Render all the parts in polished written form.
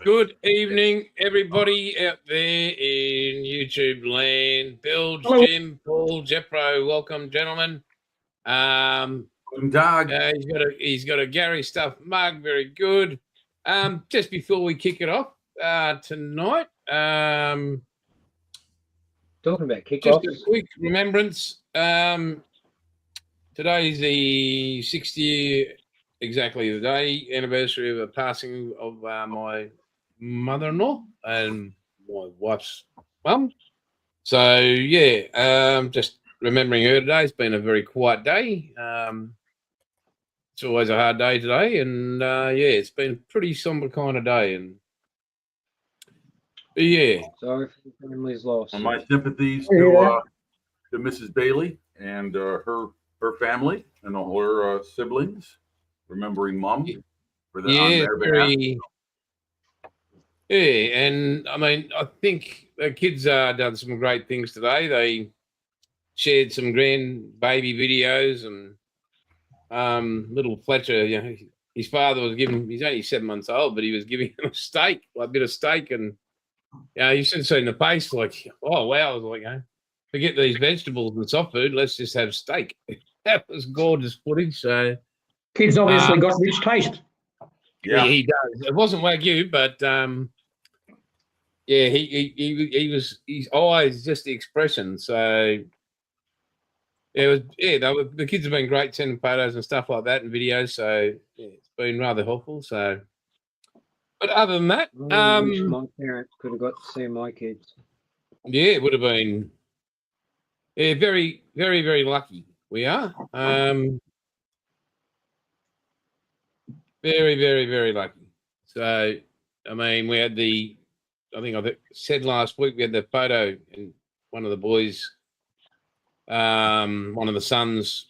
Good evening, everybody out there in YouTube land. Bilge, Hello. Jim, Paul, Jeffro, welcome, gentlemen. Guten Tag. He's got a Gary Stuff mug, very good. Just before we kick it off tonight, Talking about just kickoffs. a quick remembrance. Today's the 60th, exactly the day anniversary of the passing of my mother-in-law and my wife's mum. So yeah, just remembering her today. It's been a very quiet day. It's always a hard day today, and it's been a pretty somber kind of day. And yeah, Sorry for the family's loss. And my sympathies to Mrs. Bailey and her family and all her siblings, remembering Mom for the on their behalf. Yeah, and I mean, I think the kids done some great things today. They shared some grandbaby videos, and little Fletcher, you know, his father was giving. He's only 7 months old, but he was giving him a steak, like a bit of steak, and you should have seen the face. Like, oh wow, I was like, forget these vegetables and soft food. Let's just have steak. That was gorgeous footage. So kids obviously got rich taste. Yeah, he does. It wasn't Wagyu, but he was his eyes, just the expression. So the kids have been great sending photos and stuff like that and videos. So it's been rather helpful. So, but other than that, I wish my parents could have got to see my kids. Yeah, it would have been very, very, very lucky. We are very, very, very lucky. So, I mean, we had I think I said last week, we had the photo, and one of the boys, one of the sons,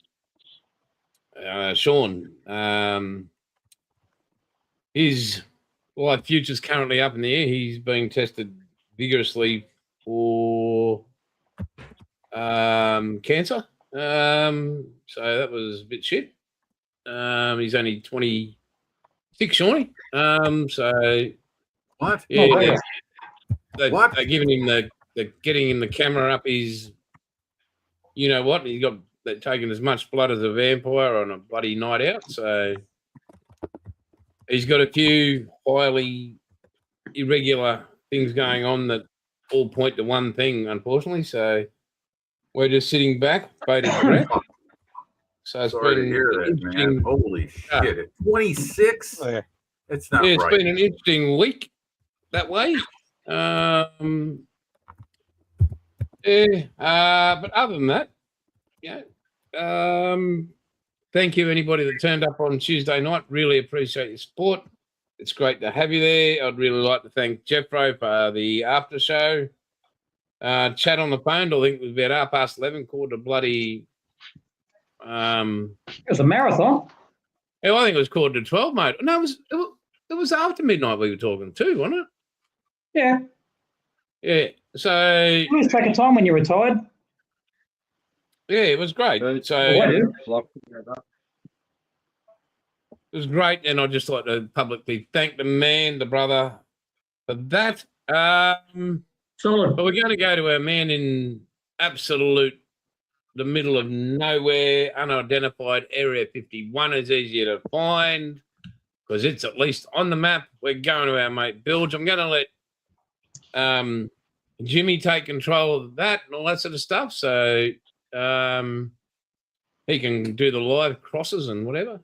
Sean, his future's currently up in the air. He's being tested vigorously for cancer. So that was a bit shit. He's only 26, Shawnee. So what? yeah, they're giving him they're getting him the camera up his, you know what? They're taking as much blood as a vampire on a bloody night out. So he's got a few highly irregular things going on that all point to one thing, unfortunately. So we're just sitting back, waiting for it. So it's Sorry to been hear that, man. Holy shit! At 26, it's not right. It's been an interesting week that way. But other than that, thank you anybody that turned up on Tuesday night. Really appreciate your support. It's great to have you there. I'd really like to thank Jeffro for the after show. Chat on the phone. I think it was about 11:30. Called a bloody. It was a marathon. Yeah, I think it was called to 12, mate. No, it was after midnight we were talking too, wasn't it? Yeah. Yeah. So You lose track of time when you're retired. yeah, it was great. So I do. it was great, and I'd just like to publicly thank the brother, for that. Solid. But we're going to go to a man in the middle of nowhere, unidentified area 51 is easier to find because it's at least on the map. We're going to our mate Bilge. I'm going to let Jimmy take control of that and all that sort of stuff, so he can do the live crosses and whatever.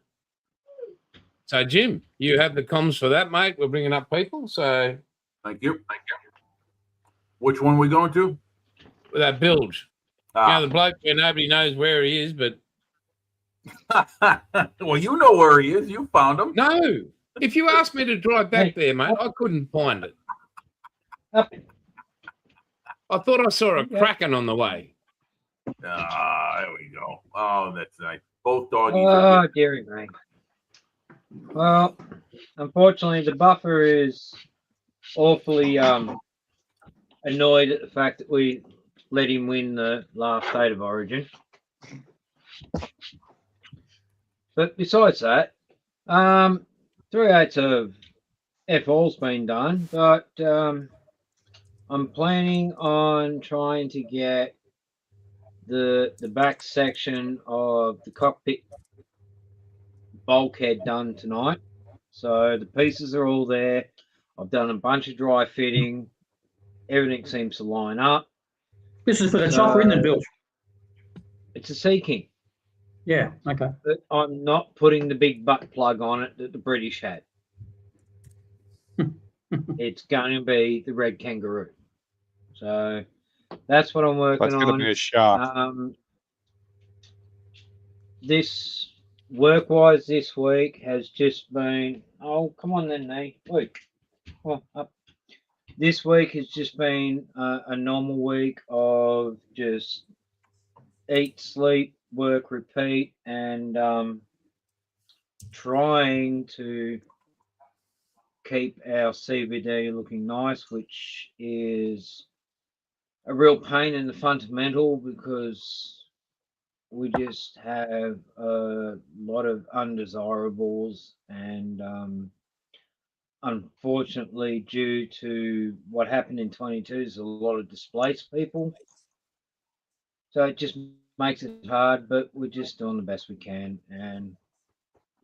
So, Jim, you have the comms for that, mate. We're bringing up people, so Thank you. Which one are we going to? with that Bilge. The bloke where nobody knows where he is, but well, you know where he is. You found him. no. If you asked me to drive back there, mate, I couldn't find it. I thought I saw a kraken on the way. There we go. Oh, that's nice. Both doggies. Oh, dearie me. Well, unfortunately, the buffer is awfully annoyed at the fact that we let him win the last State of Origin. But besides that, 3/8 of all's been done, but I'm planning on trying to get the back section of the cockpit bulkhead done tonight. So the pieces are all there. I've done a bunch of dry fitting. Everything seems to line up. This is for the chopper, isn't it, Bill? It's a Sea King. Yeah, okay. But I'm not putting the big butt plug on it that the British had. It's going to be the Red Kangaroo. So that's what I'm working That's going to on. be a shock. This work-wise this week has just been, oh, come on then, Nate. Wait. Well, up. This week has just been a normal week of just eat, sleep, work, repeat, and trying to keep our CVD looking nice, which is a real pain in the fundamental because we just have a lot of undesirables, and unfortunately, due to what happened in 22, there's a lot of displaced people. So it just makes it hard, but we're just doing the best we can, and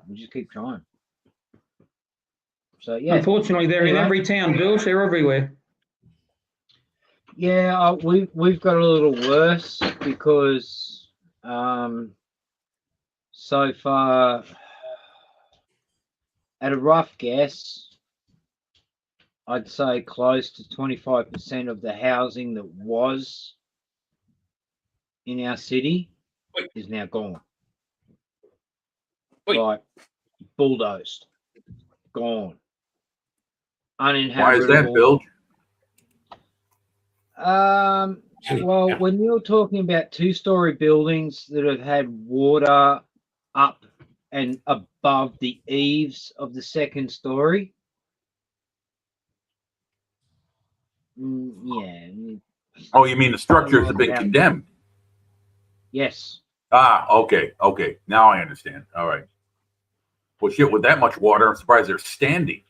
we just keep trying. So yeah. Unfortunately, they're in every town, Bill. They're everywhere. Yeah, we've got a little worse because so far, at a rough guess, I'd say close to 25% of the housing that was in our city is now gone. Like bulldozed, gone, uninhabitable. Why is that, Bill? Well, when you're talking about two-story buildings that have had water up and above the eaves of the second story, yeah. Oh, you mean the structures have been condemned? Yes. Ah, okay. Now I understand. All right. Well, shit, with that much water, I'm surprised they're standing.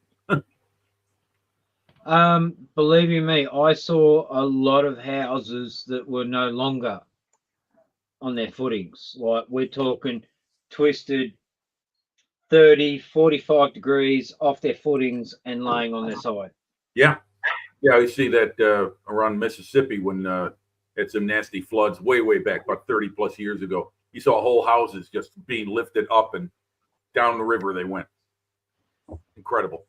Believe you me, I saw a lot of houses that were no longer on their footings. Like, we're talking twisted 30, 45 degrees off their footings and laying on their side. Yeah. I see that around Mississippi when had some nasty floods way back, about 30 plus years ago. You saw whole houses just being lifted up and down the river they went. Incredible.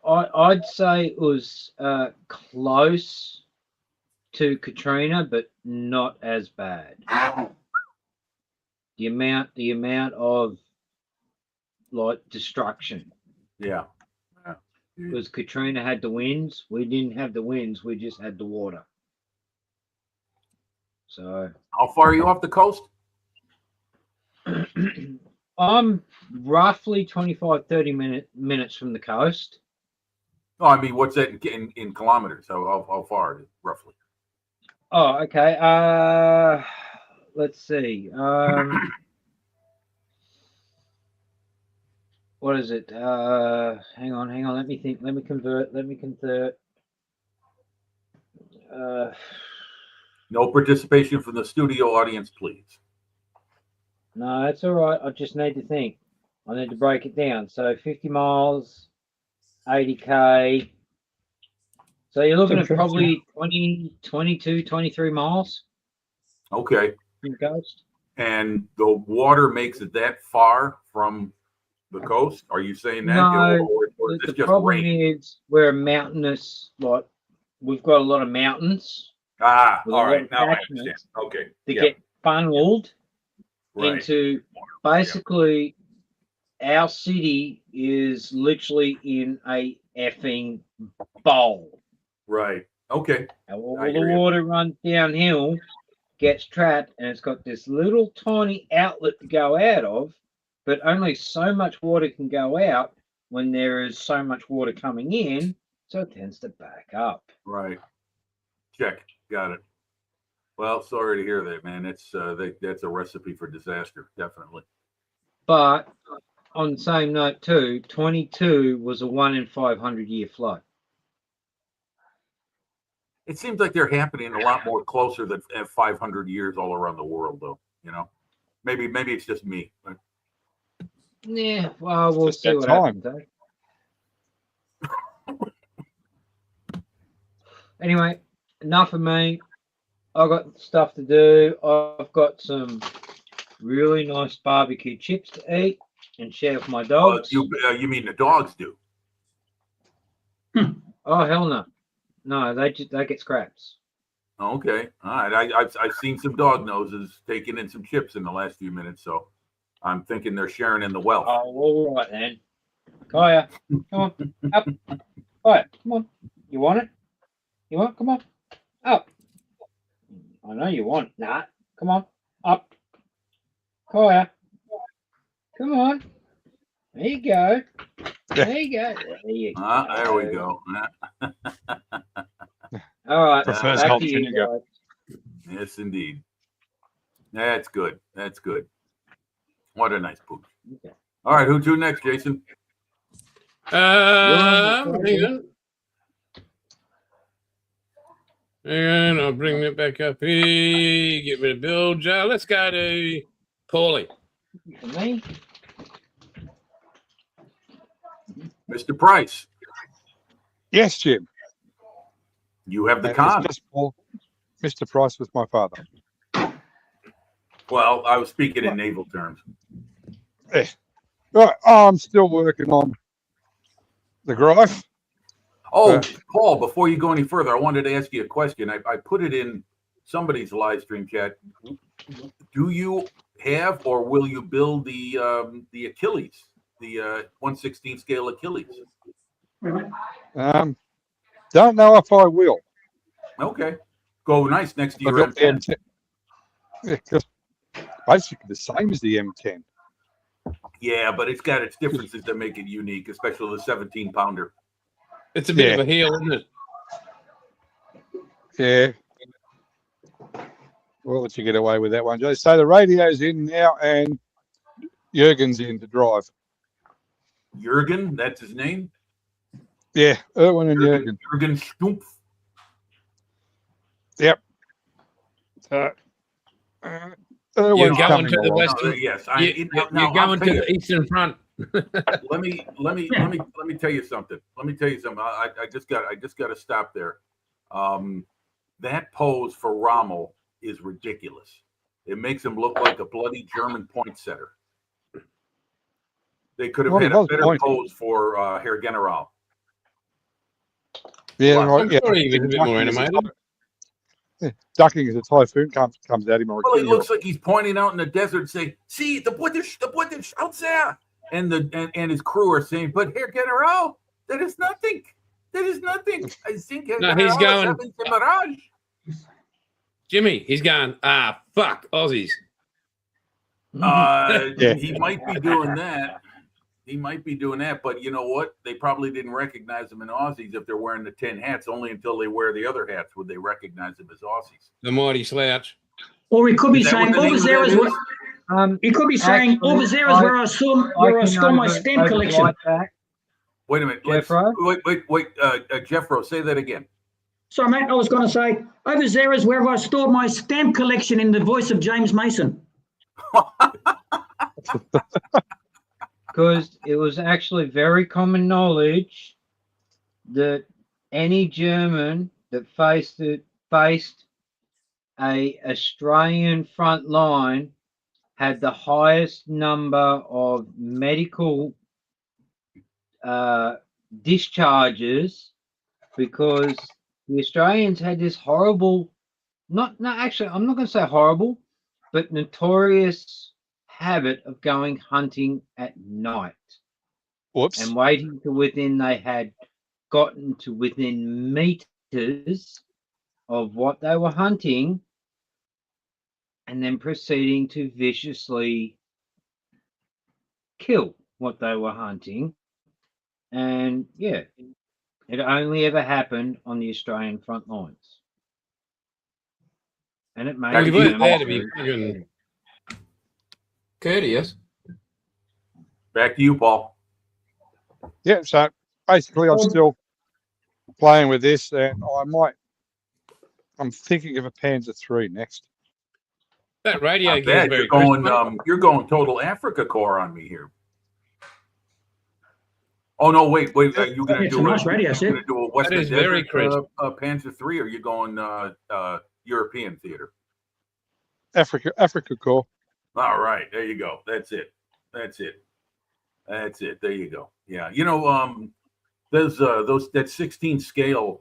I'd say it was close to Katrina, but not as bad. The amount of like destruction. Yeah. Because Katrina had the winds, we didn't have the winds, we just had the water. So how far are you off the coast? I'm roughly 25-30 minutes from the coast. No, I mean, what's that in kilometers? How far roughly? Oh, okay. Let's see. What is it? Hang on. Let me think. Let me convert. No participation from the studio audience, please. No, that's all right. I just need to think. I need to break it down. So 50 miles, 80K. So you're looking at probably 20, 22, 23 miles. Okay. From the coast. And the water makes it that far from the coast? Are you saying that? No, or the problem is we're a mountainous, like, we've got a lot of mountains. Ah, all right. Now I understand. Okay. They get funneled into basically our city is literally in a effing bowl. Right. Okay. All the water runs downhill, gets trapped, and it's got this little tiny outlet to go out of, but only so much water can go out when there is so much water coming in, so it tends to back up. Right. Check. Got it. Well, sorry to hear that, man. It's that's a recipe for disaster, definitely. But on the same note too, 22 was a 1 in 500 year flood. It seems like they're happening a lot more closer than 500 years all around the world, though. You know, maybe it's just me. But Yeah, well, we'll Just see that what time. happens. Anyway, enough of me. I've got stuff to do. I've got some really nice barbecue chips to eat and share with my dogs. you mean the dogs do? Oh hell no, no, they get scraps. Okay, all right. I've seen some dog noses taking in some chips in the last few minutes, so I'm thinking they're sharing in the wealth. Oh, all right then. Kaya, come on, up. All right, come on. You want it? You want? Come on, up. I know you want. Nah, come on, up. Kaya, come on. There you go. There you go. There we go. All right, Prefers back hot to you vinegar. guys. Yes, indeed. That's good. That's good. What a nice pooch. Okay. All right, who to next, Jason? Hang on. And I'll bring that back up here. Get rid of Bill Joe. Let's go to Paulie. For me, Mr. Price, Yes, Jim. you have the And con. it's just for Mr. Price was my father. Well, I was speaking in naval terms. Right, I'm still working on the Greif. Oh, Paul, before you go any further, I wanted to ask you a question. I put it in somebody's live stream chat. Do you have or will you build the Achilles, the 1/16 scale Achilles? Don't know if I will. Okay. Go nice next to I've your got the M10. M10. Yeah, 'cause basically the same as the M10. Yeah, but it's got its differences that make it unique, especially the 17-pounder. It's a bit Yeah. of a heel, isn't it? Yeah. We'll let you get away with that one, Joe. So the radio's in now and Jurgen's in to drive. Jurgen, that's his name? Yeah, Erwin and Jurgen. Jurgen Stumpf. So, You're Erwin's going coming to the along. Western. Yes, You're I'll going tell to you. the Eastern Front. Let me tell you something. I just got to stop there. That pose for Rommel is ridiculous. It makes him look like a bloody German point setter. They could have Well, had he a was better pointing. pose for Herr General. Yeah, Well, right. I'm Yeah. sure he was a bit more animated. Ducking as a typhoon comes at him or a Well, it kill. looks like he's pointing out in the desert and saying, "See the British out there," and his crew are saying, "But Herr General, that is nothing. That is nothing. I think Herr No, he's General is going- having the mirage." Jimmy, he's going, fuck, Aussies. Yeah. He might be doing that. He might be doing that, but you know what? They probably didn't recognize him in Aussies if they're wearing the 10 hats. Only until they wear the other hats would they recognize him as Aussies. The mighty slouch. Or he could be Is that saying, what the name over of there that is is? where, he could be saying, Actually, over there is where I store my stamp collection. Like that. Wait a minute. let's- Jeffro? Wait. Jeffro, say that again. Sorry, mate, I was going to say, over there is where I stored my stamp collection in the voice of James Mason. Because it was actually very common knowledge that any German that faced a Australian front line had the highest number of medical discharges, because the Australians had this horrible, not actually, I'm not going to say horrible, but notorious habit of going hunting at night Whoops. and waiting to within they had gotten to within meters of what they were hunting, and then proceeding to viciously kill what they were hunting. And yeah, it only ever happened on the Australian front lines. And it made Well, He you weren't them there to be very fucking courteous. Back to you, Paul. Yeah, so basically I'm still playing with this, and I'm thinking of a Panzer III next. That radio Not gear is bad. very You're going total Africa core on me here. Oh no! Wait. Are you going to It's do a nice radio set. Going to do a Western is very Desert crisp. Panzer III, or are you going European theater? Africa core. All right, there you go. That's it. There you go. Yeah, there's that 16 scale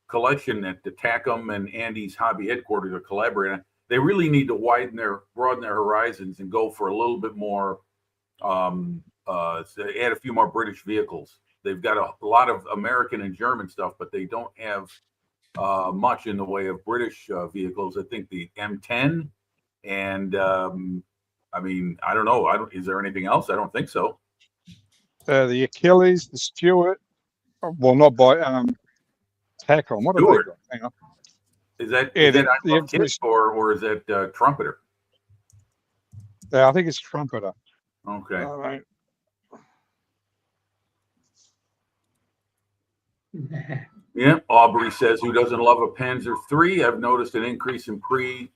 collection that the TACM and Andy's hobby headquarters are collaborating on. They really need to broaden their horizons and go for a little bit more. Add a few more British vehicles. They've got a lot of American and German stuff, but they don't have much in the way of British vehicles. I think the M10 and I mean, I don't know. Is there anything else? I don't think so. The Achilles, the Stuart. Well, not by TACOM. What have they got? Hang on. Is that the Kiss or is that Trumpeter? I think it's Trumpeter. Okay. All right. Yeah. Aubrey says, who doesn't love a Panzer III? I've noticed an increase in pre-war,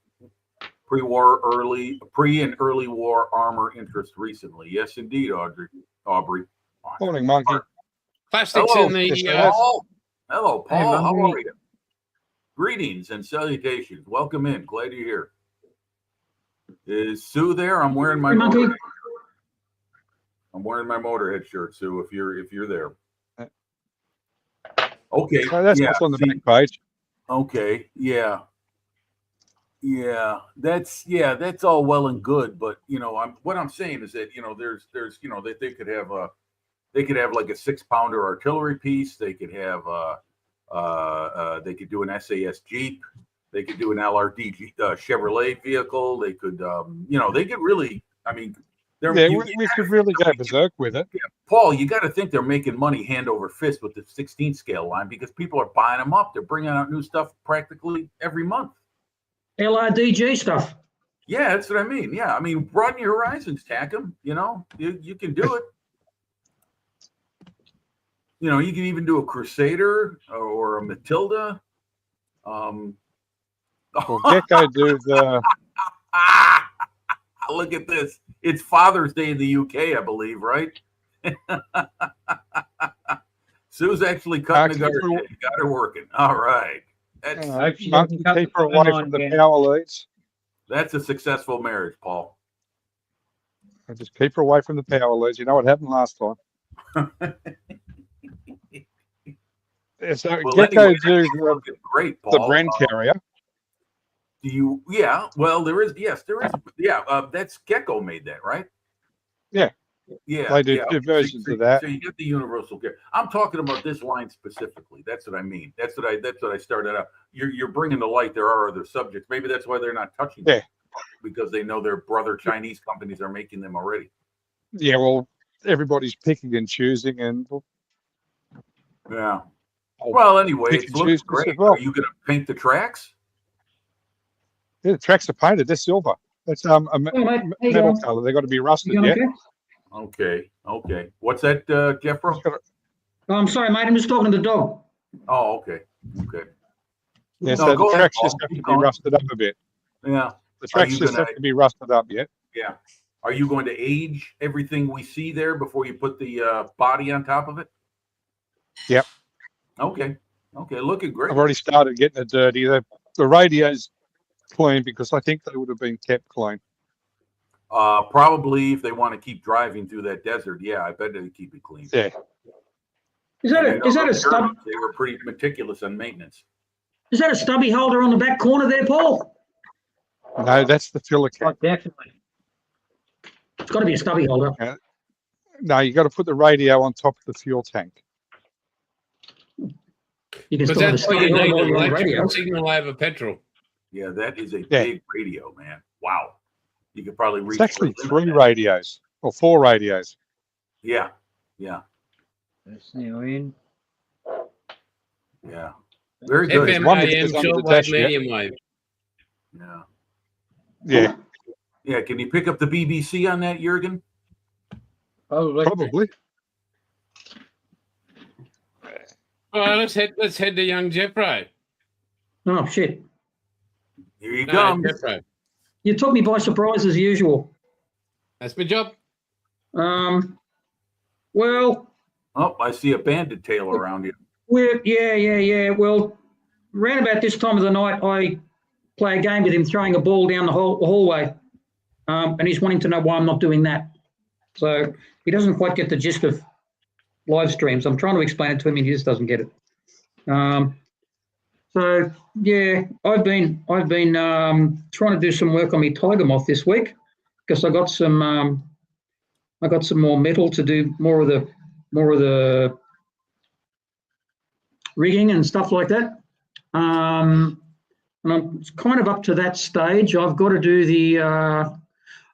pre and early war armor interest recently. Yes, indeed, Aubrey. Morning, Monkey. Plastics Hello, in the. Paul. Hello, Paul. Hey, How Monkey. are you? Greetings and salutations. Welcome in. Glad you're here. Is Sue there? I'm wearing my Hey, Monkey. Motorhead. I'm wearing my Motorhead shirt, Sue. If you're there. Okay. So that's what's on the back page. Okay. Yeah. That's all well and good, but what I'm saying is that there's that they could have like a 6-pounder artillery piece. They could have they could do an SAS Jeep. They could do an LRD Chevrolet vehicle. They could they could really. I mean, we could really go berserk with it. Paul, you got to think they're making money hand over fist with the 16 scale line because people are buying them up. They're bringing out new stuff practically every month. LRDG stuff. Yeah, that's what I mean. Yeah, I mean, broaden your horizons, TACM. You can do it. You can even do a Crusader or a Matilda. Well, Gecko do the. Look at this. It's Father's Day in the UK, I believe, right? Sue's actually cutting the garden. Got her working. All right. Monkey, keep her away from the power leads. That's a successful marriage, Paul. Just keep her away from the power leads. You know what happened last time. So Well, Gecko anyway, do great, Paul. the Bren carrier. Do you? Yeah. Well, there is. Yes, there is. Yeah. That's Gecko made that, right? Yeah. Yeah. They do two versions of that. So you get the universal care. I'm talking about this line specifically. That's what I mean. That's what I started out. You're bringing to light. There are other subjects. Maybe that's why they're not touching them, because they know their brother Chinese companies are making them already. Yeah. Well, everybody's picking and choosing, and Yeah. Well, anyway, pick it and looks choose great. as well. Are you going to paint the tracks? Yeah, the tracks are painted. They're silver. That's Hey, mate, how you metal going? color. They got to be rusted. You Yeah. going okay? Okay. What's that, Jeffro? Oh, I'm sorry, mate. I'm just talking to the dog. Oh, okay. Yeah. No, So go the ahead, tracks Paul. just have to Keep be going. rusted up a bit. Yeah. The tracks you just gonna- have to be rusted up yet. Yeah. Are you going to age everything we see there before you put the body on top of it? Yep. Okay. Looking great. I've already started getting it dirty. The radio's clean because I think they would have been kept clean. Probably if they want to keep driving through that desert. Yeah, I bet they keep it clean. Yeah. Is that And a is that a the stub? Germans, they were pretty meticulous on maintenance. Is that a stubby holder on the back corner there, Paul? No, that's the filler Oh, cap. definitely. It's got to be a stubby holder. No, you got to put the radio on top of the fuel tank. You can But still have a that's why stubby you need holder an on the radio. electrical signal over petrol. Yeah, that is a Yeah. big radio, man. Wow. You could probably reach. It's actually the limit 3 of that. radios or 4 radios. Yeah. Let's now in. Yeah. Very good. FM, one that AM, goes under the shortwave, dash, yeah. medium wave. Yeah. Yeah. Yeah. Can you pick up the BBC on that, Jurgen? Probably. Probably. All right, let's head to young Jeffro. Oh, shit. Here you No, come. Jeffro. You took me by surprise as usual. That's my job. Well, Oh, I see a bandit tail around you. yeah. Well, round about this time of the night, I play a game with him throwing a ball down the hallway. And he's wanting to know why I'm not doing that. So he doesn't quite get the gist of live streams. I'm trying to explain it to him and he just doesn't get it. So yeah, I've been trying to do some work on my tiger moth this week because I got some more metal to do more of the rigging and stuff like that. And I'm kind of up to that stage. I've got to do the.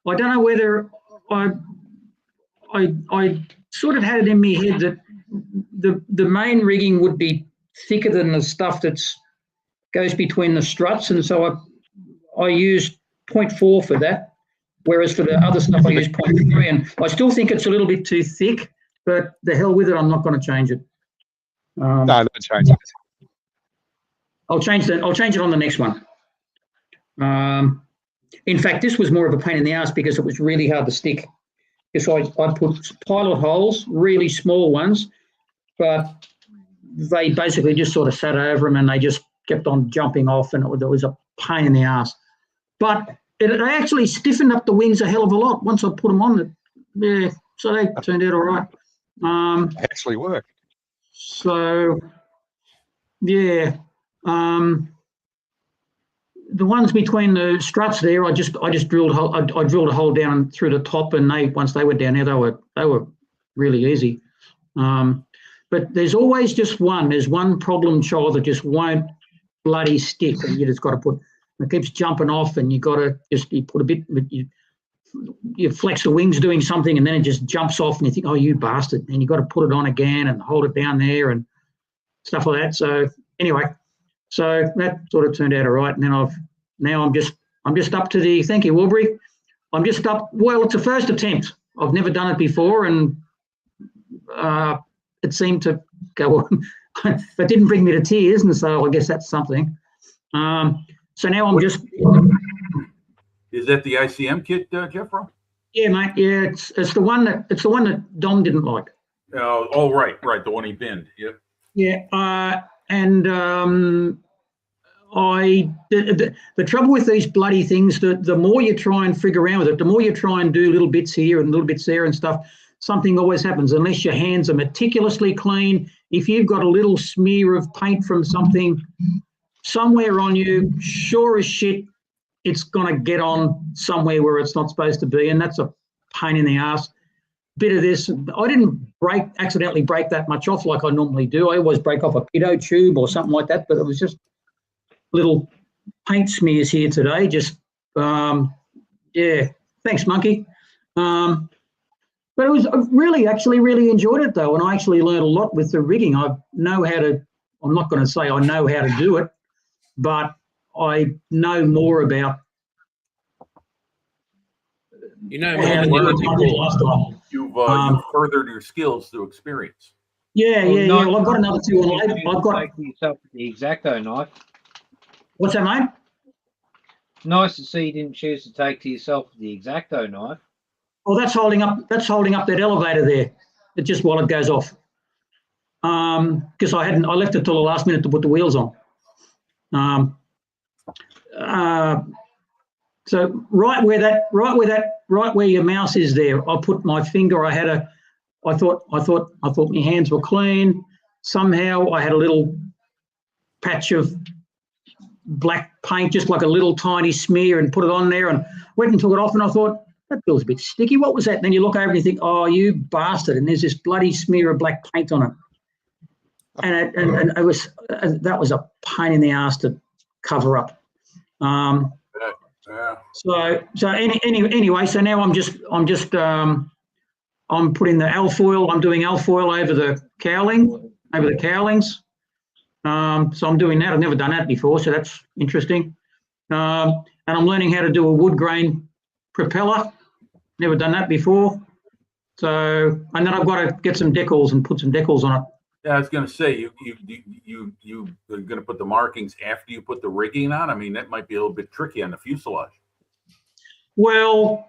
I don't know whether I sort of had it in my head that the main rigging would be thicker than the stuff that's goes between the struts, and so I used 0.4 for that, whereas for the other stuff I used 0.3, and I still think it's a little bit too thick, but the hell with it, I'm not going to change it. No, don't change it. I'll change it on the next one. In fact, this was more of a pain in the ass because it was really hard to stick. Because I put pilot holes, really small ones, but they basically just sort of sat over them and they just kept on jumping off, and it was a pain in the ass. But it actually stiffened up the wings a hell of a lot once I put them on. Yeah, so they turned out all right. Actually work. So, yeah. The ones between the struts there, I just drilled a hole. I drilled a hole down through the top, and once they were down there, they were really easy. But there's always just one. There's one problem child that just won't bloody stick, and you just got to put. It keeps jumping off, and you got to you put a bit. You flex the wings doing something, and then it just jumps off, and you think, oh, you bastard! And you got to put it on again and hold it down there and stuff like that. So anyway. So that sort of turned out all right, and then I'm just up to the. Thank you, Aubrey. I'm just up. Well, it's a first attempt. I've never done it before, and it seemed to go on. It didn't bring me to tears, and so I guess that's something. So now I'm just. Is that the ICM kit, Jeffro? Yeah, mate. Yeah, it's the one that Dom didn't like. Oh, right, the one he binned. Yep. Yeah, and the trouble with these bloody things, the more you try and figure around with it, the more you try and do little bits here and little bits there and stuff, something always happens unless your hands are meticulously clean. If you've got a little smear of paint from something somewhere on you, sure as shit, it's going to get on somewhere where it's not supposed to be, and that's a pain in the ass. Bit of this, I didn't accidentally break that much off like I normally do. I always break off a pitot tube or something like that, but it was just little paint smears here today. Just, yeah, thanks, Monkey. But it was I really enjoyed it though, and I actually learned a lot with the rigging. I'm not going to say I know how to do it, but I know more about. You know more than you did before. You've furthered your skills through experience. Yeah. Well, I've got another two on. I've got Take yourself the X-Acto knife. What's that, mate? Nice to see you didn't choose to take to yourself the X-Acto knife. Oh, that's holding up that elevator there. It just while it goes off. Because I left it till the last minute to put the wheels on. So right where your mouse is there, I put my finger. I thought my hands were clean. Somehow I had a little patch of black paint, just like a little tiny smear, and put it on there, and went and took it off, and I thought, that feels a bit sticky. What was that? And then you look over and you think, oh, you bastard, and there's this bloody smear of black paint on it. And it was that was a pain in the ass to cover up. Yeah. So anyway, so now I'm putting the alfoil. I'm doing alfoil over the cowlings. So I'm doing that. I've never done that before, so that's interesting. And I'm learning how to do a wood grain propeller. Never done that before. So, and then I've got to get some decals and put some decals on it. Yeah, I was going to say you are going to put the markings after you put the rigging on. I mean, that might be a little bit tricky on the fuselage. Well,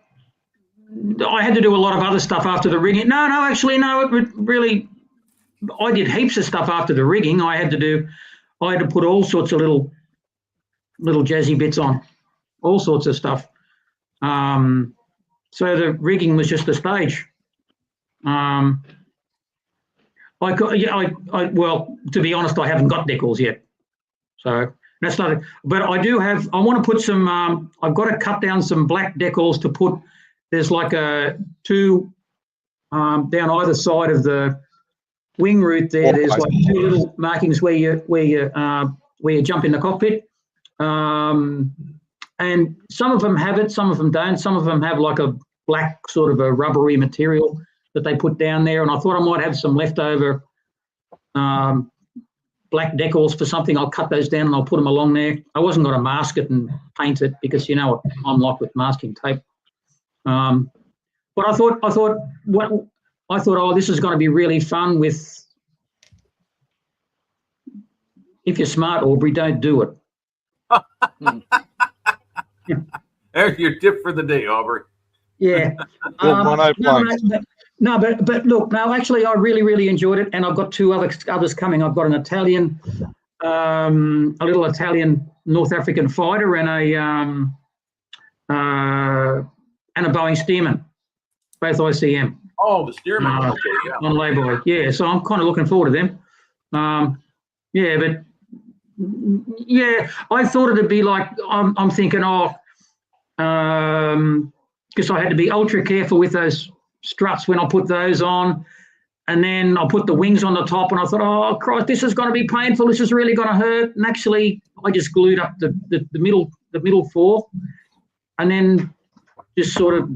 I had to do a lot of other stuff after the rigging. No, actually, no. It really, I did heaps of stuff after the rigging. I had to put all sorts of little jazzy bits on, all sorts of stuff. So the rigging was just a stage. Well, to be honest, I haven't got decals yet. So that's not, but I do have, I want to put some, I've got to cut down some black decals to put, there's like two down either side of the wing root there. There's like two little markings where you jump in the cockpit. And some of them have it, some of them don't. Some of them have like a black sort of a rubbery material that they put down there. And I thought I might have some leftover black decals for something. I'll cut those down and I'll put them along there. I wasn't going to mask it and paint it because you know what I'm like with masking tape. But I thought, oh, this is going to be really fun with, if you're smart, Aubrey, don't do it. There's your tip for the day, Aubrey. Yeah. But look, no, actually, I really enjoyed it, and I've got two others coming. I've got an Italian, a little Italian North African fighter, and a Boeing Stearman, both ICM. Oh, the Stearman. Okay, yeah. On layby. Yeah, so I'm kind of looking forward to them. But I thought it'd be like I'm thinking, because I had to be ultra careful with those struts when I put those on, and then I put the wings on the top, and I thought, oh Christ, this is going to be painful. This is really going to hurt. And actually, I just glued up the middle four, and then just sort of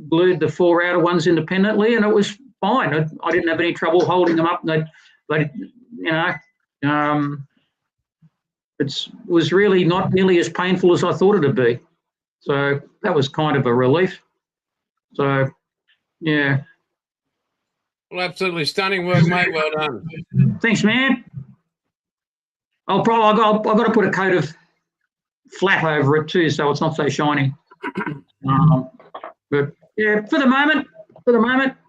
glued the four outer ones independently, and it was fine. I didn't have any trouble holding them up. It was really not nearly as painful as I thought it'd be. So that was kind of a relief. So, yeah. Well, absolutely stunning work, mate. Well done. Thanks, man. I've got to put a coat of flat over it too, so it's not so shiny. But yeah, for the moment,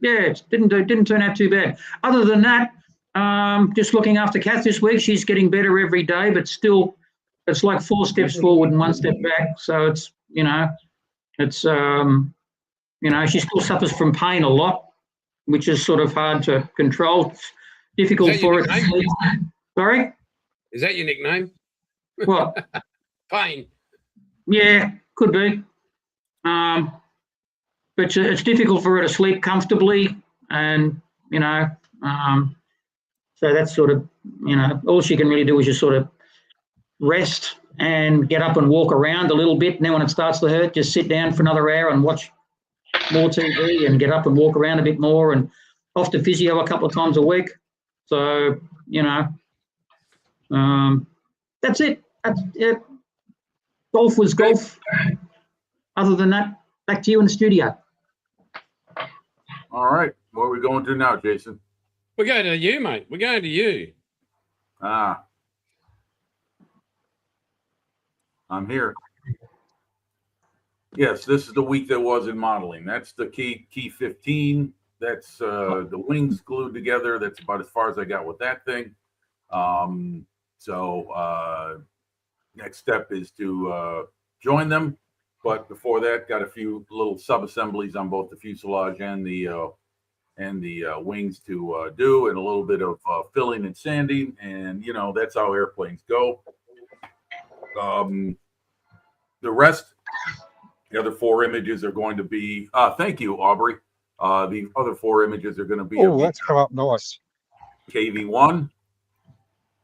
yeah, it didn't turn out too bad. Other than that, just looking after Kath this week. She's getting better every day, but still, it's like 4 steps forward and 1 step back. So it's, she still suffers from pain a lot, which is sort of hard to control. It's difficult for her to sleep. Sorry? Is that your nickname? What? Pain. Yeah, could be. But it's difficult for her to sleep comfortably, and so that's sort of, all she can really do is just sort of rest and get up and walk around a little bit. And then when it starts to hurt, just sit down for another hour and watch more TV and get up and walk around a bit more, and off to physio a couple of times a week. So, that's it. That's it. Golf was golf. Other than that, back to you in the studio. All right. What are we going to now, Jason? We're going to you, mate. We're going to you. I'm here. Yes, this is the week that was in modeling. That's the key 15. That's the wings glued together. That's about as far as I got with that thing. So next step is to join them. But before that, got a few little sub-assemblies on both the fuselage and the wings to do, and a little bit of filling and sanding. And, that's how airplanes go. The rest, the other 4 images are going to be, thank you, Aubrey. The other 4 images are going to be. Oh, that's come up nice. KV-1.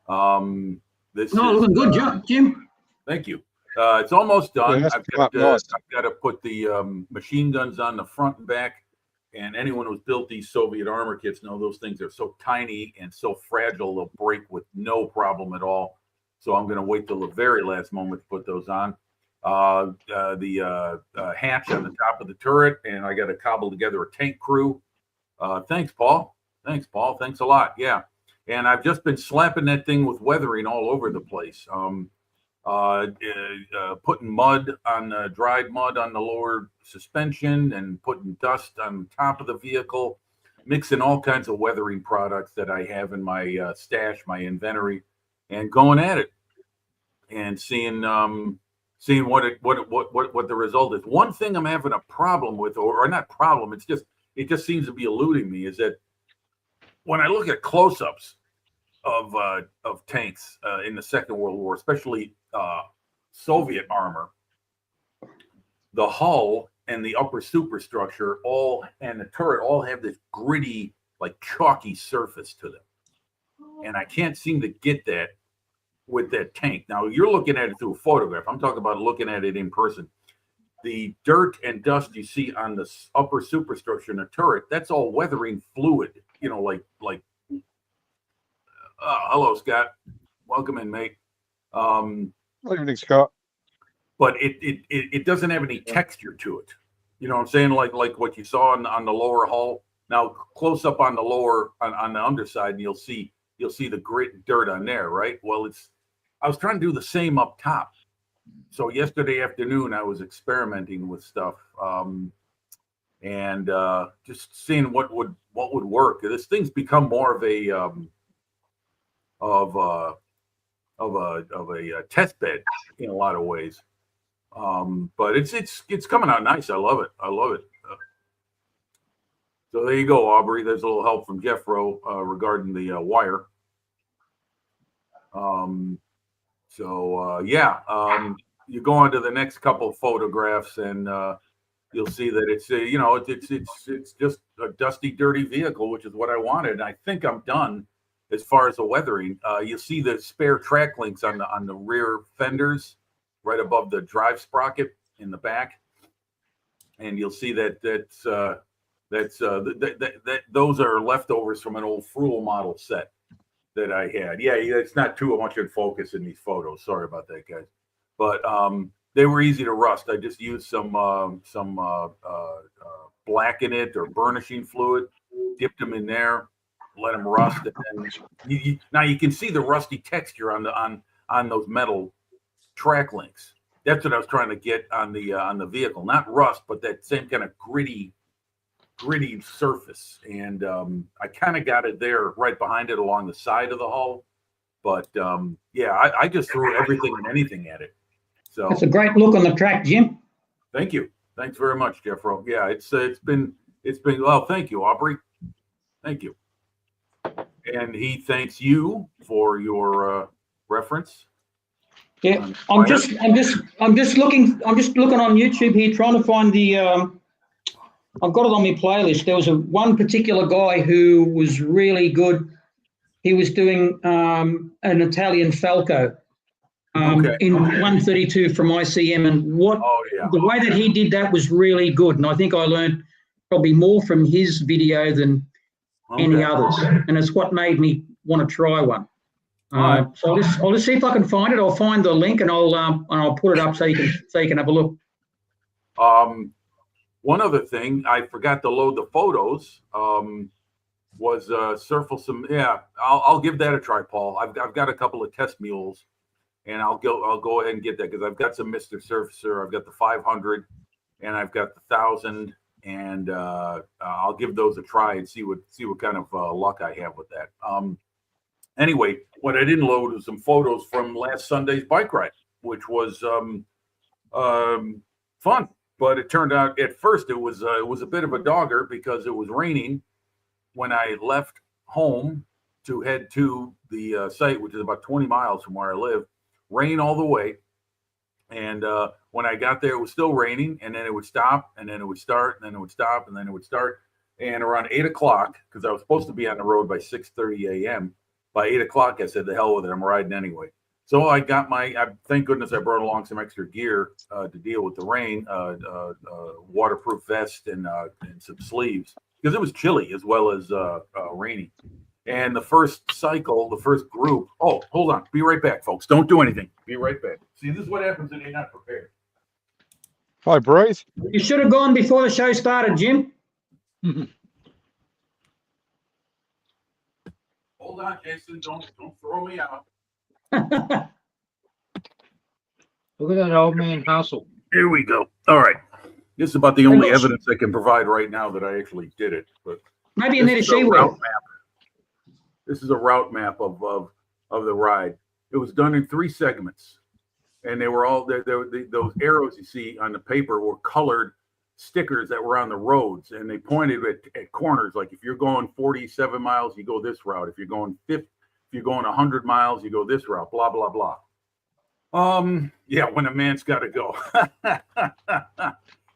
Looking good job, Jim. Thank you. It's almost done. Yeah, I've got to put the machine guns on the front and back. And anyone who's built these Soviet armor kits know those things are so tiny and so fragile, they'll break with no problem at all. So I'm going to wait till the very last moment to put those on. The hatch on the top of the turret, and I got to cobble together a tank crew Thanks, Paul. Thanks, Paul. Thanks a lot. Yeah. And I've just been slapping that thing with weathering all over the place. Putting mud on dried mud on the lower suspension and putting dust on top of the vehicle, mixing all kinds of weathering products that I have in my stash, my inventory, and going at it and seeing what the result is. One thing I'm having a problem with, or not problem, it just seems to be eluding me, is that when I look at close-ups of tanks in the Second World War, especially Soviet armor, the hull and the upper superstructure and the turret all have this gritty, like chalky surface to them, and I can't seem to get that with that tank. Now you're looking at it through a photograph. I'm talking about looking at it in person. The dirt and dust you see on the upper superstructure in the turret, that's all weathering fluid. Like hello, Scott. Welcome in, mate. Good evening, Scott. But it doesn't have any texture to it. You know what I'm saying? Like what you saw on the lower hull. Now close up on the lower on the underside, and you'll see the grit and dirt on there, right? Well, I was trying to do the same up top. So yesterday afternoon I was experimenting with stuff and just seeing what would work. This thing's become more of a test bed in a lot of ways. But it's coming out nice. I love it. So there you go, Aubrey. There's a little help from Jeffro regarding the wire. You go on to the next couple of photographs and you'll see that it's just a dusty, dirty vehicle, which is what I wanted. And I think I'm done as far as the weathering. You see the spare track links on the rear fenders right above the drive sprocket in the back, and you'll see that those are leftovers from an old Fruhl model set that I had. Yeah, it's not too much in focus in these photos. Sorry about that, guys. But they were easy to rust. I just used some black in it or burnishing fluid, dipped them in there, let them rust, and now you can see the rusty texture on those metal track links. That's what I was trying to get on the vehicle. Not rust, but that same kind of gritty surface. And I kind of got it there right behind it along the side of the hull. But I just threw everything and anything at it. So That's a great look on the track, Jim. Thank you. Thanks very much, Jeffro. Yeah, it's been well, thank you, Aubrey. Thank you. And he thanks you for your reference. Yeah, I'm just looking on YouTube here, trying to find the. I've got it on my playlist. There was one particular guy who was really good. He was doing an Italian Falco in 132 from ICM, and the way that he did that was really good. And I think I learned probably more from his video than any others, and it's what made me want to try one. So I'll just see if I can find it. I'll find the link and I'll put it up so you can have a look. One other thing I forgot to load the photos was Surface. Yeah, I'll give that a try, Paul. I've got a couple of test mules, and I'll go ahead and get that because I've got some Mr. Surfacer. I've got the 500, and I've got the 1000, and I'll give those a try and see what kind of luck I have with that. Anyway, what I didn't load was some photos from last Sunday's bike ride, which was fun. But it turned out at first it was a bit of a dogger because it was raining when I left home to head to the site, which is about 20 miles from where I live. Rain all the way. And when I got there, it was still raining, and then it would stop, and then it would start, and then it would stop, and then it would start. And around 8 o'clock, because I was supposed to be on the road by 6:30 a.m., by 8 o'clock, I said, the hell with it, I'm riding anyway. So I got thank goodness I brought along some extra gear to deal with the rain, waterproof vest and some sleeves, because it was chilly as well as rainy. And the first group, oh, hold on. Be right back, folks. Don't do anything. Be right back. See, this is what happens when you're not prepared. Hi, breathe. You should have gone before the show started, Jim. Hold on, Jason. Don't throw me out. Look at that old man hustle. Here we go. All right. This is about the only evidence I can provide right now that I actually did it. But Maybe you need a this is a she route wheel. map. This is a route map of the ride. It was done in 3 segments, and they were all those arrows you see on the paper were colored stickers that were on the roads, and they pointed at corners. Like if you're going 47 miles, you go this route. If you're going 100 miles, you go this route. Blah blah blah. Yeah, when a man's got to go.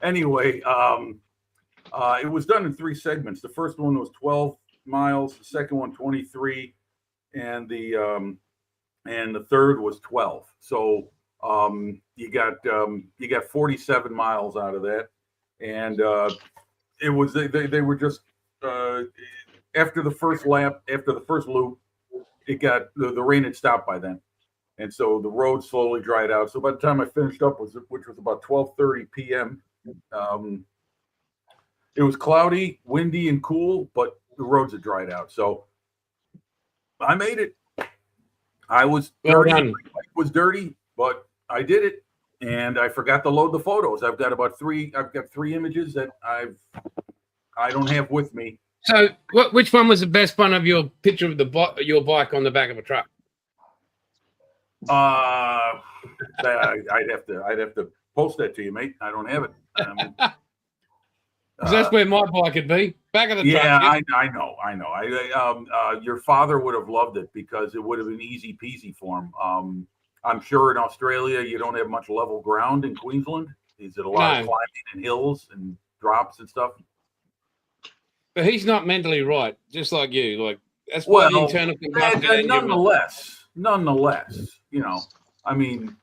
Anyway, it was done in 3 segments. The first one was 12 miles, the second one 23, and the third was 12. So you got 47 miles out of that, and it was they were just after the first lap, after the first loop, it got the rain had stopped by then. And so the road slowly dried out. So by the time I finished up, which was about 12:30 p.m., it was cloudy, windy, and cool, but the roads had dried out. So I made it. I was dirty. Well done. My bike was dirty, but I did it, and I forgot to load the photos. I've got 3 images that I don't have with me. So, which one was the best one of your picture of your bike on the back of a truck? I'd have to post that to you, mate. I don't have it. 'Cause that's where my bike would be, back of the Yeah, truck. I know. Your father would have loved it because it would have been easy peasy for him. I'm sure in Australia you don't have much level ground in Queensland. Is it a lot of No. climbing and hills and drops and stuff? But he's not mentally right, just like you. Like that's why the Well, internal combustion engine. nonetheless, I mean,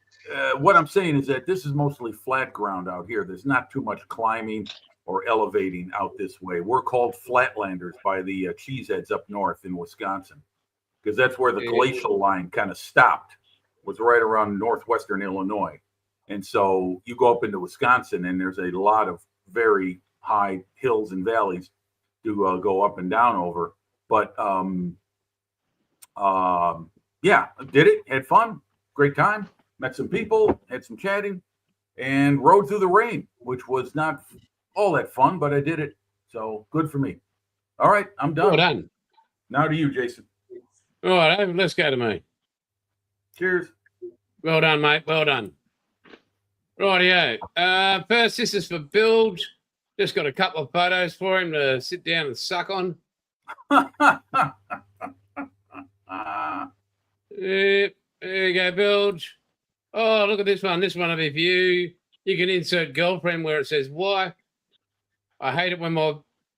what I'm saying is that this is mostly flat ground out here. There's not too much climbing or elevating out this way. We're called flatlanders by the cheeseheads up north in Wisconsin, because that's where the glacial line kind of stopped, was right around northwestern Illinois. And so you go up into Wisconsin and there's a lot of very high hills and valleys to go up and down over. But yeah, did it, had fun, great time, met some people, had some chatting, and rode through the rain, which was not all that fun, but I did it. So good for me. All right, I'm done. Well done. Now to you, Jason. All right, let's go to me. Cheers. Well done, mate. Well done. Rightio. First, this is for Bilge. Just got a couple of photos for him to sit down and suck on. There you go, Bilge. Oh, look at this one. This one will be for you. You can insert girlfriend where it says why. I hate it when my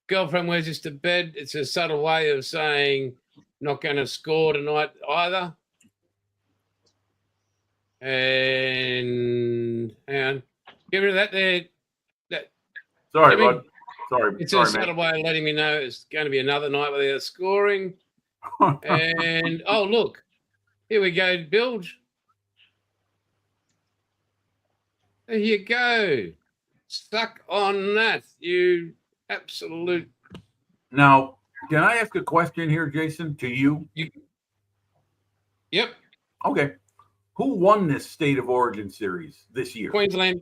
girlfriend wears this to bed. It's a subtle way of saying not going to score tonight either. And hang on. Get rid of that there. Sorry, Jimmy, bud. Sorry. It's Sorry, a subtle way of letting me know it's going to be another night without scoring. man. And oh, look, here we go, Bilge. There you go. Stuck on that, you absolute. Now, can I ask a question here, Jason, to you? Yep, Okay. Who won this State of Origin series this year? Queensland.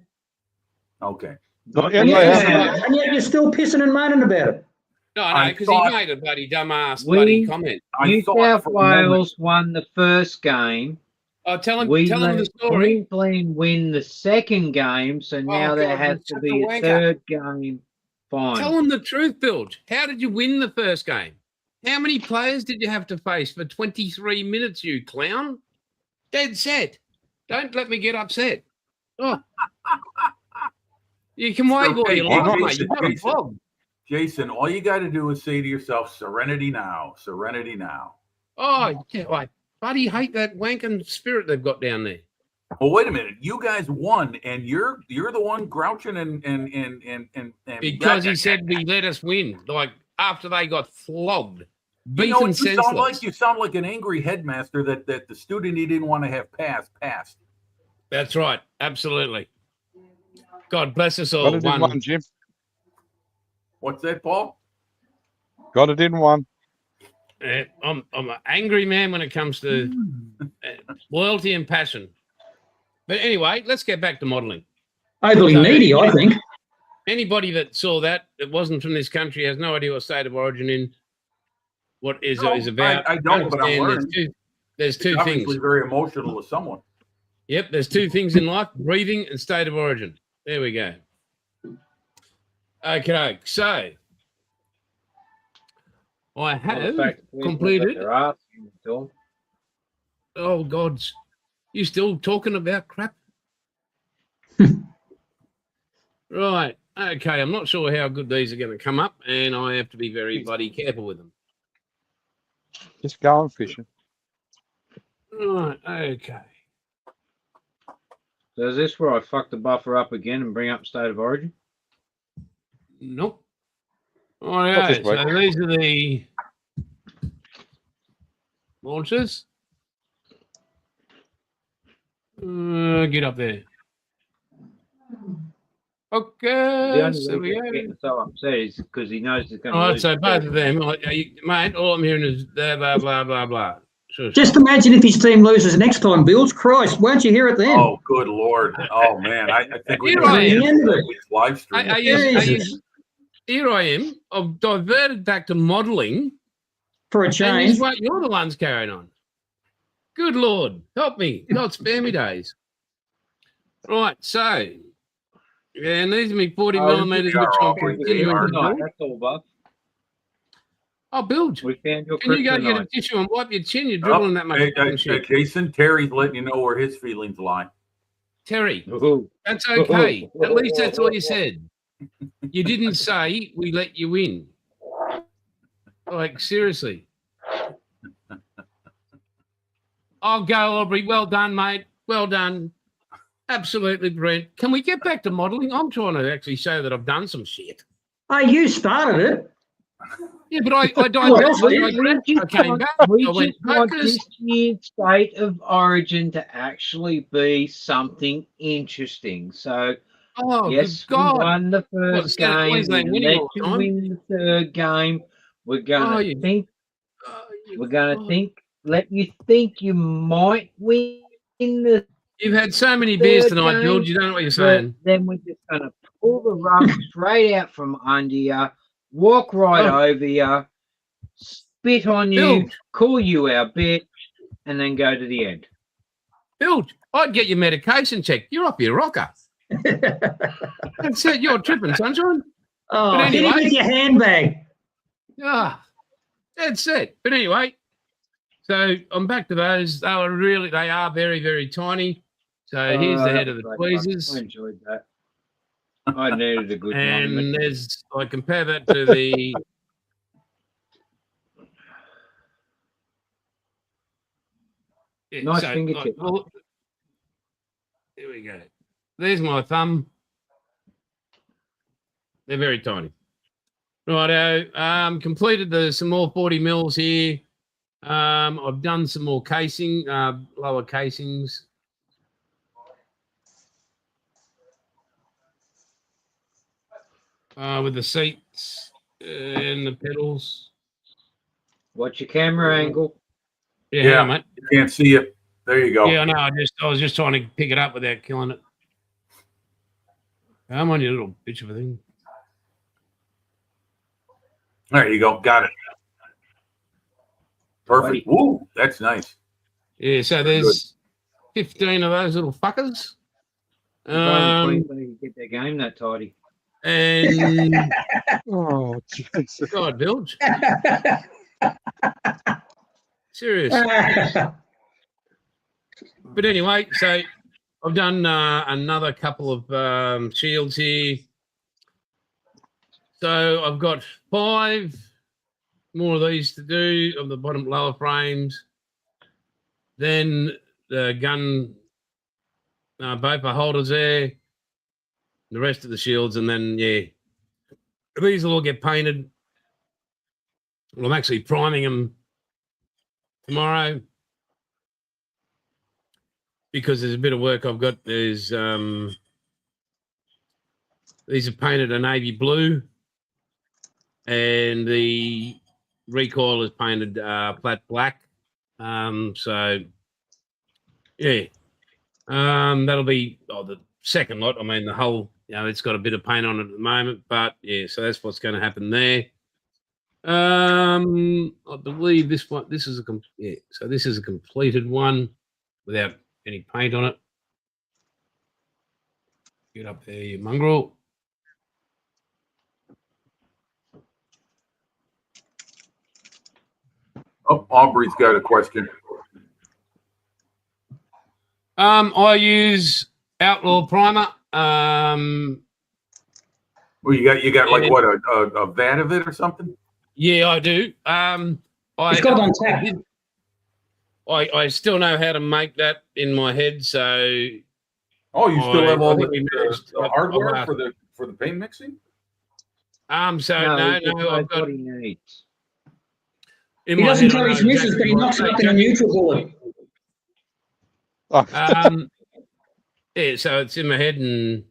Okay. Not And yet, yet, they haven't. and yet you're still pissing and moaning about it. No, I because thought- he made a bloody dumbass We- bloody comment. New thought South for a moment- Wales won the first game. Oh, tell him We the let story. Queensland win the second game, so now there God, has you're to such be a a wanker. third game. Fine. Tell him the truth, Bilge. How did you win the first game? How many players did you have to face for 23 minutes, you clown? Dead set. Don't let me get upset. Oh. You can wave all you like, mate. You've got a vlog. Jason, all you got to do is say to yourself, serenity now, serenity now. Oh, yeah, I bloody hate that wanking spirit they've got down there. Well, wait a minute. You guys won, and you're the one grouching and Because he said we let us win. Like after they got flogged. you Beaten know what you senseless. sound like? You sound like an angry headmaster that the student he didn't want to have passed. That's right. Absolutely. God bless us Got all. it in one, Jim. What's that, Paul? Got it in one. I'm an angry man when it comes to loyalty and passion. But anyway, let's get back to modelling. Overly So needy, I think. Anybody that saw that wasn't from this country has no idea what state of origin in what is No, about. I don't, but I'm Understand learning. there's two Obviously, things. very emotional to someone. Yep, there's two things in life: breathing and state of origin. There we go. Okay, so I have completed. Oh gods, you still talking about crap? Right. Okay, I'm not sure how good these are going to come up, and I have to be very bloody careful with them. Just going fishing. Right. Okay. So is this where I fuck the buffer up again and bring up state of origin? Nope. All Not right. this week. So these are the launches. Get up there. The Okay. only So we reason he's go. getting so upset is because he knows he's going to All right. lose. So the both third. of them, mate. All I'm hearing is blah blah blah blah blah. Sure. Just imagine if his team loses next time, Bills. Christ, won't you hear it then? Oh, good Lord. Oh, man. I think we Here can I am. do End of it. live stream. Here I am. I've diverted back to modelling. For a And change. what you're the ones carrying on. Good Lord, help me. God spare me days. Right, so, and these are me 40 Oh, millimeters, they which are I'm always continuing to Kryptonite, build. that's all, Buff. I'll build. We found your Can you go get a kryptonite. tissue and wipe your chin? You're dribbling that much fucking shit. Jason, Terry's letting you know where his feelings lie. Terry, Ooh. that's okay. At least that's all you said. You didn't say we let you win. Like, seriously. I'll go, Aubrey. Well done, mate. Well done. Absolutely brilliant. Can we get back to modelling? I'm trying to actually show that I've done some shit. Hey, you started it. Yeah, but I Well, digressed. we- I came back. We I went just want focus. this year's state of origin to actually be something interesting. So, Oh, yes, good we God. won the first instead of game. Queensland We winning let all the you time? win the third game. We're Oh, gonna you- think. Oh, you We're gonna God. think. Let you think you might win the You've had so many beers third tonight, game, George. You don't know what you're but saying. then we're just gonna pull the rug straight out from under you, walk right Oh. over you, spit on you, Bill. call you our bitch, and then go to the end. Bill, I'd get your medication checked. You're off your rocker. That's it. You're tripping, sunshine. Oh, But hit him anyway- with your handbag. Ah, that's it. But anyway, so I'm back to those. They are very, very tiny. So here's the head of the I tweezers. enjoyed that. I needed a good And moment. there's, I compare that to the. Yeah, Nice fingertip. Here we go. There's my thumb. They're very tiny. Righto. Completed some more 40 mils here. I've done some more casing, lower casings. With the seats and the pedals. Watch your camera angle. Yeah, Yeah. hang on, mate. You can't see it. There you go. Yeah, I know. I was just trying to pick it up without killing it. Come on, you little bitch of a thing. There you go. Got it. Perfect. Woo, that's nice. Yeah, so there's 15 of those little fuckers. If only Um, Queensland could get their game that tidy. and Oh, Jesus. God, Bilge. Serious. But anyway, so I've done another couple of shields here. So I've got 5 more of these to do of the bottom lower frames. Then the gun boper holders there, the rest of the shields, and then, yeah, these will all get painted. Well, I'm actually priming them tomorrow because there's a bit of work I've got. There's these are painted a navy blue, and the recoil is painted flat black. So yeah, that'll be the second lot. I mean, the whole, it's got a bit of paint on it at the moment, but yeah, so that's what's going to happen there. I believe this is a so this is a completed one without any paint on it. Get up there, you mongrel. Oh, Aubrey's got a question. I use Outlaw Primer. Well, you got like what, a vat of it or something? Yeah, I do. It's got it on tap. I still know how to make that in my head, so. Oh, you still have all the hardware I've for the paint mixing? So no, I've got what he needs. in He my doesn't head, tell I his know missus, but he exactly knocks it what up in a neutral board. Oh, yeah, so it's in my head, and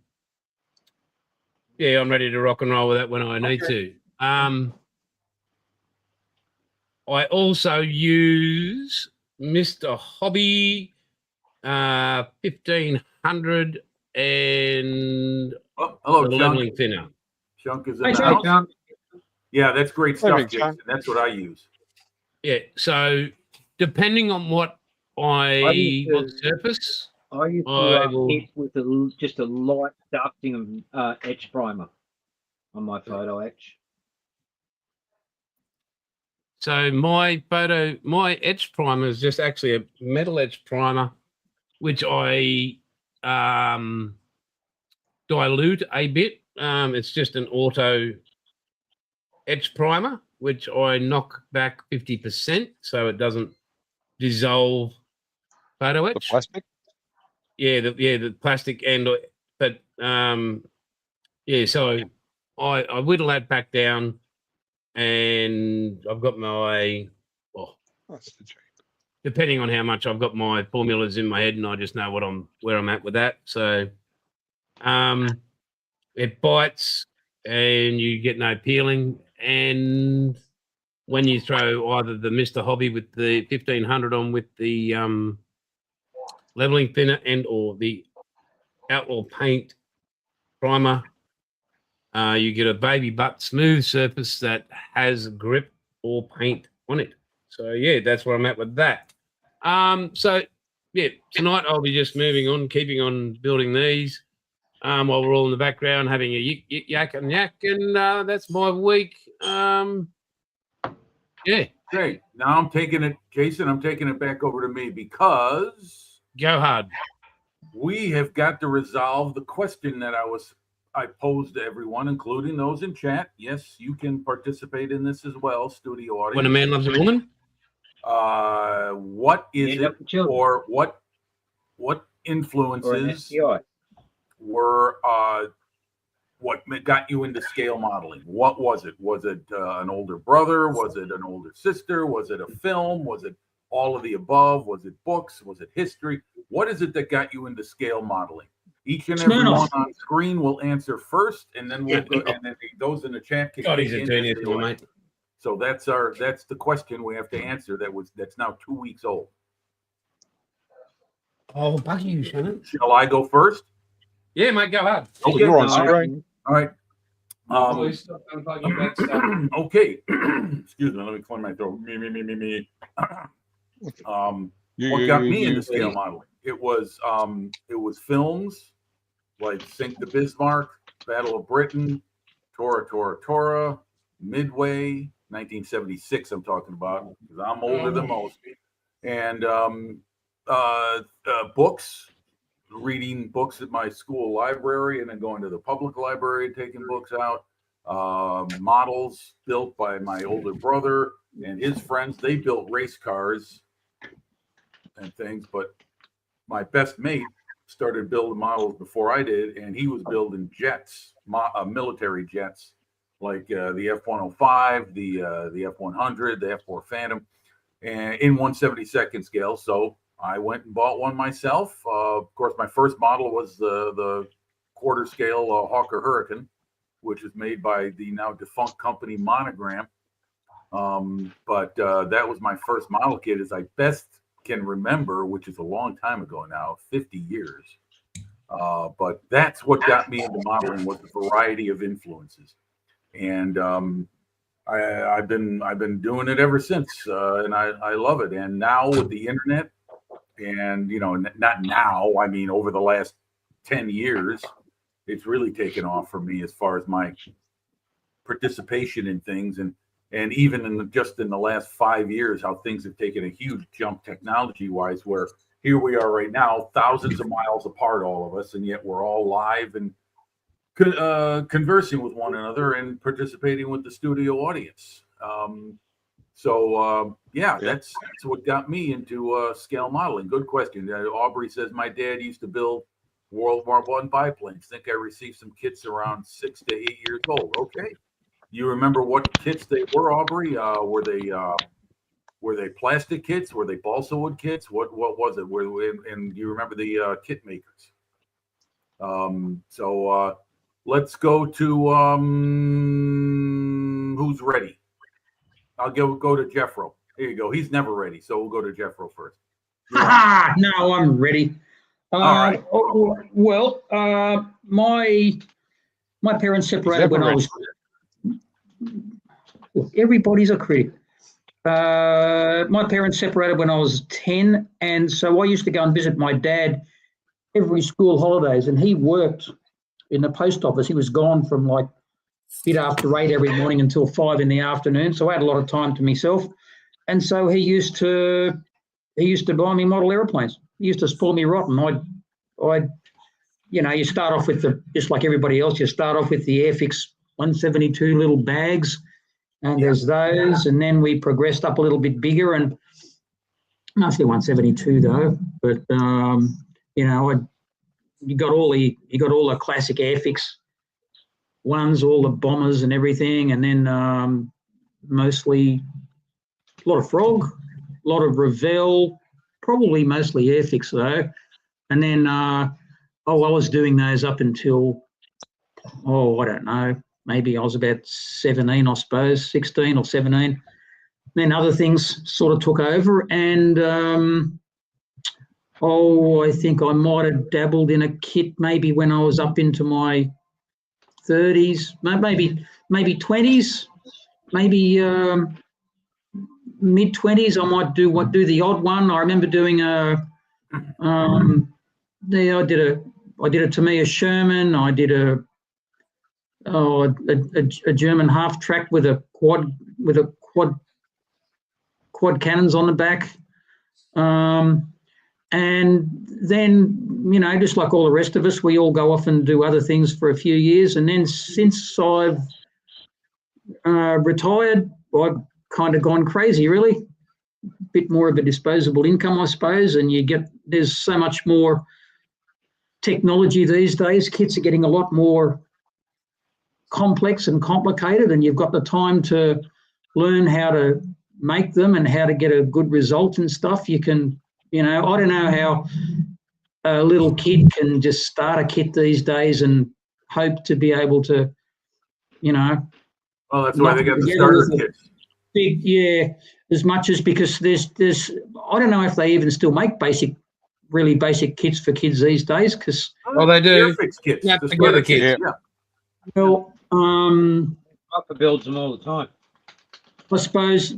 yeah, I'm ready to rock and roll with that when I need to. I also use Mr. Hobby 1500 and Oh, hello, the Chunk. leveling thinner. Chunk is in Hey, the Chunk. house. Yeah, that's great stuff, Perfect, Jason. Chunk. That's what I use. Yeah, so depending on what what surface, I used I to will- hit with just a light dusting of etch primer on my photo etch. so my etch primer is just actually a metal etch primer, which I dilute a bit. It's just an auto etch primer, which I knock back 50% so it doesn't dissolve photo the etch. plastic. The plastic but so I whittle that back down, and I've got my That's the trick. depending on how much I've got my formulas in my head, and I just know where I'm at with that. So it bites and you get no peeling, and when you throw either the Mr. Hobby with the 1500 on with the leveling thinner and or the Outlaw paint primer, you get a baby butt smooth surface that has grip or paint on it. So yeah, that's where I'm at with that. So yeah, tonight I'll be just moving on, keeping on building these while we're all in the background having a yak and yak, and that's my week. Yeah, Okay, now I'm taking it, Jason, I'm taking it back over to me because go hard. we have got to resolve the question that I posed to everyone, including those in chat. Yes, you can participate in this as well, studio audience. When a man loves a woman. What is End it, up with children. or what Or an influences STI. were what got you into scale modeling? What was it? Was it an older brother? Was it an older sister? Was it a film? Was it all of the above? Was it books? Was it history? What is it that got you into scale modeling? Each and every one on screen will answer first, and then we'll go, and then those in the chat can God, he's a kick in genius, as they my like. mate. So that's the question we have to answer. That's now 2 weeks old. Oh, buggy you, Shannon. Shall I go first? Yeah, mate, go hard. Oh, you're on screen. All right. Please stop unplugging that stuff. Okay. Excuse me. Let me clear my throat. Me. What got me into scale modeling? It was films like Sink the Bismarck, Battle of Britain, Tora, Midway, 1976. I'm talking about because I'm older than most. And books, reading books at my school library, and then going to the public library and taking books out. Models built by my older brother and his friends. They built race cars and things, but my best mate started building models before I did, and he was building jets, military jets, like the F-105, the F-100, the F-4 Phantom, and in 1/72nd scale. So I went and bought one myself. Of course, my first model was the quarter scale Hawker Hurricane, which is made by the now defunct company Monogram. But that was my first model kit, as I best can remember, which is a long time ago now, 50 years. But that's what got me into modeling, was the variety of influences. And I've been doing it ever since, and I love it. And now with the internet, and not now, I mean over the last 10 years, it's really taken off for me as far as my participation in things, and even just in the last 5 years, how things have taken a huge jump technology wise, where here we are right now, thousands of miles apart, all of us, and yet we're all live and conversing with one another and participating with the studio audience. That's what got me into scale modeling. Good question. Aubrey says, my dad used to build World War I biplanes. Think I received some kits around 6 to 8 years old. Okay. You remember what kits they were, Aubrey? Were they plastic kits? Were they balsa wood kits? What was it? And do you remember the kit makers? Let's go to who's ready. I'll go to Jeffro. Here you go. He's never ready, so we'll go to Jeffro first. No, I'm ready. All right. Well, my parents separated when I was. Everybody's a critic. My parents separated when I was 10, and so I used to go and visit my dad every school holidays, and he worked in the post office. He was gone from like bit after 8 every morning until 5 in the afternoon, so I had a lot of time to myself. And so he used to buy me model airplanes. He used to spoil me rotten. You start off with just like everybody else, you start off with the Airfix 172 little bags, and there's those, and then we progressed up a little bit bigger, and mostly 172 though. But you got all the classic Airfix ones, all the bombers and everything, and then mostly a lot of Frog, a lot of Revell, probably mostly Airfix though. And then I was doing those up until I don't know, maybe I was about 17, I suppose, 16 or 17. Then other things sort of took over, and I think I might have dabbled in a kit maybe when I was up into my 30s, maybe 20s, maybe mid 20s. I might do the odd one. I remember doing I did a Tamiya Sherman. I did a German half track with a quad cannons on the back. And then, just like all the rest of us, we all go off and do other things for a few years. And then since I've retired, I've kind of gone crazy, really. A bit more of a disposable income, I suppose. And there's so much more technology these days. Kits are getting a lot more complex and complicated, and you've got the time to learn how to make them and how to get a good result and stuff. You can, I don't know how a little kid can just start a kit these days and hope to be able to, Well, that's why they got the starter kits. As much as because there's I don't know if they even still make really basic kits for kids these days, because they do. Airfix kits. Yeah, the together starter kits. Yeah. well, Buffer builds them all the time. I suppose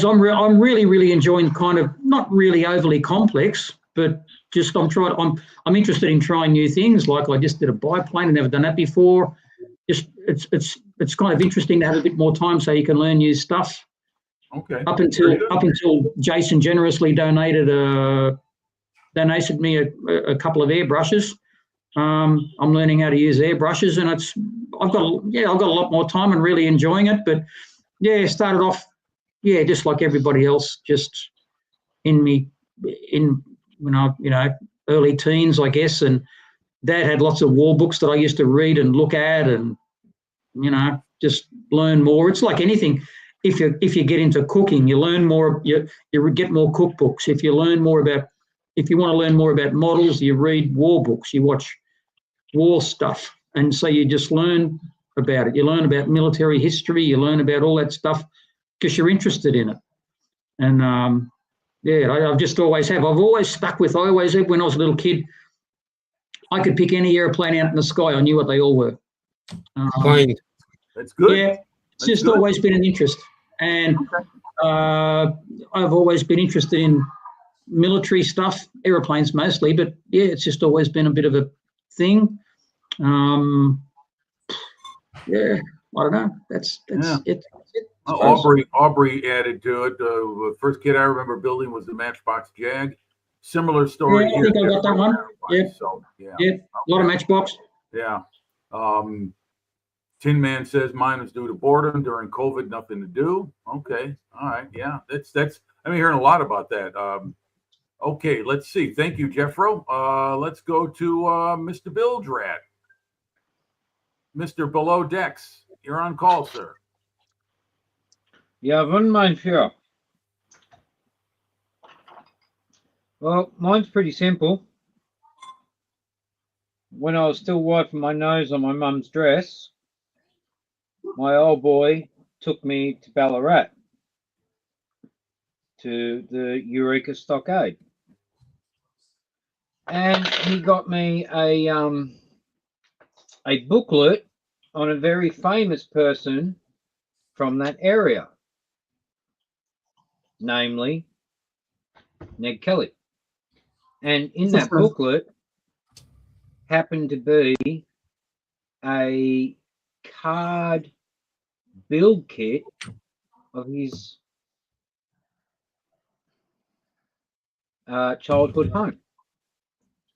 I'm really, really enjoying kind of not really overly complex, but just I'm interested in trying new things. Like I just did a biplane. I've never done that before. Just it's kind of interesting to have a bit more time so you can learn new stuff. Okay. Up until Jason generously donated me a couple of airbrushes. I'm learning how to use airbrushes, and I've got a lot more time and really enjoying it. But started off just like everybody else, just in when I early teens, I guess, and Dad had lots of war books that I used to read and look at, and just learn more. It's like anything. If you get into cooking, you learn more. You get more cookbooks. If you want to learn more about models, you read war books. You watch war stuff, and so you just learn about it. You learn about military history. You learn about all that stuff because you're interested in it. And I've just always have. I've always stuck with. I always have. When I was a little kid, I could pick any airplane out in the sky. I knew what they all were. Planes. That's good. Yeah, it's That's just good. always been an interest, and I've always been interested in military stuff, aeroplanes mostly. But yeah, it's just always been a bit of a thing. Yeah, I don't know. That's it. Aubrey added to it. The first kit I remember building was the Matchbox Jag. Similar story Yeah, I here. think I got that one. Yeah. So yeah. Yeah, a lot of Matchbox. Yeah. Tin Man says mine was due to boredom during COVID, nothing to do. Okay. All right. Yeah. That's I've been hearing a lot about that. Okay, let's see. Thank you, Jeffro. Let's go to Mr. Bilgerat. Mr. Below Decks. You're on call, sir. Ja, wann mein Führer? Well, mine's pretty simple. When I was still wiping my nose on my mum's dress, my old boy took me to Ballarat to the Eureka Stockade. And he got me a booklet on a very famous person from that area, namely Ned Kelly. And in that booklet happened to be a card build kit of his childhood home.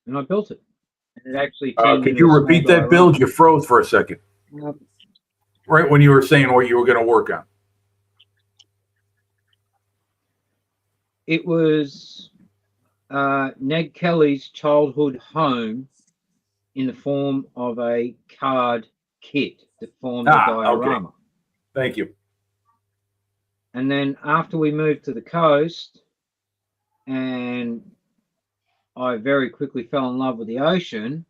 And I built it. And it actually Could you repeat that build? You froze for a second. Right when you were saying what you were going to work on. It was Ned Kelly's childhood home in the form of a card kit that formed a diorama. Okay. Thank you. And then after we moved to the coast, and I very quickly fell in love with the ocean,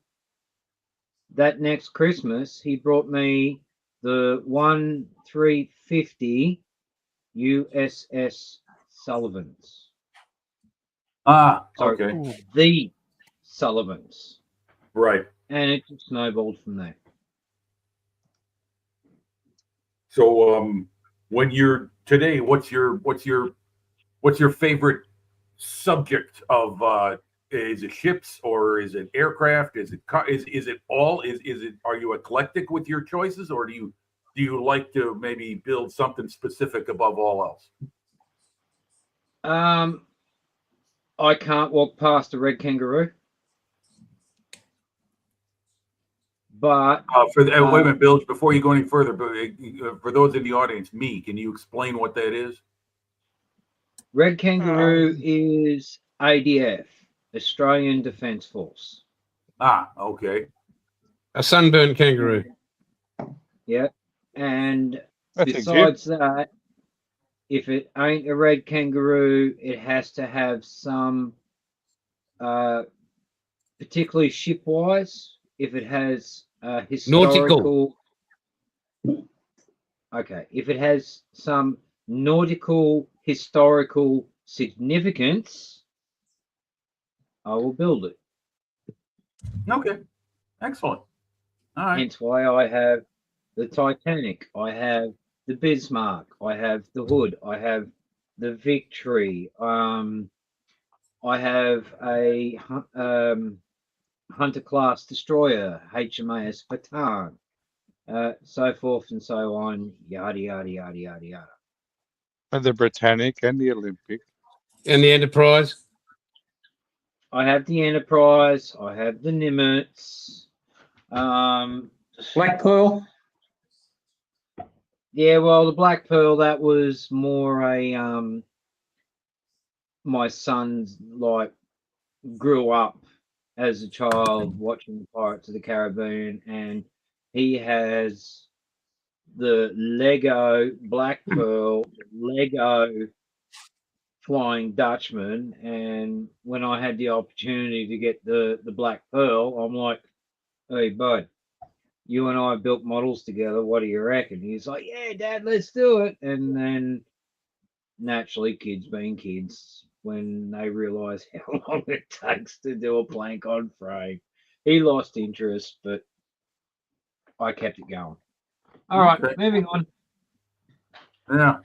that next Christmas, he brought me the 1350 USS Sullivans. Sorry, Okay. the Sullivans. Right. And it just snowballed from there. So when you're today, what's your favorite subject of is it ships or is it aircraft? Is it are you eclectic with your choices, or do you like to maybe build something specific above all else? I can't walk past a red kangaroo. But wait a minute, Bill, before you go any further, but for those in the audience, can you explain what that is? Red kangaroo is ADF, Australian Defence Force. Okay. A sunburned kangaroo. Yeah. And That's besides that, if it ain't a red kangaroo, it has to have some, particularly ship-wise, if it has historical... Nautical. Okay, if it has some nautical historical significance, I will build it. Okay. Excellent. All right. Hence why I have the Titanic, I have the Bismarck, I have the Hood, I have the Victory, I have a Hunter class destroyer, HMAS Bataan, so forth and so on, yada yada yada yada yada. And the Britannic and the Olympic. And the Enterprise. I have the Enterprise, I have the Nimitz, Black Pearl. yeah, well, the Black Pearl, that was more a my son's grew up as a child watching Pirates of the Caribbean, and he has the Lego Black Pearl, Lego Flying Dutchman, and when I had the opportunity to get the Black Pearl, I'm like, hey bud, you and I built models together. What do you reckon? He's like, yeah, Dad, let's do it. And then naturally, kids being kids, when they realise how long it takes to do a plank on frame, he lost interest, but I kept it going. All right, Okay. moving on. Yeah.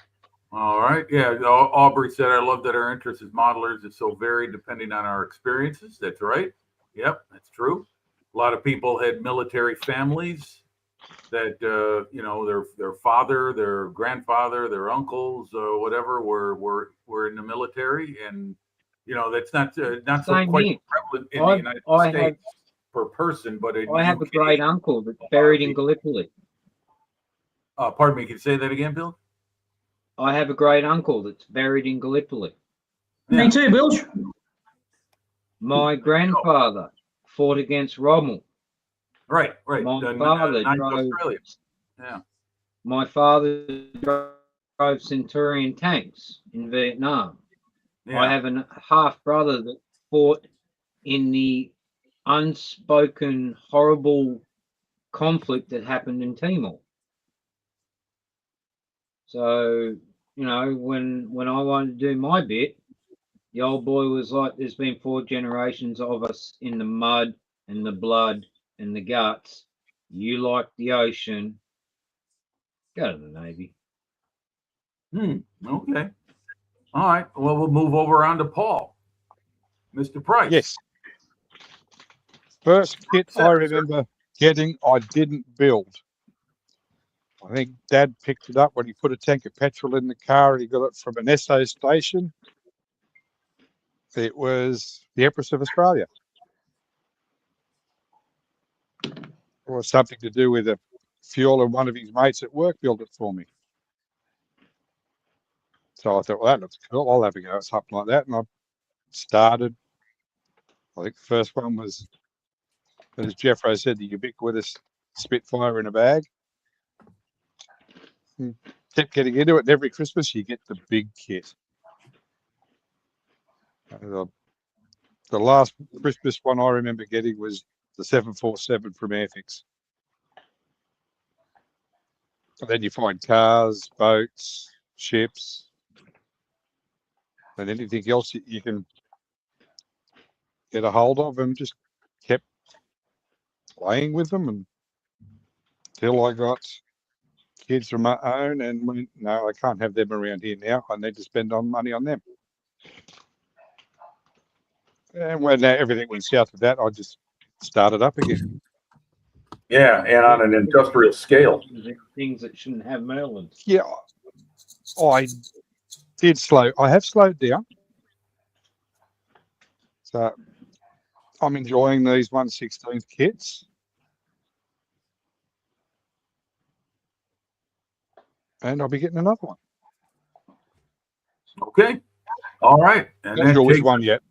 All right. Yeah. Aubrey said, I love that our interest as modelers is so varied depending on our experiences. That's right. Yep, that's true. A lot of people had military families that, their father, their grandfather, their uncles, whatever, were in the military. And, that's not so Same quite here. prevalent in I- the United I States per person, but in I have a UK, great uncle that's buried in Gallipoli. pardon me, can you say that again, Bill? I have a great uncle that's buried in Gallipoli. Yeah. Me too, Bilge. My grandfather fought against Rommel. Right. My The father Ninth drove. Australia. Yeah. My father drove Centurion tanks in Vietnam. Yeah. I have a half brother that fought in the unspoken horrible conflict that happened in Timor. So, when I wanted to do my bit, the old boy was like, there's been 4 generations of us in the mud and the blood and the guts. You like the ocean. Go to the Navy. Okay. All right. Well, we'll move over on to Paul. Mr. Price. Yes. First kit I Sir. remember getting, I didn't build. I think Dad picked it up when he put a tank of petrol in the car and he got it from an Esso station. It was the Empress of Australia. It was something to do with the fuel, and one of his mates at work built it for me. So I thought, well, that looks cool. I'll have a go at something like that. And I started. I think the first one was, as Jeffro said, the ubiquitous Spitfire in a bag. Kept getting into it, and every Christmas you get the big kit. The last Christmas one I remember getting was the 747 from Airfix. And then you find cars, boats, ships, and anything else that you can get a hold of, and just kept playing with them until I got kids of my own and went, no, I can't have them around here now. I need to spend money on them. And when everything went south with that, I just started up again. Yeah, and on an industrial scale. Things that shouldn't have Merlins. Yeah, I have slowed down. So I'm enjoying these 1/16 kits. And I'll be getting another one. Okay. All right. And Not then sure which take- one yet.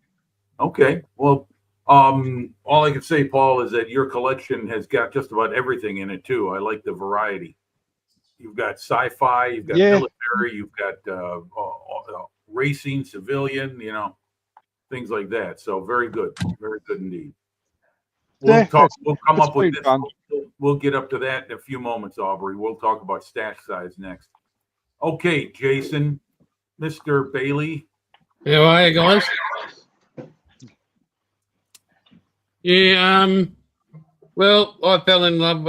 Okay. Well, all I can say, Paul, is that your collection has got just about everything in it too. I like the variety. You've got sci-fi, you've got military, you've got racing, civilian, things like that. So very good indeed. We'll Yeah, talk. We'll come it's up with been this. fun. We'll get up to that in a few moments, Aubrey. We'll talk about stash size next. Okay, Jason, Mr. Bailey. How are you guys? Yeah, well, I fell in love.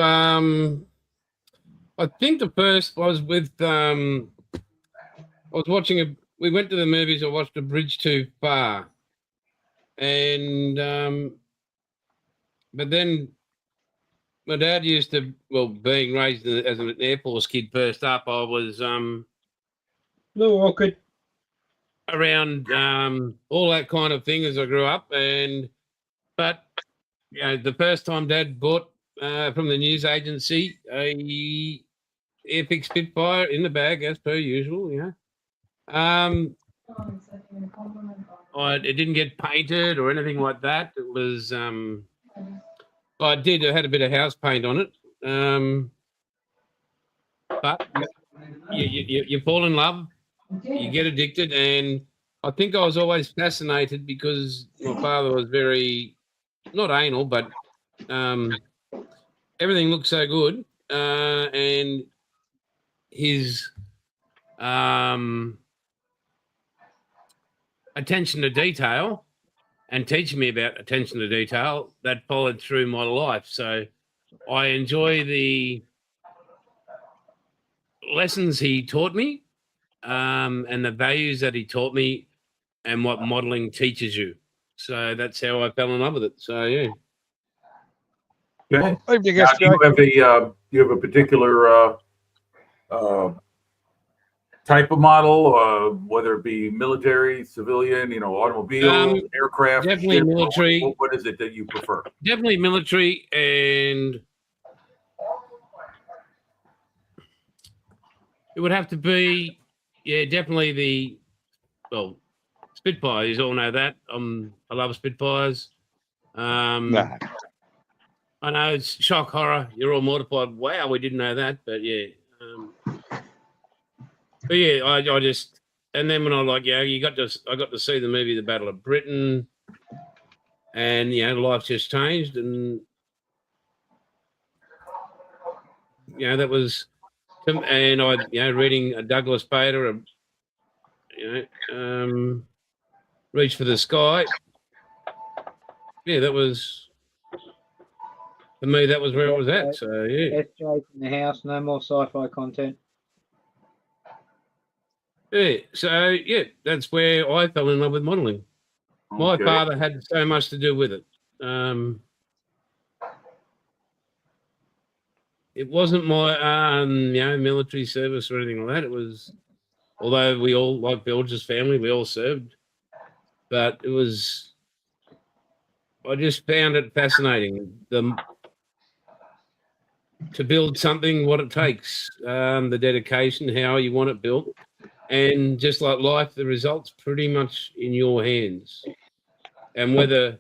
I think the first was with I was watching we went to the movies, I watched A Bridge Too Far. And but then my dad used to, being raised as an Air Force kid first up, I was Little awkward. around all that kind of thing as I grew up. But the first time Dad bought from the news agency a Airfix Spitfire in the bag as per usual, it didn't get painted or anything like that. It was I had a bit of house paint on it. But you fall in love, you get addicted, and I think I was always fascinated because my father was very, not anal, but everything looked so good, and his attention to detail and teaching me about attention to detail that followed through my life. So I enjoy the lessons he taught me, and the values that he taught me, and what modeling teaches you. So that's how I fell in love with it. So yeah. Okay. Evening, Now, SJ. do you have a particular type of model, whether it be military, civilian, automobile, aircraft? Definitely ship, military. what is it that you prefer? Definitely military, and it would have to be, definitely Spitfires. You all know that. I love Spitfires. Nah. I know it's shock horror. You're all mortified. Wow, we didn't know that, but yeah. But yeah, I just, and then when I I got to see the movie The Battle of Britain, and life just changed, and that was, and I reading a Douglas Bader, Reach for the Sky. Yeah, that was, for me, that was where it was at. So yeah. SJ in the house, no more sci-fi content. Yeah, so yeah, that's where I fell in love with modelling. My Okay. father had so much to do with it. It wasn't my military service or anything like that. It was, although we all, like Bilge's family, we all served, but it was, I just found it fascinating to build something, what it takes, the dedication, how you want it built. And just like life, the result's pretty much in your hands. And whether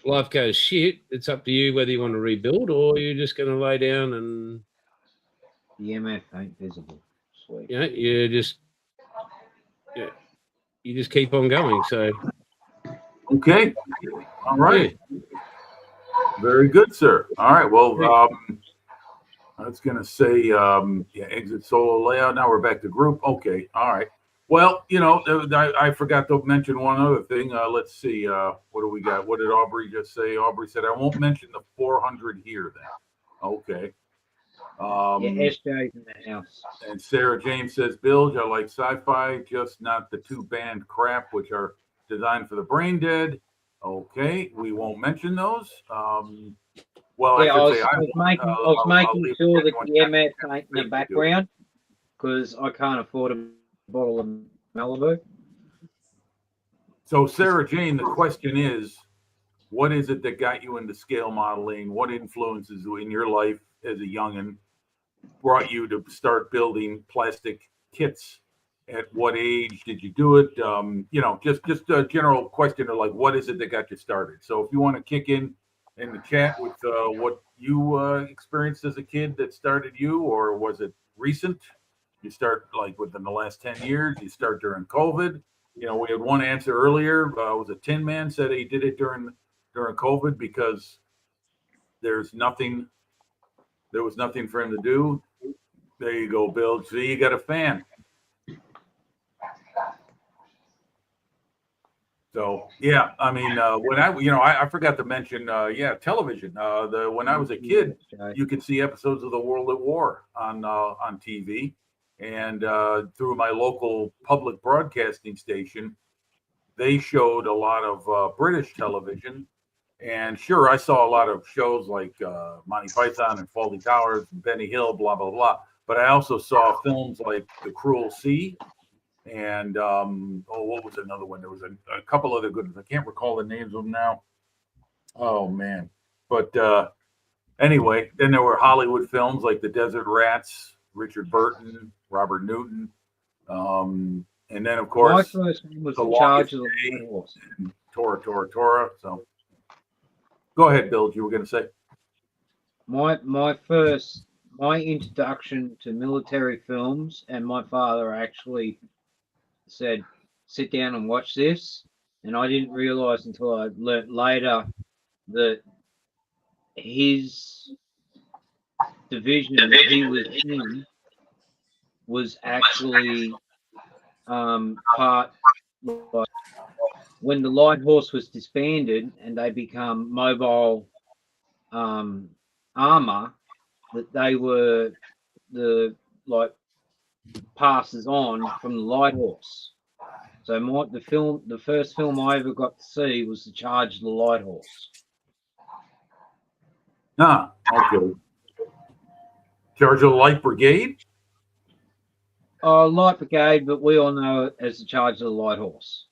life goes shit, it's up to you whether you want to rebuild or you're just going to lay down and... The MF ain't visible. Sweet. You just keep on going. So... Okay. All right. Yeah. Very good, sir. All right. Well, I was going to say, exit solo layout. Now we're back to group. Okay. All right. Well, I forgot to mention one other thing. Let's see. What do we got? What did Aubrey just say? Aubrey said, I won't mention the 400 here then. Okay. SJ's in the house. And Sarah James says, Bilge, I like sci-fi, just not the two band crap, which are designed for the brain dead. Okay. We won't mention those. Well, yeah, I was making sure that the MF ain't in the background because I can't afford a bottle of Malibu. So, Sarah Jane, the question is, what is it that got you into scale modeling? What influences in your life as a youngin' brought you to start building plastic kits? At what age did you do it? Just a general question of like, what is it that got you started? So, if you want to kick in the chat with what you experienced as a kid that started you, or was it recent? You start like within the last 10 years, you start during COVID. We had one answer earlier. Was a Tin Man said he did it during COVID because there was nothing for him to do. There you go, Bill. See, you got a fan. So yeah, I mean, when I forgot to mention, television. When I was a kid, you could see episodes of The World at War on TV, and through my local public broadcasting station, they showed a lot of British television. And sure, I saw a lot of shows like Monty Python and Fawlty Towers and Benny Hill, blah blah blah. But I also saw films like The Cruel Sea. And what was another one? There was a couple other good ones. I can't recall the names of them now. Oh man! But anyway, then there were Hollywood films like The Desert Rats, Richard Burton, Robert Newton, and then of course my first one was The Charge of the Horse. Tora. So go ahead, Bill. You were going to say my introduction to military films, and my father actually said, sit down and watch this. And I didn't realize until I learnt later that his division that he was in was actually part, like, when the Light Horse was disbanded and they become mobile armor, that they were the like passes on from the Light Horse. So the first film I ever got to see was The Charge of the Light Horse. Okay. Charge of the Light Brigade? Light Brigade, but we all know it as The Charge of the Light Horse.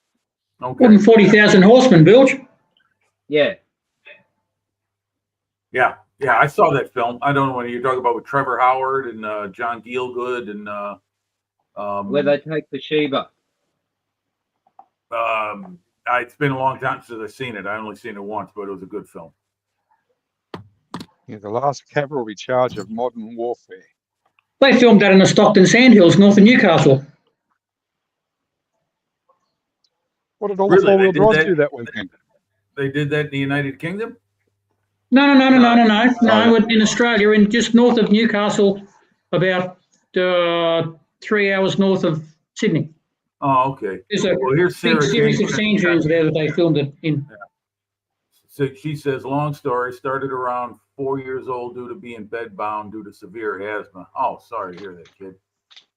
Okay. More than 40,000 horsemen, Bilge. Yeah. Yeah, I saw that film. I don't know what you're talking about with Trevor Howard and John Gielgud and Where they take Bathsheba. it's been a long time since I've seen it. I only seen it once, but it was a good film. Yeah, the last cavalry charge of modern warfare. They filmed that in the Stockton Sandhills, north of Newcastle. What did all Really? the four-wheel They did drives that? do that weekend? They did that in the United Kingdom? No, in Australia, in just north of Newcastle, about 3 hours north of Sydney. Oh, okay. There's a Well, here's big Sarah series of James. sand dunes there that they filmed it in. So she says, long story, started around 4 years old due to being bedbound due to severe asthma. Oh, sorry to hear that, kid.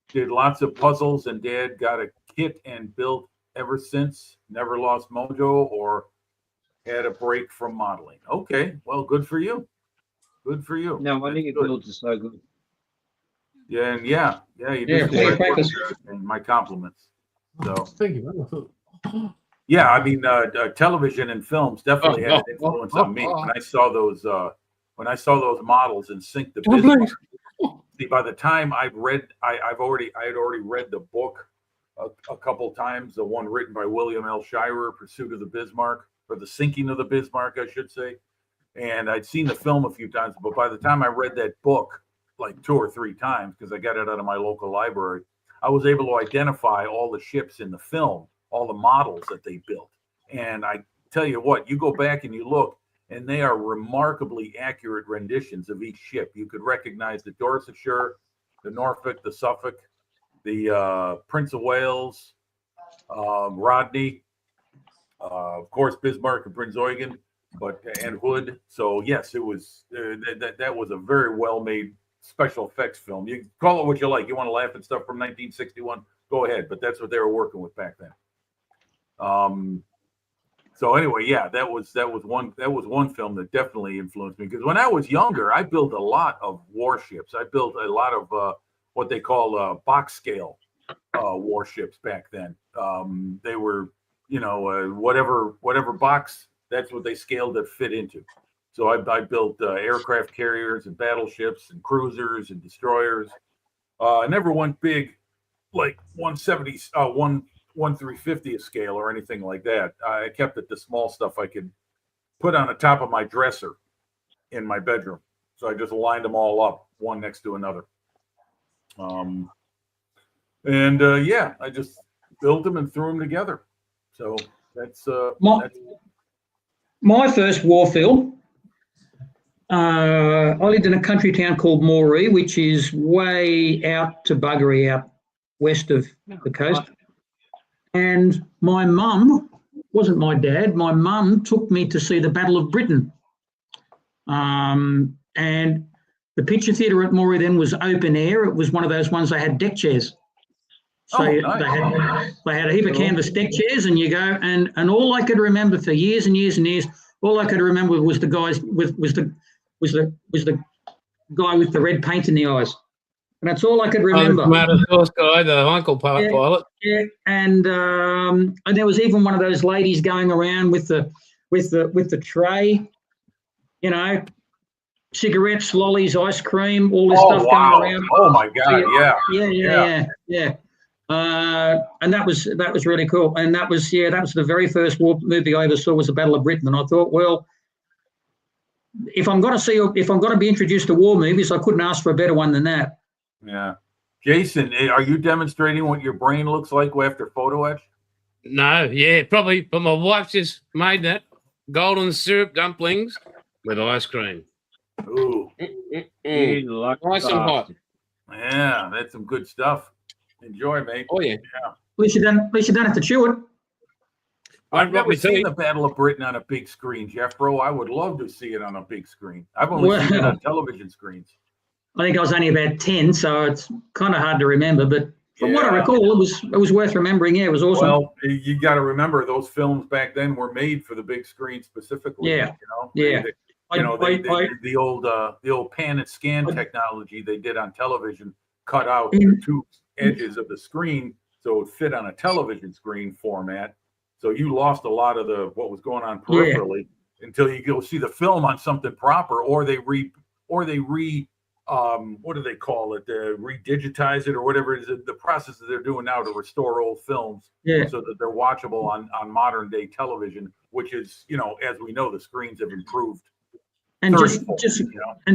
Did lots of puzzles and dad got a kit and built ever since. Never lost mojo or had a break from modeling. Okay, well, good for you. Good for you. No, I think your Good. builds are so good. Yeah, and yeah, you Yeah, do some great great work, practice. and my compliments. So Thank you. yeah, I mean, television and films definitely had an influence on me. When I saw those models in Sync the Bismarck. See, by the time I had already read the book a couple times, the one written by William L. Shirer, Pursuit of the Bismarck, or The Sinking of the Bismarck, I should say. And I'd seen the film a few times, but by the time I read that book like 2 or 3 times, because I got it out of my local library, I was able to identify all the ships in the film, all the models that they built. And I tell you what, you go back and you look, and they are remarkably accurate renditions of each ship. You could recognize the Dorsetshire, the Norfolk, the Suffolk, the Prince of Wales, Rodney, of course, Bismarck and Prince Eugen, and Hood. So yes, it was that was a very well made special effects film. You call it what you like. You want to laugh at stuff from 1961? Go ahead, but that's what they were working with back then. So anyway, yeah, that was one film that definitely influenced me, because when I was younger, I built a lot of warships. I built a lot of what they call box scale warships back then. They were, whatever box, that's what they scaled to fit into. So I built aircraft carriers and battleships and cruisers and destroyers. I never went big, like 1/350th scale or anything like that. I kept it the small stuff I could put on the top of my dresser in my bedroom. So I just lined them all up, one next to another. I just built them and threw them together. So that's My first war film, I lived in a country town called Moree, which is way out to Buggery, out west of the coast. And my mum, wasn't my dad, my mum took me to see the Battle of Britain. And the picture theatre at Moree then was open air. It was one of those ones that had deck chairs. So nice. they had a heap of canvas deck chairs, and you go, and all I could remember for years and years and years, all I could remember was the guys was the guy with the red paint in the eyes. And that's all I could remember. The horse guy, the Uncle pilot. Yeah, and there was even one of those ladies going around with the tray, cigarettes, lollies, ice cream, all this stuff going around. Oh my God! Yeah. And that was really cool. And that was the very first war movie I ever saw, was the Battle of Britain. And I thought, well, if I'm going to be introduced to war movies, I couldn't ask for a better one than that. Yeah. Jason, are you demonstrating what your brain looks like after photo etch? No, yeah, probably. But my wife just made that golden syrup dumplings with ice cream. Ooh. Mm. You lucky Nice and hot. bastard. Yeah, that's some good stuff. Enjoy, mate. Oh yeah. At least you don't have to chew it. I've Got never me seen too. the Battle of Britain on a big screen, Jeff, bro. I would love to see it on a big screen. I've only seen it Well- on television screens. I think I was only about 10, so it's kind of hard to remember. But from what I Yeah. recall, it was worth remembering. Yeah, it was awesome. Well, you got to remember those films back then were made for the big screen specifically. Yeah. You know, Yeah. the old pan and scan technology they did on television cut out Mhm. the two edges of the screen so it would fit on a television screen format. So you lost a lot of what was going on peripherally until you go see the film on something proper, or they what do they call it? Redigitize it or whatever it is. The process that they're doing now to restore old films Yeah. so that they're watchable on modern day television, which is, as we know, the screens have improved. And 30-fold,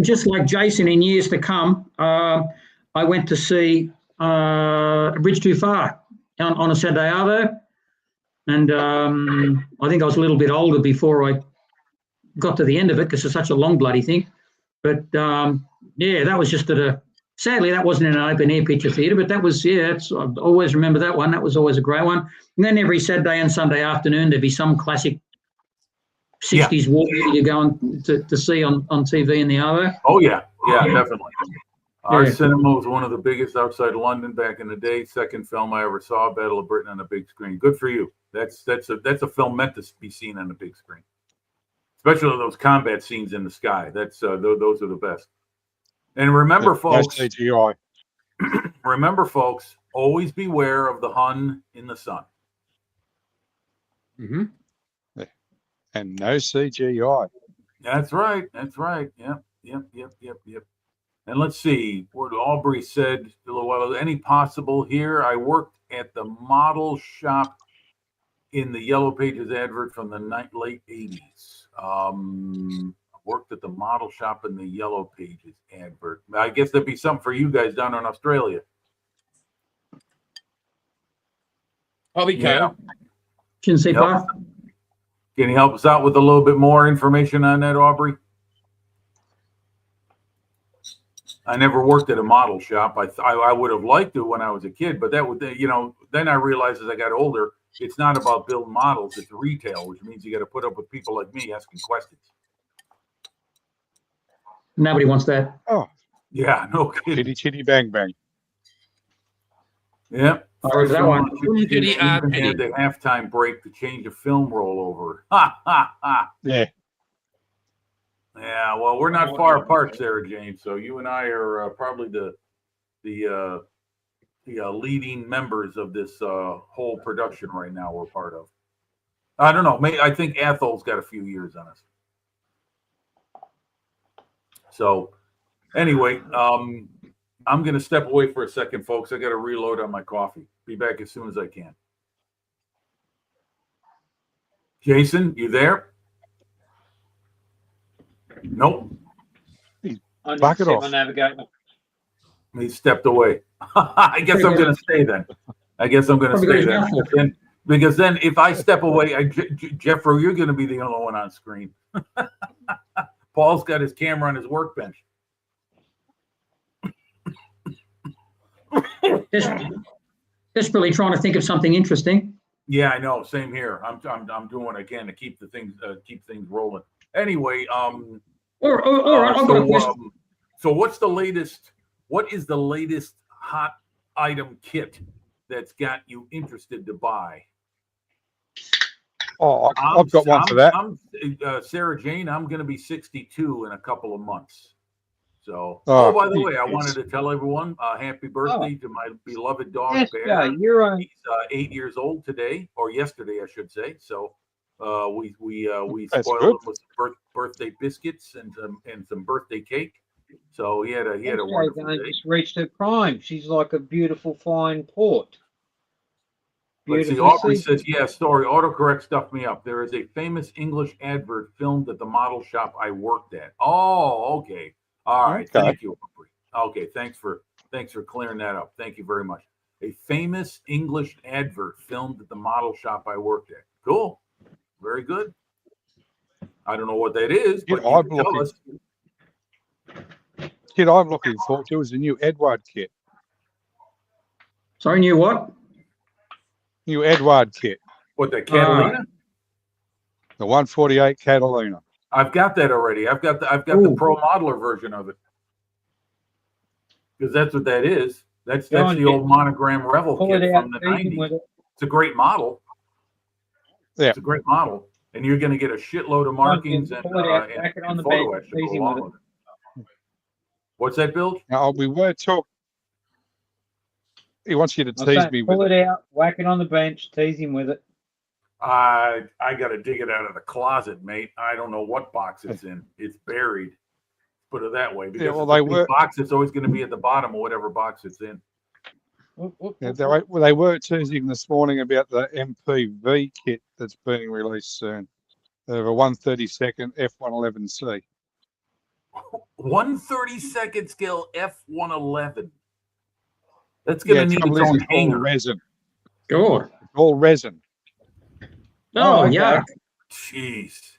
just like Jason, in years to come, I went to see A Bridge Too Far on a Saturday Arvo, and I think I was a little bit older before I got to the end of it because it's such a long bloody thing. But yeah, that was just sadly that wasn't in an open air picture theatre, but that was I always remember that one. That was always a great one. And then every Saturday and Sunday afternoon there'd be some classic 60s war movie you're going to see on TV in the Arvo. Oh yeah, definitely. Our Yeah. cinema was one of the biggest outside London back in the day. Second film I ever saw, Battle of Britain on a big screen. Good for you. That's a film meant to be seen on a big screen, especially those combat scenes in the sky. Those are the best. And remember, No folks, CGI. always beware of the Hun in the sun. Mm-hmm. And no CGI. That's right. Yep. And let's see what Aubrey said a little while ago. Any possible here? I worked at the model shop in the Yellow Pages advert from the late 80s. Worked at the model shop in the Yellow Pages advert. I guess that'd be something for you guys down in Australia. Hobby Yeah. Shouldn't say Yep. far. Can you help us out with a little bit more information on that, Aubrey? I never worked at a model shop. I would have liked to when I was a kid, but that would, then I realized as I got older, it's not about building models, it's retail, which means you got to put up with people like me asking questions. Nobody wants that. Oh, Yeah, no kidding. chitty chitty bang bang. Yeah. I remember that one. Chitty, Even had chitty. the halftime break to change a film rollover. Ha ha ha. Yeah. Yeah, well, we're not far apart, Sarah Jane. So you and I are probably the leading members of this whole production right now. We're part of. I don't know. I think Athol's got a few years on us. So, anyway, I'm going to step away for a second, folks. I got to reload on my coffee. Be back as soon as I can. Jason, you there? Nope. I need Back to it set off. my navigator. He stepped away. I guess I'm going to stay then. Probably got his mouth full. Because then if I step away, Jeffro, you're going to be the only one on screen. Paul's got his camera on his workbench. Desperately trying to think of something interesting. Yeah, I know. Same here. I'm doing what I can to keep things rolling. Anyway, All right, I've got a question. so what's the latest? What is the latest hot item kit that's got you interested to buy? Oh, I've got one for that. Sarah Jane, I'm going to be 62 in a couple of months. So, Oh, by the way, I yes. wanted to tell everyone happy birthday to my beloved dog, Yes, Bear. yeah, you're on. He's 8 years old today, or yesterday, I should say. So, we That's spoiled good. him with some birthday biscuits and some birthday cake. So he had a wonderful I day. just reached her prime. She's like a beautiful fine port. Let's see. Beautiful Aubrey sea- says, "Yeah, story. Autocorrect stuffed me up. There is a famous English advert filmed at the model shop I worked at." Oh, okay. All right. Okay. Thank you, Aubrey. Okay, thanks for clearing that up. Thank you very much. A famous English advert filmed at the model shop I worked at. Cool. Very good. I don't know what that is, but Yeah, you can tell looking. us. kit I'm looking forward to is the new Edward kit. Sorry, new what? New Edward kit, What, the Catalina? the 148 Catalina. I've got that already. I've got the Ooh. Pro Modeler version of it. Because that's what that is. That's Go on, the kid. old monogram Revel Pull kit it out, from the tease him 90s. with it. It's a great model. Yeah. It's a great model. And you're going to get a shitload of markings and, Pull it out, and, whack it on and the photo bench, etch to tease go him along with with it. What's that, Bill? Now we were talking. He wants you to I'm tease saying, me pull with it out, whack it on the bench, tease him with it. I got to dig it out of the closet, mate. I don't know what box it's in. It's buried. Put it that way. Because well, it's they a big were- box, it's always going to be at the bottom of whatever box it's in. Whoop, whoop, Yeah, whoop, they were teasing this morning about the MPV kit that's being released soon. They have a 132nd F111C. 1/32 scale F111. That's going Yeah, to need trouble its is own it's all hanger. resin. God. It's all resin. Oh, okay. yeah. Jeez.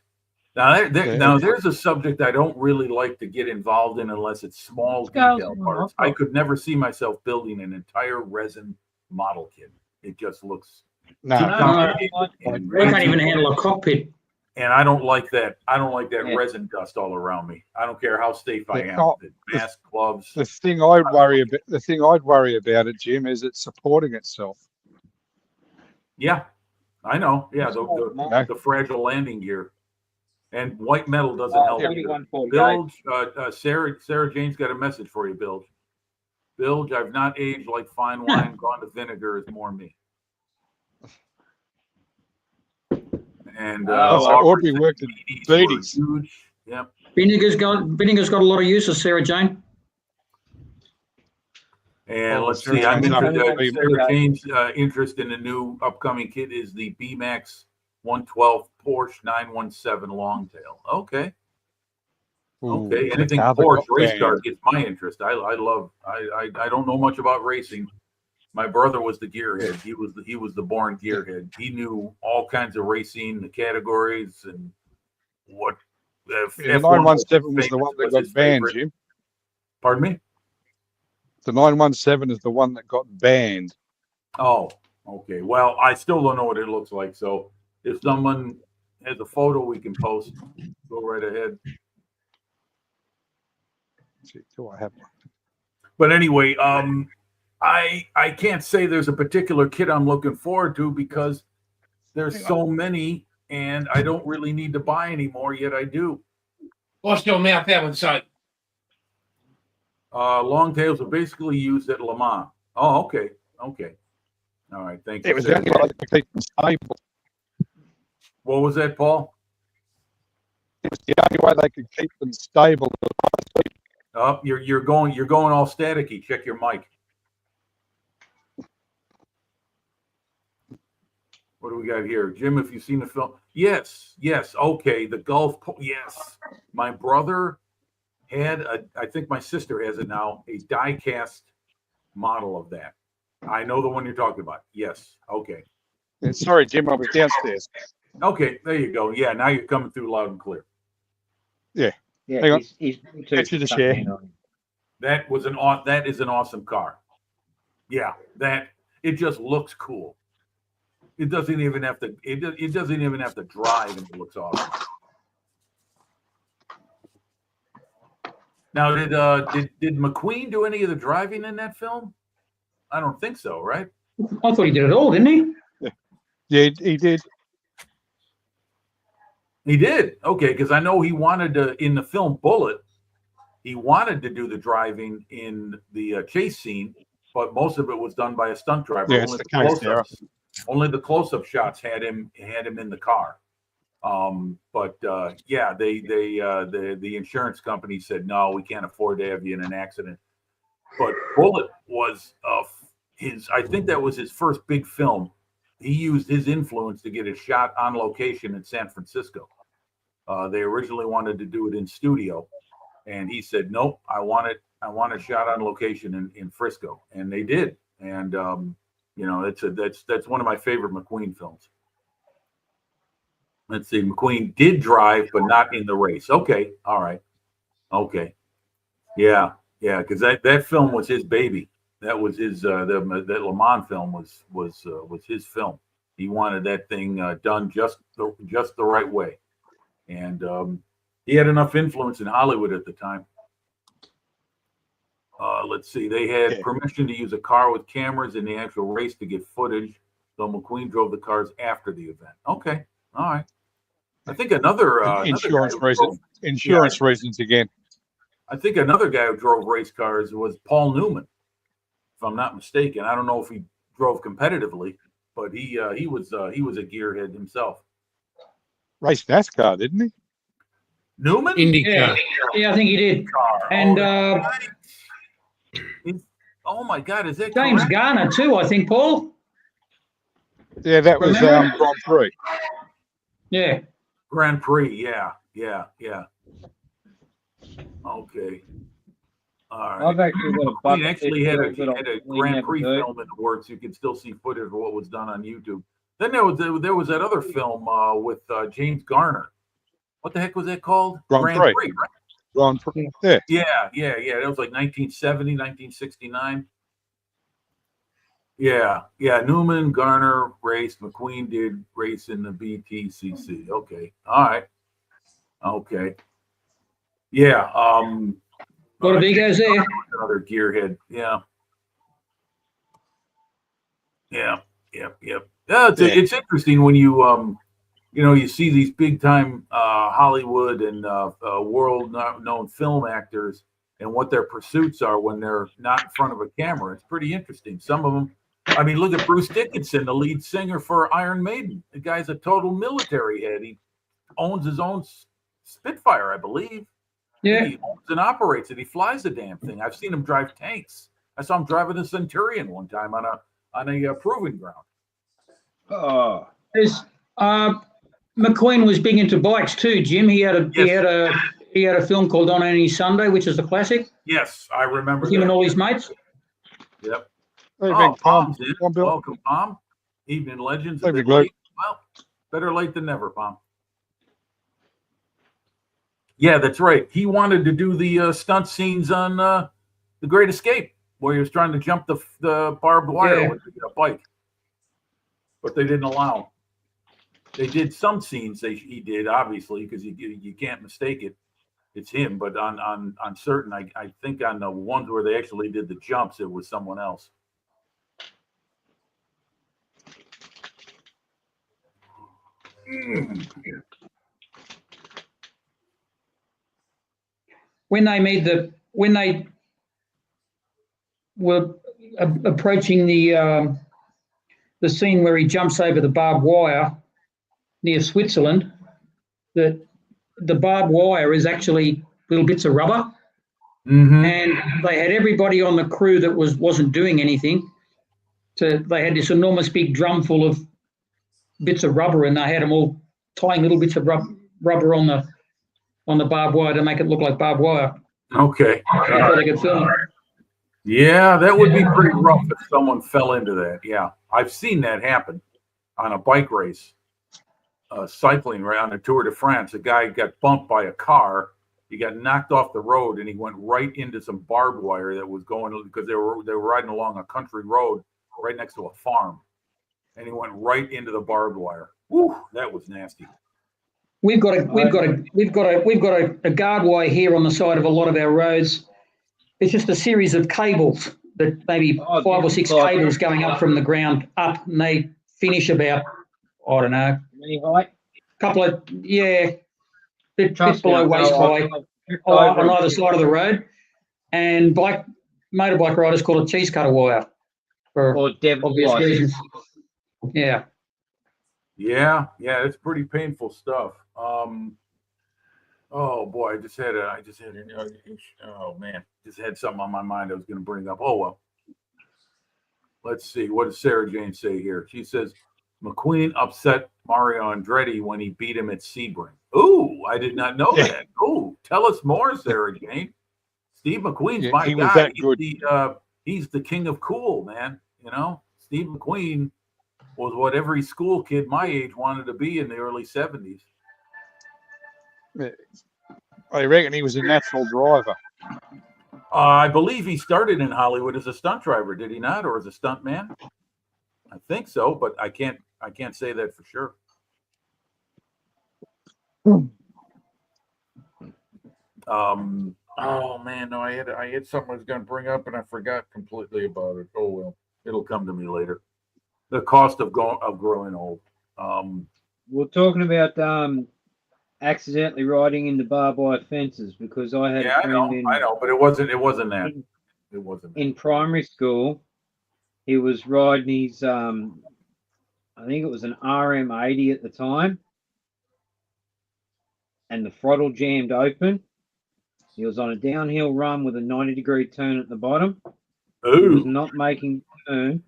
Now, Yeah. now there's a subject I don't really like to get involved in unless it's small Scales detail and parts. all. I could never see myself building an entire resin model kit. It just looks No, too No, complicated no, and We can't even handle a cockpit. And I don't like that. I don't like that Yeah. resin dust all around me. I don't care how safe I Yeah, am. oh, with it. Mask, gloves. the thing I'd worry about it, Jim, is it's supporting itself. Yeah, I know. Yeah, No. the fragile landing gear. And white metal doesn't help either. 3148. Bilge, Sarah Jane's got a message for you, Bilge. Bilge, I've not aged like fine wine. Gone to vinegar is more me. And Oh, so Aubrey Aubrey said worked at Beatties were Beatties. huge. Yep. Vinegar's got a lot of uses, Sarah Jane. And Oh, let's Sarah see. I'm Jane's interested. up with Sarah Jane's interest in the new upcoming kit is the BMAX 112 Porsche 917 Longtail. Okay. Okay. Anything how they Porsche got race banned. car gets my interest. I don't know much about racing. My brother was the gearhead. He was the born gearhead. He knew all kinds of racing, the categories, and what. The F1 917 was the famous one that was got his banned, favorite. Jim. Pardon me? The 917 is the one that got banned. Oh, okay. Well, I still don't know what it looks like. So if someone has a photo we can post, go right ahead. Let's see, do I have one? But anyway, I can't say there's a particular kit I'm looking forward to because there's so many and I don't really need to buy any more, yet I do. Wash your mouth out with soap. Longtails are basically used at Le Mans. Oh, okay. Okay. All right. Thank you. It was the only way they could keep them stable. What was that, Paul? It was the only way they could keep them stable. Oh, you're going all staticky. Check your mic. What do we got here? Jim, if you've seen the film. Yes. Okay. The Gulf. Yes. My brother had I think my sister has it now, a die-cast model of that. I know the one you're talking about. Yes. Okay. Yeah, sorry, Jim, I was downstairs. Okay. There you go. Yeah. Now you're coming through loud and clear. Yeah, Hang on. he's Get you to share. That is an awesome car. Yeah. It just looks cool. It doesn't even have to. It doesn't even have to drive, and it looks awesome. Now, did McQueen do any of the driving in that film? I don't think so, right? I thought he did it all, didn't he? Yeah, he did. He did. Okay, because I know he wanted to in the film Bullet. He wanted to do the driving in the chase scene, but most of it was done by a stunt driver. Yeah, it's the case, Sarah. Only the close-up shots had him in the car. But yeah, the insurance company said no, we can't afford to have you in an accident. But Bullet was I think that was his first big film. He used his influence to get a shot on location in San Francisco. They originally wanted to do it in studio, and he said nope, I want a shot on location in Frisco, and they did. And you know, that's one of my favorite McQueen films. Let's see, McQueen did drive, but not in the race. Okay, all right, okay, yeah. Yeah, because that film was his baby. That was his that Le Mans film was his film. He wanted that thing done just the right way, and he had enough influence in Hollywood at the time. Let's see, they had permission to use a car with cameras in the actual race to get footage, though McQueen drove the cars after the event. Okay, all right. I think another insurance guy who reasons. Insurance reasons again. I think another guy who drove race cars was Paul Newman, if I'm not mistaken. I don't know if he drove competitively, but he was a gearhead himself. Raced NASCAR, didn't he? Newman? IndyCar. Yeah, I think he did. Car. And Oh my God, is that James correct? Garner too, I think, Paul. Yeah, that was Remember? Grand Prix. Yeah. Grand Prix? Yeah. Okay. All right. I've actually got a He bucket actually list had of that a we Grand never Prix do. film in the works. You can still see footage of what was done on YouTube. Then there was that other film with James Garner. What the heck was that called? Grand Prix. right? Grand Prix. Yeah. Yeah. That was like 1970, 1969. Yeah. Newman, Garner raced. McQueen did race in the BTCC. Okay. All right. Okay. Yeah. Got a big goes there. Another gearhead. Yeah. Yep. Yeah, it's interesting when you you see these big time Hollywood and world known film actors and what their pursuits are when they're not in front of a camera. It's pretty interesting. Some of them, I mean, look at Bruce Dickinson, the lead singer for Iron Maiden. The guy's a total military head. He owns his own Spitfire, I believe. Yeah. He owns and operates it. He flies the damn thing. I've seen him drive tanks. I saw him driving a Centurion one time on a proving ground. Oh. There's McQueen was big into bikes too, Jim. He had a film called On Any Sunday, which is a classic. Yes, I remember Him that. and all his mates. Yep. Hey, Oh, Palm. Palm's in. Palm Bill. Welcome, Palm. Evening Legends. A Hey, bit Luke. late. Well, better late than never, Palm. Yeah, that's right. He wanted to do the stunt scenes on The Great Escape, where he was trying to jump the barbed wire with the bike, but they didn't allow him. They did some scenes. He did, obviously, because you can't mistake it. It's him. But on certain, I think on the ones where they actually did the jumps, it was someone else. When they were approaching the scene where he jumps over the barbed wire near Switzerland, that the barbed wire is actually little bits of rubber, and they had everybody on the crew that wasn't doing anything. They had this enormous big drum full of bits of rubber, and they had them all tying little bits of rubber on the barbed wire to make it look like barbed wire. Okay. So they could film it. Yeah, that would be pretty rough if someone fell into that. Yeah, I've seen that happen on a bike race, cycling around the Tour de France. A guy got bumped by a car. He got knocked off the road, and he went right into some barbed wire that was going because they were riding along a country road right next to a farm, and he went right into the barbed wire. Whew, that was nasty. We've got a guard wire here on the side of a lot of our roads. It's just a series of cables that maybe 5 or 6 cables going up from the ground up, and they finish about, I don't know, Any height? couple of bit below waist high on either side of the road, and motorbike riders call it cheese cutter wire for Or devil obvious wire. reasons. Yeah. Yeah, it's pretty painful stuff. Oh boy, I just had something on my mind I was going to bring up. Oh well. Let's see. What does Sarah Jane say here? She says McQueen upset Mario Andretti when he beat him at Sebring. Ooh, I did not know that. Ooh, tell us more, Sarah Jane. Steve McQueen's my he guy. was that good. He's the king of cool, man. You know, Steve McQueen was what every school kid my age wanted to be in the early 70s. I reckon he was a natural driver. I believe he started in Hollywood as a stunt driver, did he not, or as a stunt man? I think so, but I can't say that for sure. Oh man, no, I had something I was going to bring up and I forgot completely about it. Oh well, it'll come to me later. The cost of growing old. We're talking about accidentally riding into barbed wire fences because I had Yeah, a friend I know, but it wasn't that. in, It wasn't that. in primary school. He was riding his I think it was an RM80 at the time, and the throttle jammed open. He was on a downhill run with a 90-degree turn at the bottom. He was Ooh, not making the turn.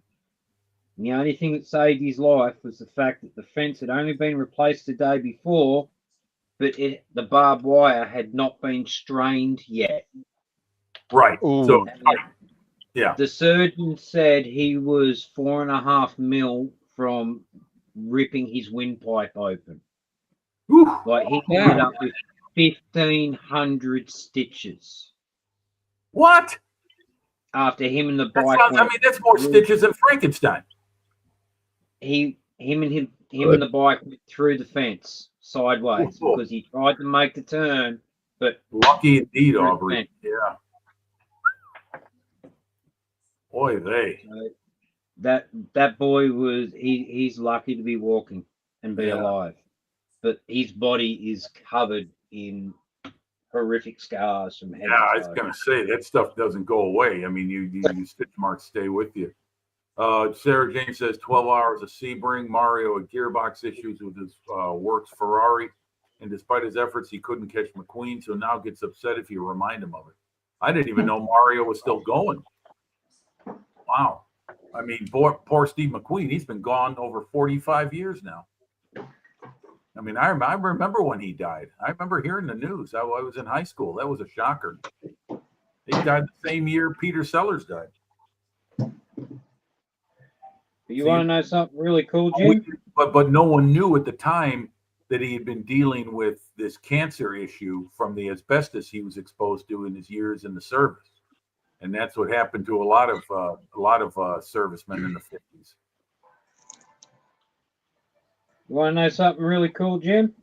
And the only thing that saved his life was the fact that the fence had only been replaced the day before, but the barbed wire had not been strained yet. right. Ooh. So, yeah. The surgeon said he was 4.5 mil from ripping his windpipe open. Whew. Like he ended up with 1,500 stitches What? after him and the That bike sounds, I went. mean, that's more stitches than Frankenstein. Him and the bike went through the fence sideways Cool. because he tried to make the turn, but Lucky indeed, Through the Aubrey. fence. Yeah. Boy, they. that boy was he's lucky to be walking and be Yeah. alive, but his body is covered in horrific scars from head Yeah, I to was toe. gonna say that stuff doesn't go away. I mean, you stitch marks stay with you. Sarah Jane says 12 hours of Sebring. Mario had gearbox issues with his works Ferrari, and despite his efforts, he couldn't catch McQueen. So now gets upset if you remind him of it. I didn't even know Mario was still going. Wow. I mean, poor Steve McQueen. He's been gone over 45 years now. I mean, I remember when he died. I remember hearing the news. I was in high school. That was a shocker. He died the same year Peter Sellers died. You want to know something really cool, Jim? But no one knew at the time that he had been dealing with this cancer issue from the asbestos he was exposed to in his years in the service, and that's what happened to a lot of servicemen in the 50s. You want to know something really cool, Jim?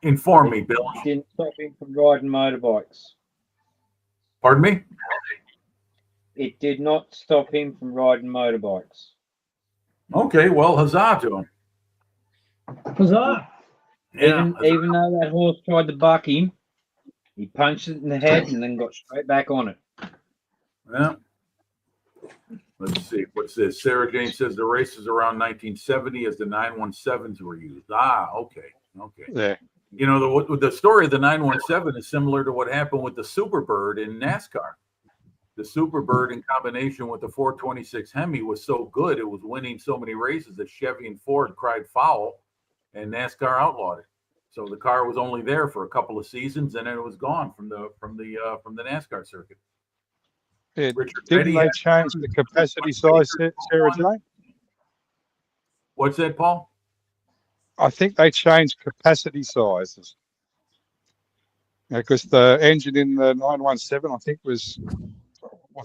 Inform me, Bill. It didn't stop him from riding motorbikes. Pardon me? It did not stop him from riding motorbikes. Okay, well, huzzah to him. Huzzah! Yeah, Even though that horse tried to buck him, he punched it in the head and then got straight back on it. yeah. Let's see. What's this? Sarah Jane says the races around 1970 as the 917s were used. Ah, okay. Yeah. You know, the story of the 917 is similar to what happened with the Superbird in NASCAR. The Superbird in combination with the 426 Hemi was so good, it was winning so many races that Chevy and Ford cried foul, and NASCAR outlawed it. So the car was only there for a couple of seasons, and then it was gone from the NASCAR circuit. Yeah, Richard didn't Petty, they change the capacity size, Sarah Jane? what's that, Paul? I think they changed capacity sizes. Because the engine in the 917, I think, was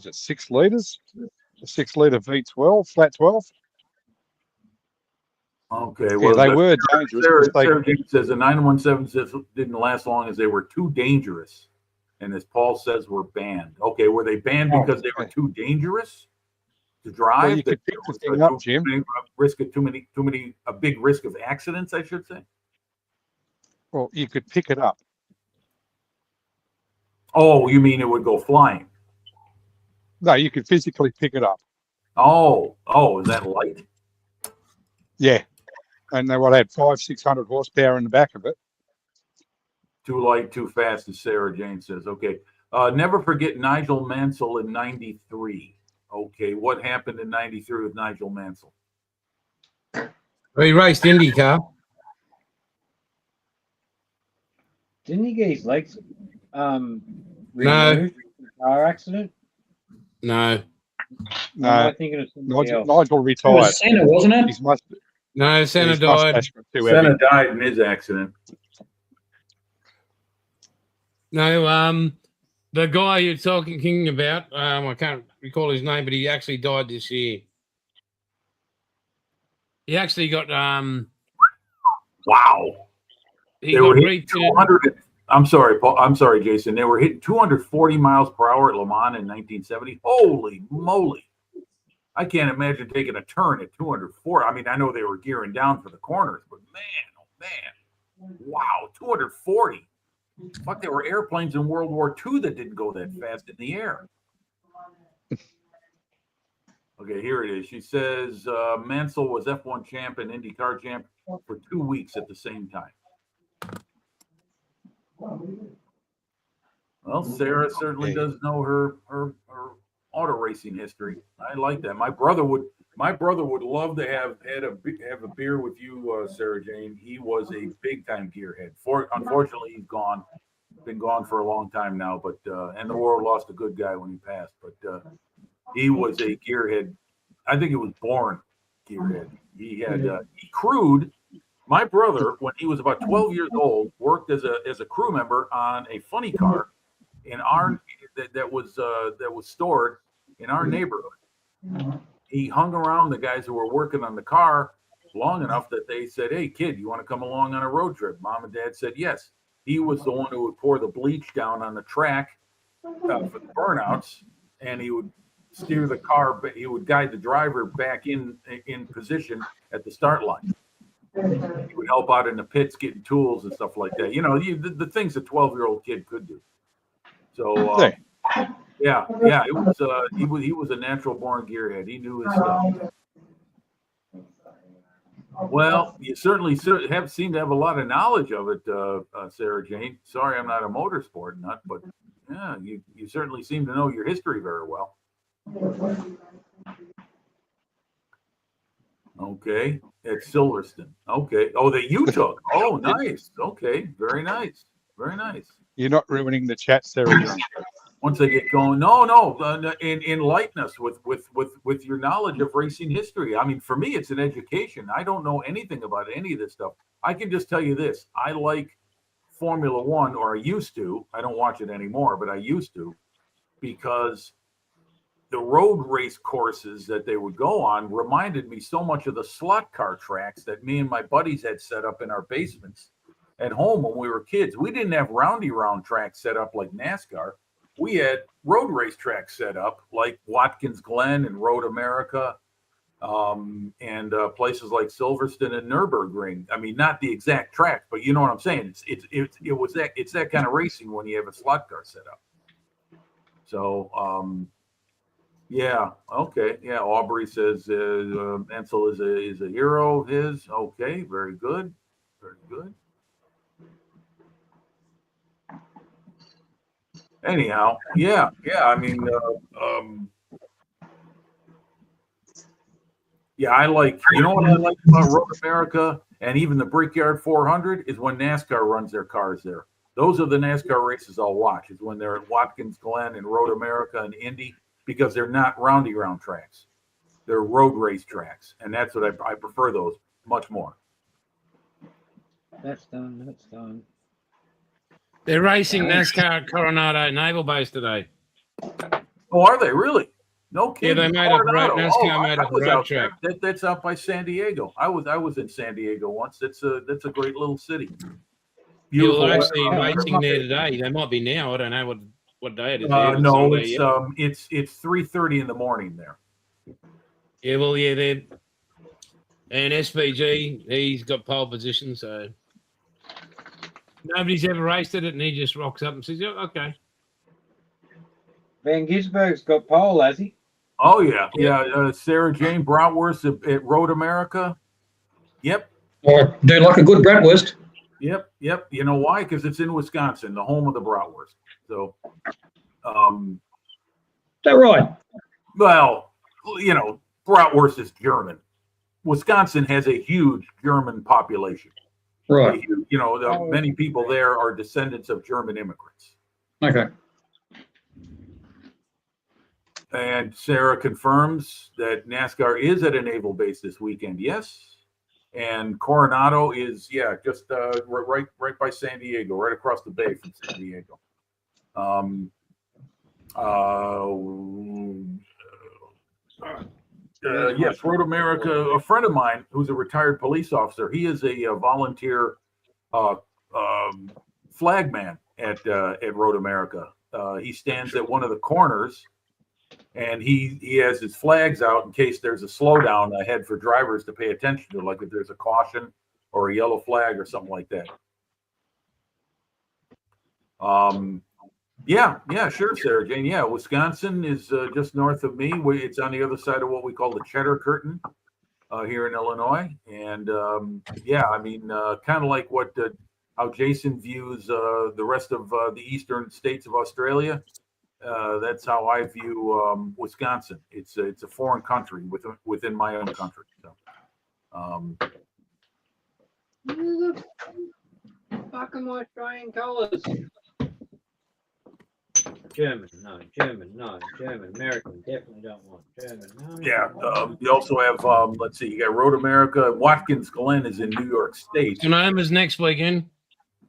it 6 litres? A 6-litre V12, flat 12. Okay, Yeah, they were dangerous. 'Cause Sarah Jane says the 917 didn't last long as they were too dangerous, and as Paul says, were banned. Okay, were they banned because they were too dangerous to drive? Well, you could pick the thing up, Jim. A big risk of accidents, I should say. Well, you could pick it up. Oh, you mean it would go flying? No, you could physically pick it up. Oh, is that light? Yeah. And they would have 500-600 horsepower in the back of it. Too light, too fast, as Sarah Jane says. Okay. Never forget Nigel Mansell in 93. Okay, what happened in 93 with Nigel Mansell? He raced IndyCar. Didn't he get his legs No. removed in a car accident? No, Or am I No, thinking of somebody else? Nigel It retired. was Senna, wasn't it? His must, no, Senna his died. mustache was too heavy. Senna died in his accident. No, The guy you're talking about, I can't recall his name, but he actually died this year. He actually got Wow. he They got were hitting returned. 200. I'm sorry, Paul. I'm sorry, Jason. They were hitting 240 miles per hour at Le Mans in 1970. Holy moly. I can't imagine taking a turn at 204. I mean, I know they were gearing down for the corners, but man, oh man. Wow, 240. Fuck, there were airplanes in World War II that didn't go that fast in the air. Okay, here it is. She says Mansell was F1 champ and IndyCar champ for 2 weeks at the same time. Well, Sarah certainly does know her auto racing history. I like that. My brother would love to have a beer with you, Sarah Jane. He was a big time gearhead. Unfortunately, he's gone. Been gone for a long time now. But and the world lost a good guy when he passed. But he was a gearhead. I think it was born gearhead. He had he crewed. My brother, when he was about 12 years old, worked as a crew member on a funny car in our that was stored in our neighborhood. He hung around the guys who were working on the car long enough that they said, "Hey, kid, you want to come along on a road trip?" Mom and Dad said yes. He was the one who would pour the bleach down on the track for the burnouts, and he would steer the car, but he would guide the driver back in position at the start line. He would help out in the pits getting tools and stuff like that. You know, the things a 12-year-old kid could do. So yeah, it was he was a natural born gearhead. He knew his stuff. Well, you certainly seem to have a lot of knowledge of it, Sarah Jane. Sorry, I'm not a motorsport nut, but yeah, you certainly seem to know your history very well. Okay, at Silverstone. Okay. Oh, that you took. Oh, nice. Okay, very nice. Very nice. You're not ruining the chat, Sarah. Once they get going, no, enlighten us with your knowledge of racing history. I mean, for me, it's an education. I don't know anything about any of this stuff. I can just tell you this: I like Formula One, or I used to. I don't watch it anymore, but I used to, because the road race courses that they would go on reminded me so much of the slot car tracks that me and my buddies had set up in our basements at home when we were kids. We didn't have roundy round tracks set up like NASCAR. We had road race tracks set up like Watkins Glen and Road America, and places like Silverstone and Nürburgring. I mean, not the exact track, but you know what I'm saying. It's that kind of racing when you have a slot car set up. So yeah, okay, yeah. Aubrey says Mansell is a hero of his. Okay, very good, very good. Anyhow, yeah. I mean, yeah, I like. You know what I like about Road America and even the Brickyard 400 is when NASCAR runs their cars there. Those are the NASCAR races I'll watch. Is when they're at Watkins Glen and Road America and Indy, because they're not roundy round tracks. They're road race tracks, and that's what I prefer those much more. That's done. They're racing NASCAR at Coronado Naval Base today. Oh, are they really? No kidding. Yeah, they made up road. NASCAR made up a road track. That's out by San Diego. I was in San Diego once. That's a great little city. Beautiful. You're actually racing there today. They might be now. I don't know what day it is. No, it's 3:30 in the morning there. Yeah, well, yeah, they're and SVG. He's got pole position, so nobody's ever raced at it, and he just rocks up and says, "Oh, okay." Van Gisberg's got pole, has he? Oh yeah. Sarah Jane Bratwurst at Road America. Yep. Or do like a good bratwurst. Yep. You know why? Because it's in Wisconsin, the home of the bratwurst. So, Is that right? Well, you know, bratwurst is German. Wisconsin has a huge German population. Right. You know, many people there are descendants of German immigrants. Okay. And Sarah confirms that NASCAR is at a naval base this weekend. Yes. And Coronado is, just right by San Diego, right across the bay from San Diego. Yes, Road America. A friend of mine who's a retired police officer. He is a volunteer flagman at Road America. He stands at one of the corners, and he has his flags out in case there's a slowdown ahead for drivers to pay attention to, like if there's a caution or a yellow flag or something like that. Yeah, sure, Sarah Jane. Yeah, Wisconsin is just north of me. It's on the other side of what we call the Cheddar Curtain here in Illinois. And yeah, I mean, kind of like what how Jason views the rest of the eastern states of Australia. That's how I view Wisconsin. It's a foreign country within my own country. So, Fuck am I Australian colours? German, no. German, no. German, American, definitely don't want. German, no. yeah, you also have, let's see, you got Road America. Watkins Glen is in New York State. Sonoma's next weekend.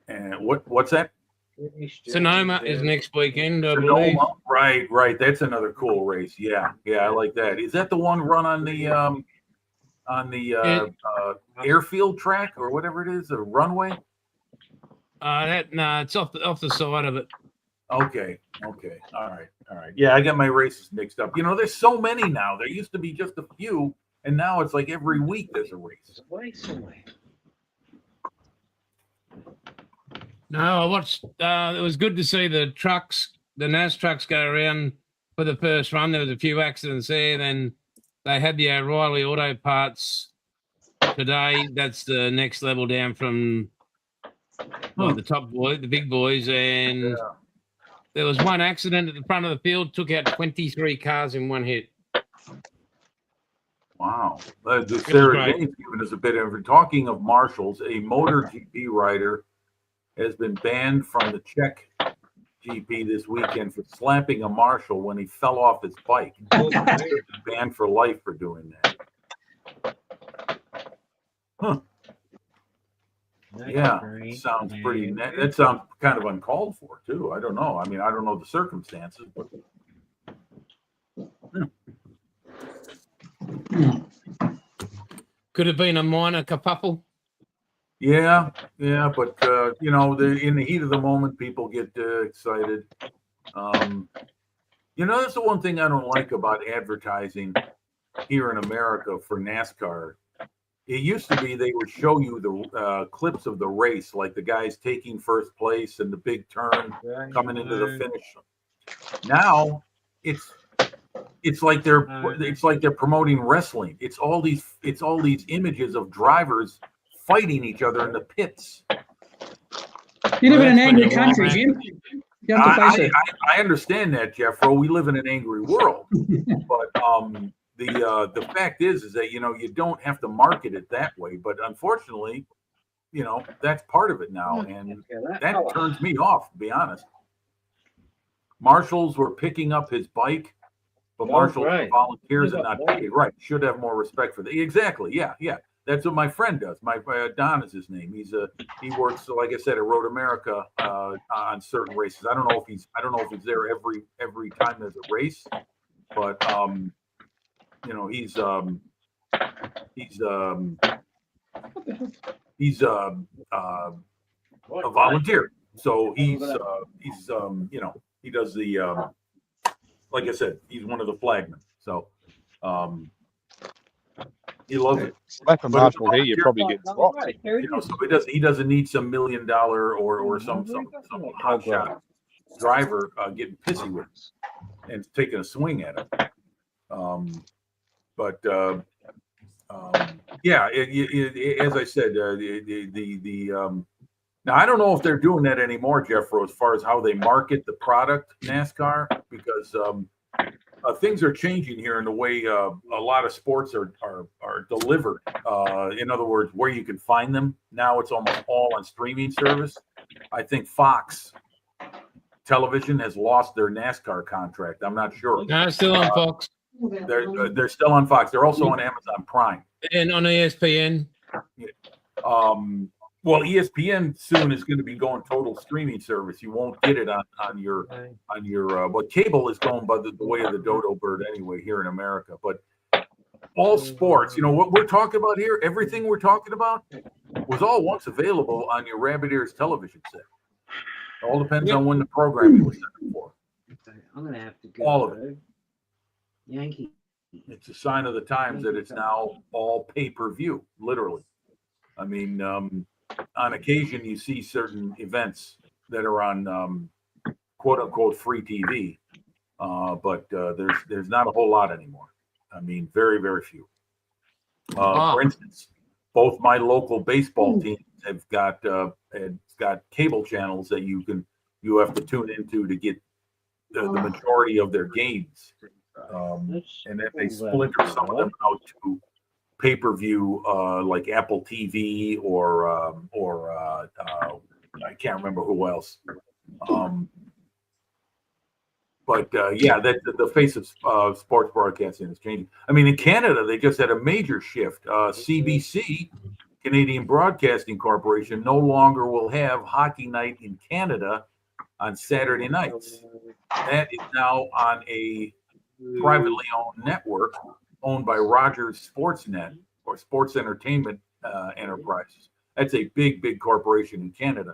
And what's that? British, Sonoma German, is next weekend, I believe. Sonoma. Right. That's another cool race. Yeah, I like that. Is that the one run on the airfield track or whatever it is, a runway? It's off the side of it. Okay. All right. Yeah, I got my races mixed up. You know, there's so many now. There used to be just a few, and now it's like every week there's a race. No, I watched. It was good to see the NAS trucks go around for the first run. There was a few accidents there. Then they had the O'Reilly Auto Parts today. That's the next level down from the top boy, the big boys, and there was one accident at the front of the field. Took out 23 cars in one hit. Wow. Sarah Jane's giving us a bit of talking of marshals. A MotoGP rider has been banned from the Czech GP this weekend for slapping a marshal when he fell off his bike. Banned for life for doing that. Huh. Yeah, sounds pretty. That sounds kind of uncalled for too. I don't know. I mean, I don't know the circumstances, but Could have been a minor kerfuffle. yeah. But you know, in the heat of the moment, people get excited. You know, that's the one thing I don't like about advertising here in America for NASCAR. It used to be they would show you the clips of the race, like the guys taking first place and the big turn coming into the finish. Now it's like they're promoting wrestling. It's all these images of drivers fighting each other in the pits. You live in an angry country, Jim. You have to face it. I understand that, Jeffro. We live in an angry world, but the fact is that, you know, you don't have to market it that way. But unfortunately, you know, that's part of it now, and that turns me off, to be honest. Marshals were picking up his bike, but marshals are volunteers and not paid. Right? Should have more respect for that. Exactly. Yeah. That's what my friend does. My Don is his name. He works, like I said, at Road America on certain races. I don't know if he's there every time there's a race, but you know, he's a volunteer. So he's you know, he does the like I said, he's one of the flagmen. So he loves it. Slap a marshal here, you probably get swapped. You know, so he doesn't need some $1 million or some hotshot driver getting pissy with us and taking a swing at it. Yeah, as I said, now I don't know if they're doing that anymore, Jeffro, as far as how they market the product NASCAR, because things are changing here in the way a lot of sports are delivered. In other words, where you can find them now, it's almost all on streaming service. I think Fox Television has lost their NASCAR contract. I'm not sure. No, it's still on Fox. They're still on Fox. They're also on Amazon Prime and on ESPN. Well, ESPN soon is going to be going total streaming service. You won't get it on your but cable is going by the way of the dodo bird anyway here in America. But all sports, you know what we're talking about here, everything we're talking about was all once available on your Rabbit Ears television set. It all depends on when the programming was set for. I'm gonna have to go. All of it. Yankee. It's a sign of the times that it's now all pay-per-view, literally. I mean, on occasion you see certain events that are on quote unquote free TV, but there's not a whole lot anymore. I mean, very, very few. For instance, both my local baseball teams have got cable channels that you have to tune into to get the majority of their games, and then they splinter some of them out to pay-per-view, like Apple TV or I can't remember who else. But yeah, that the face of sports broadcasting is changing. I mean, in Canada, they just had a major shift. CBC, Canadian Broadcasting Corporation, no longer will have Hockey Night in Canada on Saturday nights. That is now on a privately owned network owned by Rogers Sportsnet or Sports Entertainment Enterprises. That's a big, big corporation in Canada.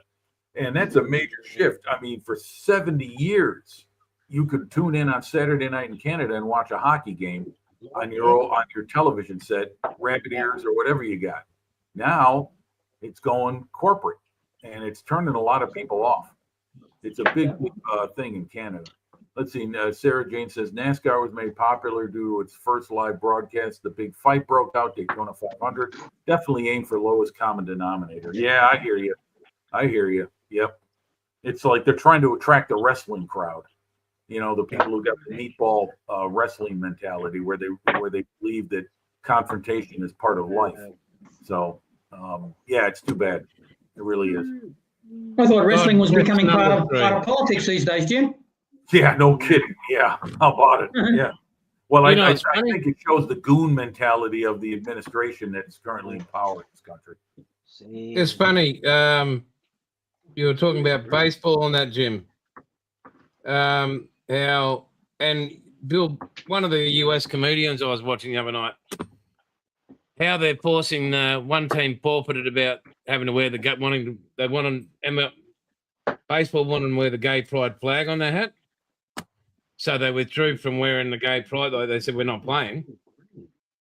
And that's a major shift. I mean, for 70 years, you could tune in on Saturday night in Canada and watch a hockey game on your television set, Rabbit Ears or whatever you got. Now it's going corporate, and it's turning a lot of people off. It's a big thing in Canada. Let's see. Sarah Jane says NASCAR was made popular due to its first live broadcast. The big fight broke out, Daytona 500. Definitely aim for lowest common denominator. Yeah, I hear you. Yep. It's like they're trying to attract the wrestling crowd. You know, the people who got the meatball wrestling mentality, where they believe that confrontation is part of life. So, yeah, it's too bad. It really is. I thought wrestling was becoming part of politics these days, Jim. Yeah, no kidding. Yeah, how about it? Yeah. Well, I think it shows the goon mentality of the administration that's currently in power in this country. It's funny. You were talking about baseball on that, Jim. How and Bill, one of the US comedians I was watching the other night, how they're forcing one team forfeited about having to wear baseball wanted to wear the gay pride flag on their hat. So they withdrew from wearing the gay pride. They said, we're not playing.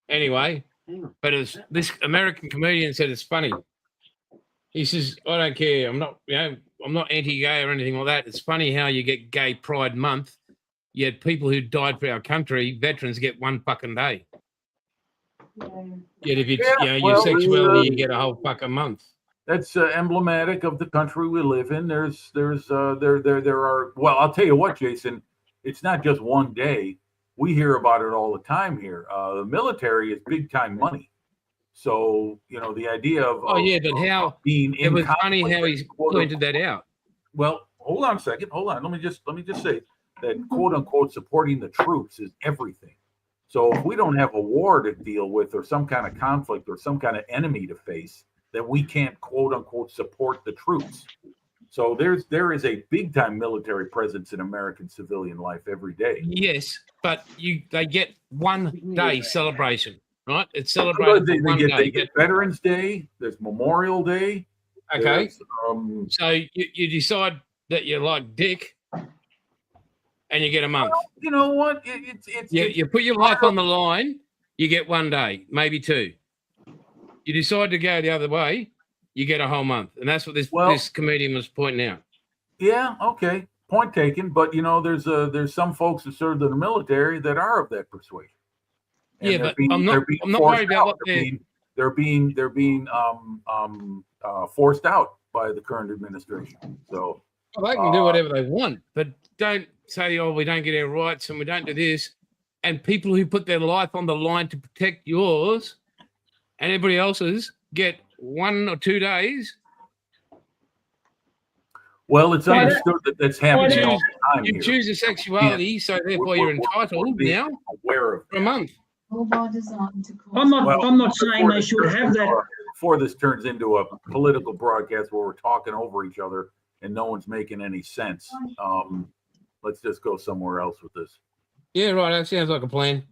Anyway, but this American comedian said it's funny. He says, I don't care. I'm not anti-gay or anything like that. It's funny how you get Gay Pride Month, yet people who died for our country, veterans, get one fucking day. Yet if it's your sexuality, you get a whole fucking month. That's emblematic of the country we live in. There are. Well, I'll tell you what, Jason. It's not just one day. We hear about it all the time here. The military is big time money. So, you know, the idea of but how being it was funny how he pointed that out. Well, hold on a second. Hold on. Let me just say that quote unquote supporting the troops is everything. So if we don't have a war to deal with or some kind of conflict or some kind of enemy to face, then we can't quote unquote support the troops. So there is a big time military presence in American civilian life every day. Yes, but they get 1 day celebration. Right, it's celebrated. They get Veterans Day. There's Memorial Day. Okay. So you decide that you like dick, and you get a month. You know what? You put your life on the line. You get 1 day, maybe 2. You decide to go the other way. You get a whole month, and that's what this comedian was pointing out. Yeah. Okay. Point taken. But you know, there's some folks who served in the military that are of that persuasion. And but I'm not worried about what they're being forced out by the current administration. So they can do whatever they want, but don't say, "Oh, we don't get our rights and we don't do this." And people who put their life on the line to protect yours and everybody else's get 1 or 2 days. Well, it's understood that that's happening all the time. You choose a sexuality, so therefore you're entitled now for a month. I'm not saying they should have that before this turns into a political broadcast where we're talking over each other and no one's making any sense, let's just go somewhere else with this. Yeah, right. That sounds like a plan.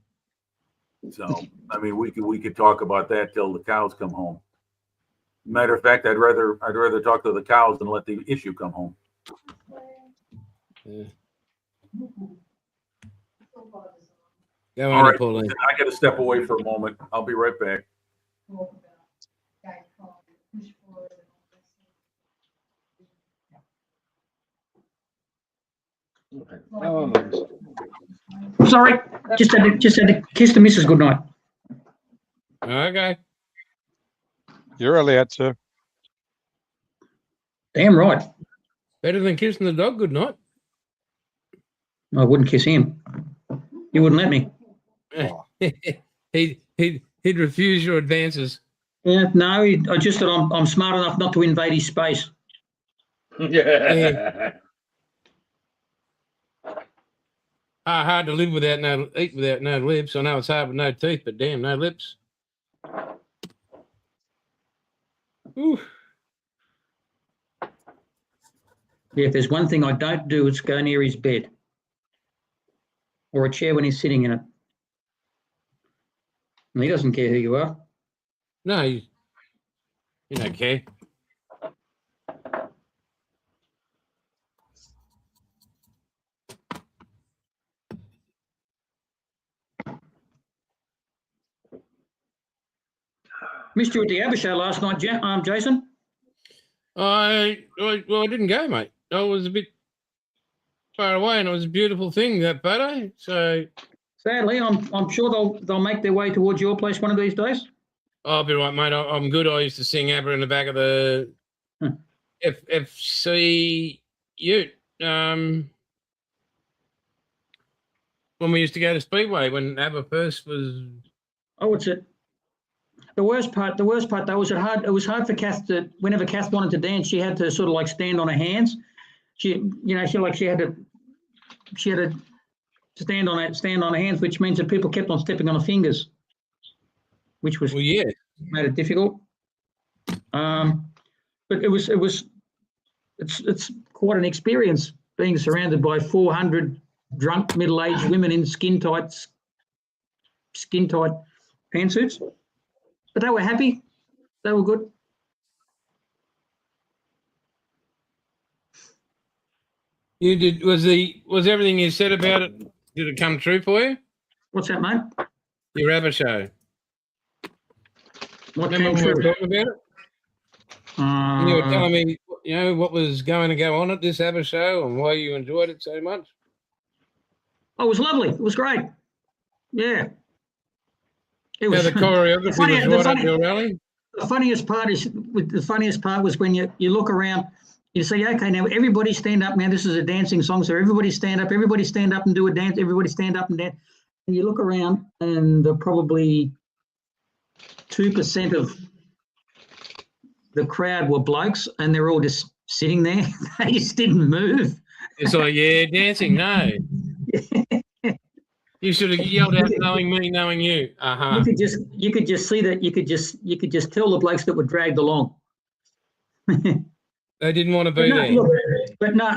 So, I mean, we could talk about that till the cows come home. Matter of fact, I'd rather talk to the cows than let the issue come home. Yeah. Go All on, right, Pauline. I got to step away for a moment. I'll be right back. Oh, Sorry, just had to kiss the missus goodnight. Okay. You're allowed to. Damn right. Better than kissing the dog good night. I wouldn't kiss him. You wouldn't let me. He'd refuse your advances. Yeah, no, I just thought I'm smart enough not to invade his space. yeah. Hard to live without eat without no lips. I know it's hard with no teeth, but damn, no lips. Ooh. Yeah, if there's one thing I don't do, it's go near his bed or a chair when he's sitting in it. And he doesn't care who you are. No, you don't care. Missed you at the ABBA show last night, Jason. I didn't go, mate. I was a bit far away, and it was a beautiful thing, that photo. So Sadly, I'm sure they'll make their way towards your place one of these days. I'll be right, mate. I'm good. I used to sing ABBA in the back of the FFC Ute when we used to go to Speedway when ABBA first was. Oh, it's it. The worst part though was it was hard for Kath to, whenever Kath wanted to dance, she had to sort of like stand on her hands. She had to stand on her hands, which means that people kept on stepping on her fingers, which was Well, yeah. made it difficult. But it's quite an experience being surrounded by 400 drunk middle-aged women in skin tight pantsuits. But they were happy. They were good. You did. Was everything you said about it? Did it come true for you? What's that, mate? Your ABBA show. What Remember came when we were true? talking about it? And you were telling me, what was going to go on at this ABBA show and why you enjoyed it so much. Oh, it was lovely. It was great. Yeah. It How the choreography was right up your alley. The funniest part was when you look around, you say, okay, now everybody stand up. Now this is a dancing song, so everybody stand up and do a dance. Everybody stand up and dance. And you look around, and probably 2% of the crowd were blokes, and they're all just sitting there. They just didn't move. It's like, yeah, dancing. No, you should have yelled out, knowing me, knowing you. You could just see that. You could just tell the blokes that were dragged along. They didn't want to be there.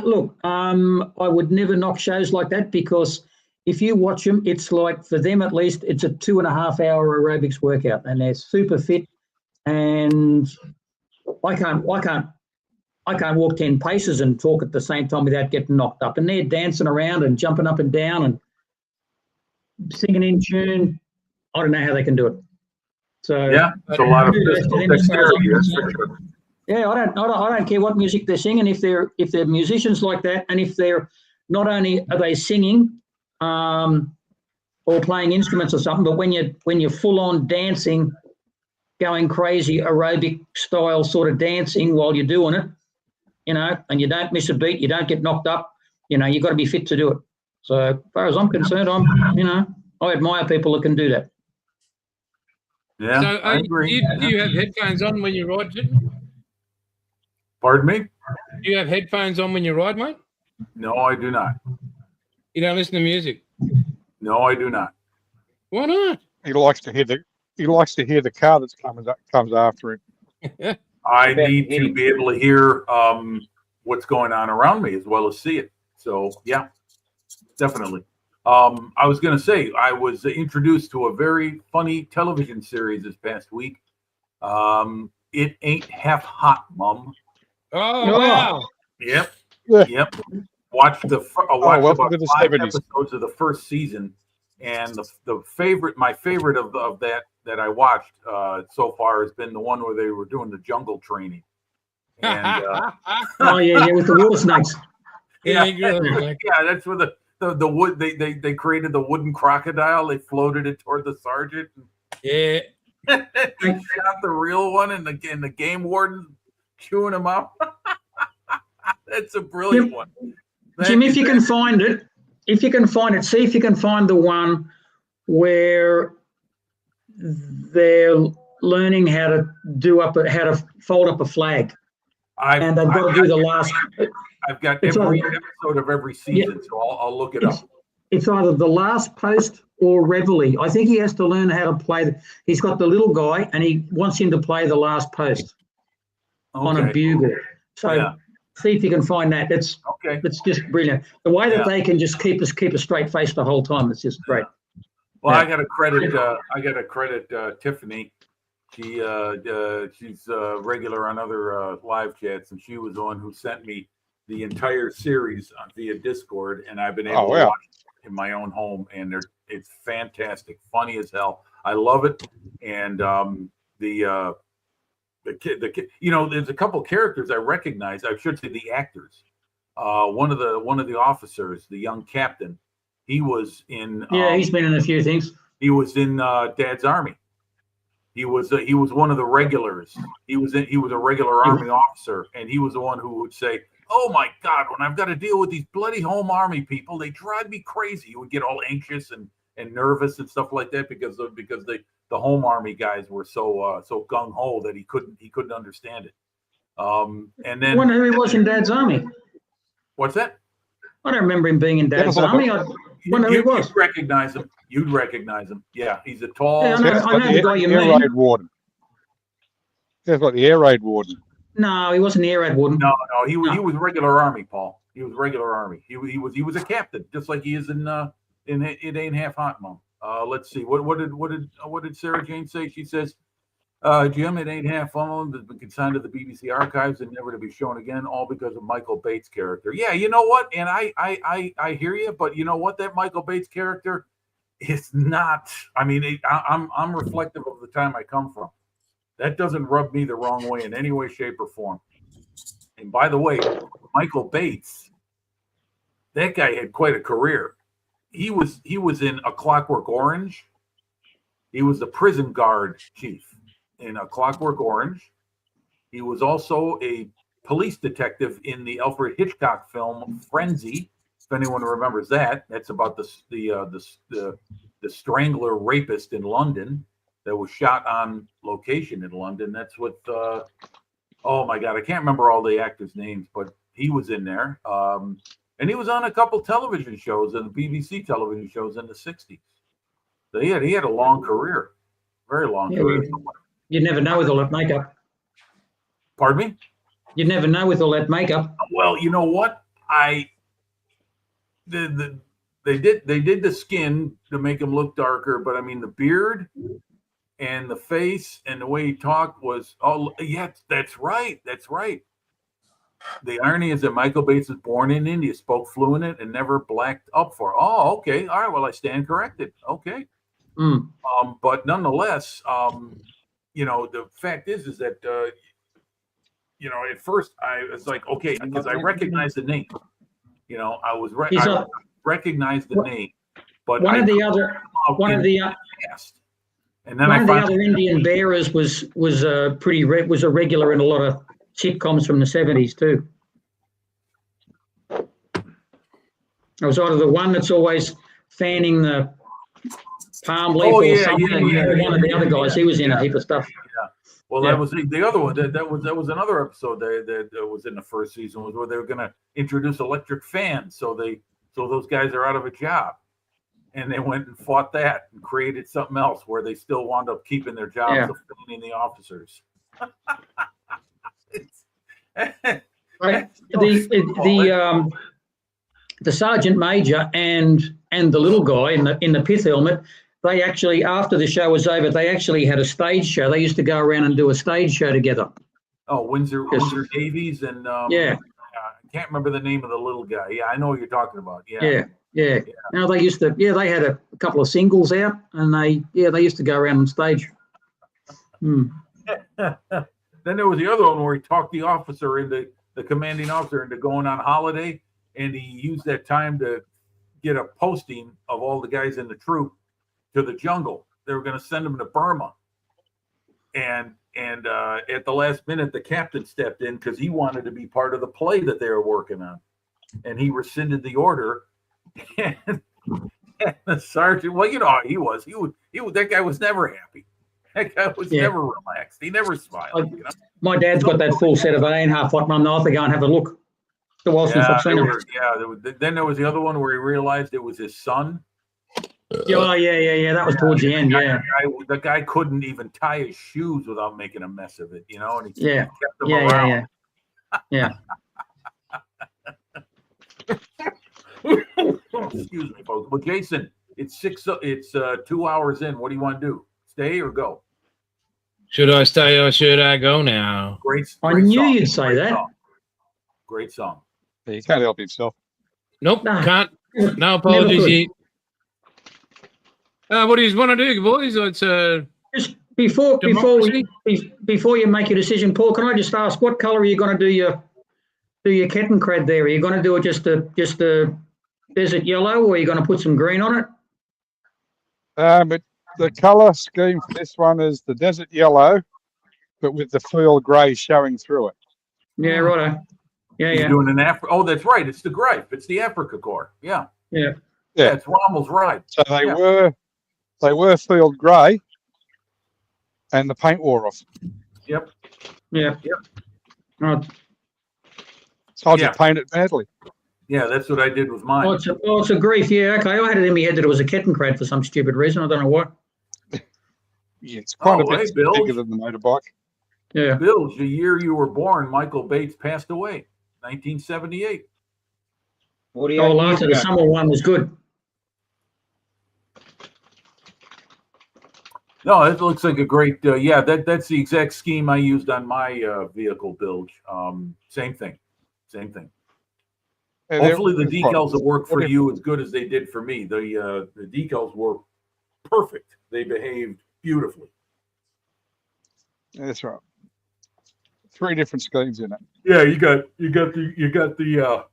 Look, I would never knock shows like that, because if you watch them, it's like, for them at least, it's a 2.5 hour aerobics workout, and they're super fit. And I can't walk 10 paces and talk at the same time without getting knocked up. And they're dancing around and jumping up and down and singing in tune. I don't know how they can do it. So yeah, it's a lot of physical dexterity. That's for sure. Yeah, I don't care what music they're singing. If they're musicians like that, and if they're not only are they singing or playing instruments or something, but when you're full on dancing, going crazy aerobic style sort of dancing while you're doing it, and you don't miss a beat, you don't get knocked up, you've got to be fit to do it. So as far as I'm concerned, I admire people that can do that. Yeah, So, I agree. do you have headphones on when you ride, Jim? Pardon me? Do you have headphones on when you ride, mate? No, I do not. You don't listen to music? No, I do not. Why not? He likes to hear the car that comes after him. I need to be able to hear what's going on around me as well as see it. So yeah, definitely. I was going to say, I was introduced to a very funny television series this past week. It Ain't Half Hot, Mum. Oh, wow. Yep. Yeah. Yep. Watched welcome about to the 5 70s. episodes of the first season, and my favorite of that I watched so far has been the one where they were doing the jungle training. And Oh yeah, with the water snakes. yeah, Yeah, yeah, that's where the wood they created the wooden crocodile. They floated it toward the sergeant. yeah. They shot the real one, and the game warden chewing him up. That's a brilliant one. Jim, if you can find it, see if you can find the one where they're learning how to fold up a flag, and they've got to do the last. I've got It's every on- episode of every season, so I'll look it up. It's either the last post or reveille. I think he has to learn how to play. He's got the little guy, and he wants him to play the last post on a Okay. bugle. So Yeah. see if you can find that. It's Okay. just brilliant. The way that Yeah. they can just keep a straight face the whole time. It's just great. Well, Yeah. I got to credit Tiffany. She's regular on other live chats, and she was the one who sent me the entire series via Discord, and I've been able to watch it in my own home, and it's fantastic, funny as hell. I love it, and the kid, there's a couple characters I recognize. I should say the actors. One of the officers, the young captain, he was in. Yeah, he's been in a few things. He was in Dad's Army. He was one of the regulars. He was a regular Army officer, and he was the one who would say, "Oh my God, when I've got to deal with these bloody home Army people, they drive me crazy." He would get all anxious and nervous and stuff like that because the home Army guys were so gung ho that he couldn't understand it. And then I wonder who he was in Dad's Army. what's that? I don't remember him being in Dad's was like Army. I wonder who he was. You'd recognize him. You'd recognize him. Yeah, he's a tall. Yeah, I know the guy you air mean. raid warden. He's got the air raid warden. No, he wasn't the air raid warden. No, he was regular Army, Paul. He was regular Army. He was a captain, just like he is in It Ain't Half Hot, Mom. Let's see. What did Sarah Jane say? She says, Jim, It Ain't Half Fun has been consigned to the BBC archives and never to be shown again, all because of Michael Bates' character. Yeah, you know what? And I hear you, but you know what? That Michael Bates character is not. I mean, I'm reflective of the time I come from. That doesn't rub me the wrong way in any way, shape, or form. And by the way, Michael Bates, that guy had quite a career. He was in A Clockwork Orange. He was the prison guard chief in A Clockwork Orange. He was also a police detective in the Alfred Hitchcock film Frenzy. If anyone remembers that, that's about the strangler rapist in London that was shot on location in London. That's what. Oh my God, I can't remember all the actors' names, but he was in there. And he was on a couple television shows and BBC television shows in the 60s. So he had a long career, very long career. You'd never know with all that makeup. Pardon me? You'd never know with all that makeup. Well, you know what? They did the skin to make him look darker, but I mean the beard and the face and the way he talked was that's right. That's right. The irony is that Michael Bates was born in India, spoke fluent and never blacked up for. Oh, okay. All right. Well, I stand corrected. Okay. Mm. But nonetheless, the fact is that, at first I was like, okay, because I recognized the name. I recognized the name, but one of the other and then one of the other Indian bearers was a regular in a lot of sitcoms from the 70s too. It was either the one that's always fanning the palm leaf or something. One of the other guys, he was in a heap of stuff. Yeah. Well, that was the other one. That was another episode that was in the first season, was where they were going to introduce electric fans, so those guys are out of a job, and they went and fought that and created something else where they still wound up keeping their jobs of fanning the officers. Right. The sergeant major and the little guy in the pith helmet, they actually, after the show was over, they actually had a stage show. They used to go around and do a stage show together. Oh, Windsor Davies and Yeah. I can't remember the name of the little guy. Yeah, I know what you're talking about. Yeah. Now they used to, they had a couple of singles out, and they used to go around on stage. Then there was the other one where he talked the officer into the commanding officer into going on holiday, and he used that time to get a posting of all the guys in the troop to the jungle. They were going to send them to Burma, and at the last minute, the captain stepped in because he wanted to be part of the play that they were working on, and he rescinded the order. And the sergeant, well, you know how he was. He would. That guy was never happy. That guy was never relaxed. He never smiled. You know? My dad's got that full set of 8.5 watt one. I have to go and have a look. The while since I've seen it. Then there was the other one where he realized it was his son. Yeah. That was towards the end. Yeah. The guy couldn't even tie his shoes without making a mess of it, you know. And he kept them around. Yeah. Excuse me, folks. Well, Jason, it's 2 hours in. What do you want to do? Stay or go? Should I stay or should I go now? Great. I knew song. you'd say that. Song. Great song. He can't help himself. Nope, Nah. can't. No apologies. What do you want to do, boys? It's Just before you make your decision, Paul, can I just ask what colour are you going to do your Kettencrad there? Are you going to do it just a desert yellow, or are you going to put some green on it? But the colour scheme for this one is the desert yellow, but with the field grey showing through it. Yeah, righto. He's Yeah. doing an Africa. Oh, that's right. It's the gripe. It's the Africa Corps. Yeah. Yeah. It's Rommel's ride. So they were field grey, and the paint wore off. Yep. Yeah. Right. So I just painted badly. Yeah, that's what I did with mine. It's a grief. Yeah, okay. I had it in my head that it was a Kettencrad for some stupid reason. I don't know why. Yeah, it's quite a bit hey, Bill. bigger than the motorbike. Yeah. Bill, the year you were born, Michael Bates passed away, 1978. Last of the summer one was good. No, it looks like a great. That's the exact scheme I used on my vehicle build. Same thing. And Hopefully, the decals will work for you as good as they did for me. The decals were perfect. They behaved beautifully. That's right. 3 different schemes in it. Yeah, you got the.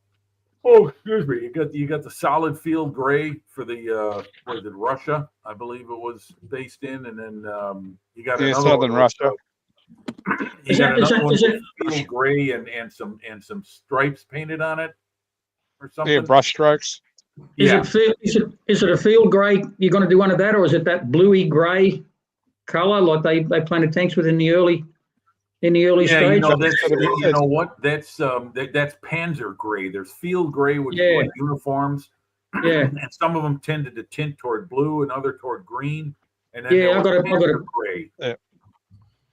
Oh, excuse me. You got the solid field gray for the was it Russia? I believe it was based in, and then you got another Southern one, Russia. You got another one with field gray and some stripes painted on it, or something. Yeah, brush strokes. Is it a field grey? You're going to do one of that, or is it that bluey grey colour like they painted tanks with in the early stage? You know what? That's Panzer gray. There's field gray, which is like uniforms. Yeah. And some of them tended to tint toward blue and other toward green. And then I got it. Gray. Yeah.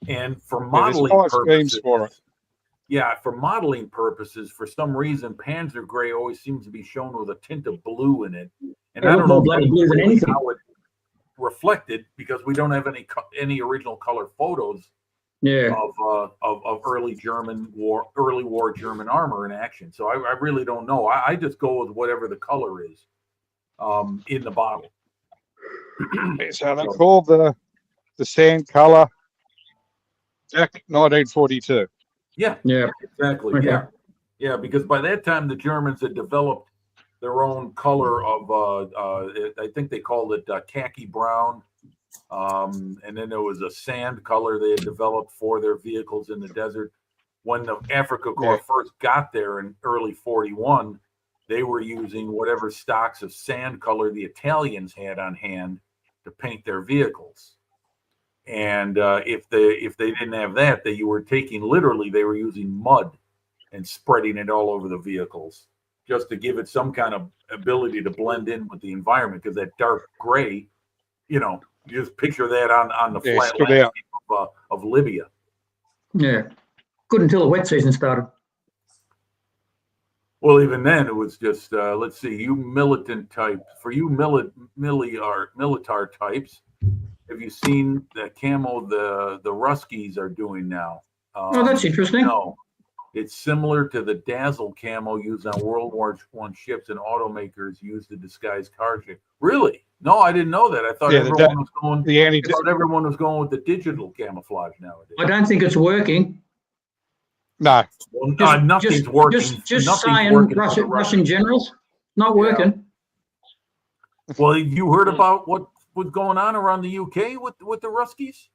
And for modeling purposes, for modeling purposes, for some reason, Panzer gray always seems to be shown with a tint of blue in it. And I don't know blue than anything. how it reflected, because we don't have any original color photos of early war German armor in action. So I really don't know. I just go with whatever the color is in the bottle. So they called the sand color Jack 1942. Yeah, exactly. Okay. Yeah, because by that time the Germans had developed their own color of I think they called it khaki brown. And then there was a sand color they had developed for their vehicles in the desert. When the Africa Corps first got there in early 41, they were using whatever stocks of sand color the Italians had on hand to paint their vehicles. And if they didn't have that, they were using mud and spreading it all over the vehicles just to give it some kind of ability to blend in with the environment, because that dark gray, you just picture that on the flat landscape of Libya. Yeah. Good until the wet season started. Well, even then, it was just let's see, you militant type. For you militar types, have you seen the camo the Ruskies are doing now? Oh, that's interesting. No, it's similar to the Dazzle camo used on World War I ships and automakers used to disguise car shape. Really? No, I didn't know that. I thought everyone was going. The anti. I thought everyone was going with the digital camouflage nowadays. I don't think it's working. No, Well, nothing's working. Just Nothing's saying, working for the Russian generals, not working. Well, you heard about what was going on around the UK with the Ruskies?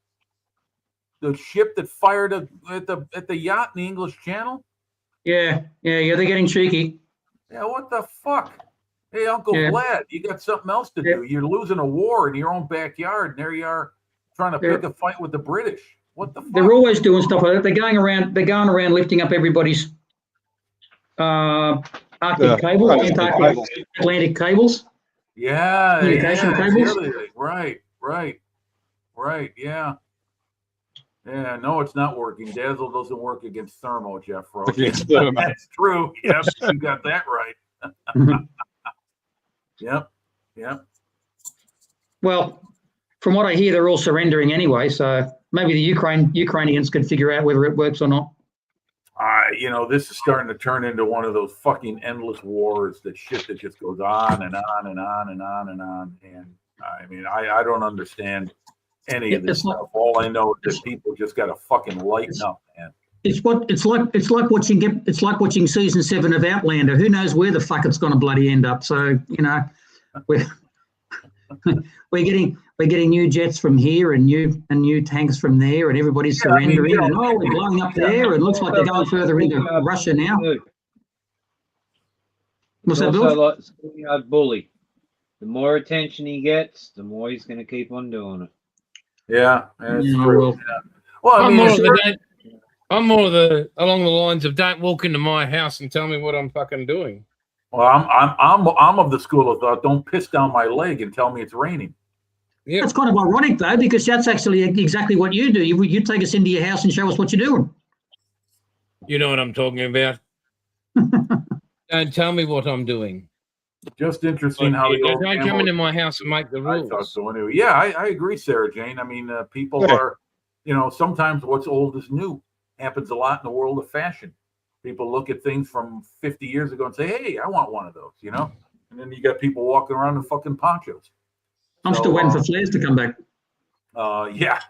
The ship that fired at the yacht in the English Channel? Yeah. They're getting cheeky. Yeah, what the fuck? Hey, Uncle Yeah. Vlad, you got something else to Yeah. do. You're losing a war in your own backyard, and there you are trying to pick a fight with the British. What the fuck? They're always doing stuff like that. They're going around lifting up everybody's Arctic cables, Atlantic cables. Yeah, Communication cables? really. Right, yeah. Yeah, no, it's not working. Dazzle doesn't work against thermo, Jeff Roach. Against thermo. That's true. Yep, you got that right. Yep. Well, from what I hear, they're all surrendering anyway. So maybe the Ukrainians could figure out whether it works or not. This is starting to turn into one of those fucking endless wars. That shit that just goes on and on and on and on and on. And I mean, I don't understand any of this stuff. All I know is that people just got to fucking lighten up, man. It's like watching season 7 of Outlander. Who knows where the fuck it's going to bloody end up? So we're getting new jets from here and new tanks from there, and everybody's surrendering. We're blowing up there. It looks like they're going further into Russia now. What's that, Bill? Like schoolyard bully. The more attention he gets, the more he's going to keep on doing it. Yeah, that's Yeah, true. Well, I I'm mean, more of the along the lines of don't walk into my house and tell me what I'm fucking doing. well, I'm of the school of thought. Don't piss down my leg and tell me it's raining. Yeah, That's kind of ironic though, because that's actually exactly what you do. You take us into your house and show us what you're doing. you know what I'm talking about. Don't tell me what I'm doing. Just interesting how You the old don't come into my house and make the I thought rules. so anyway. Yeah, I agree, Sarah Jane. I mean, people are, sometimes what's old is new. Happens a lot in the world of fashion. People look at things from 50 years ago and say, "Hey, I want one of those," And then you got people walking around in fucking ponchos. I'm still waiting for flares to come back. Yeah.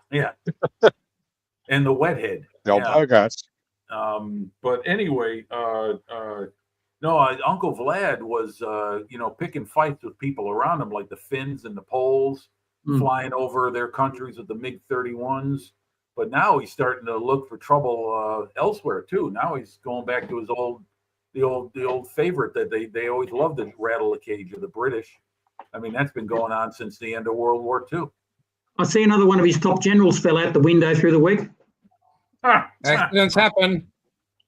And the wet head. the old Yeah. Bogarts. But anyway, no, Uncle Vlad was, picking fights with people around him, like the Finns and the Poles, flying over their countries with the MiG-31s. But now he's starting to look for trouble elsewhere too. Now he's going back to the old favorite that they always loved to rattle the cage of the British. I mean, that's been going on since the end of World War II. I see another one of his top generals fell out the window through the week. Accidents happen.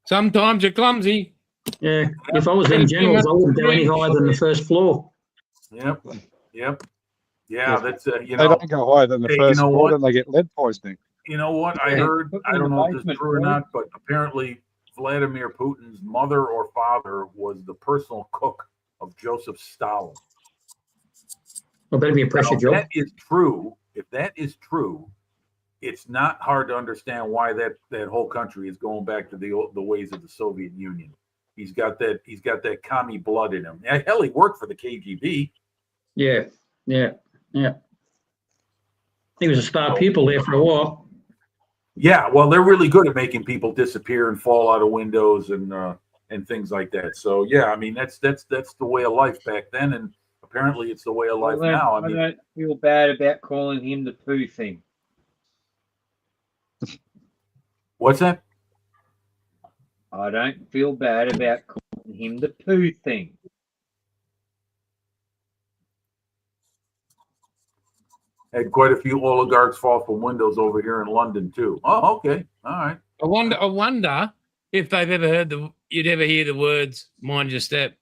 Sometimes you're clumsy. Yeah, if I was in generals, I wouldn't go any higher than the first floor. Yep. Yeah, that's They don't go higher than the Hey, you first know floor, what? and they get lead poisoning. You know what I Yeah, heard? put I them in don't the know if this is basement, true or bro. not, but apparently Vladimir Putin's mother or father was the personal cook of Joseph Stalin. Well, better be a pressure Now, job. if that is true, it's not hard to understand why that whole country is going back to the ways of the Soviet Union. He's got that commie blood in him. Hell, he worked for the KGB. Yeah. He was a star pupil there for a while. Yeah, well, they're really good at making people disappear and fall out of windows and things like that. So yeah, I mean that's the way of life back then, and apparently it's the way of life now. I I mean, don't feel bad about calling him the poo thing. what's that? I don't feel bad about calling him the poo thing. Had quite a few oligarchs fall from windows over here in London too. Oh, okay, all right. I wonder if they've ever heard you'd ever hear the words "mind your step."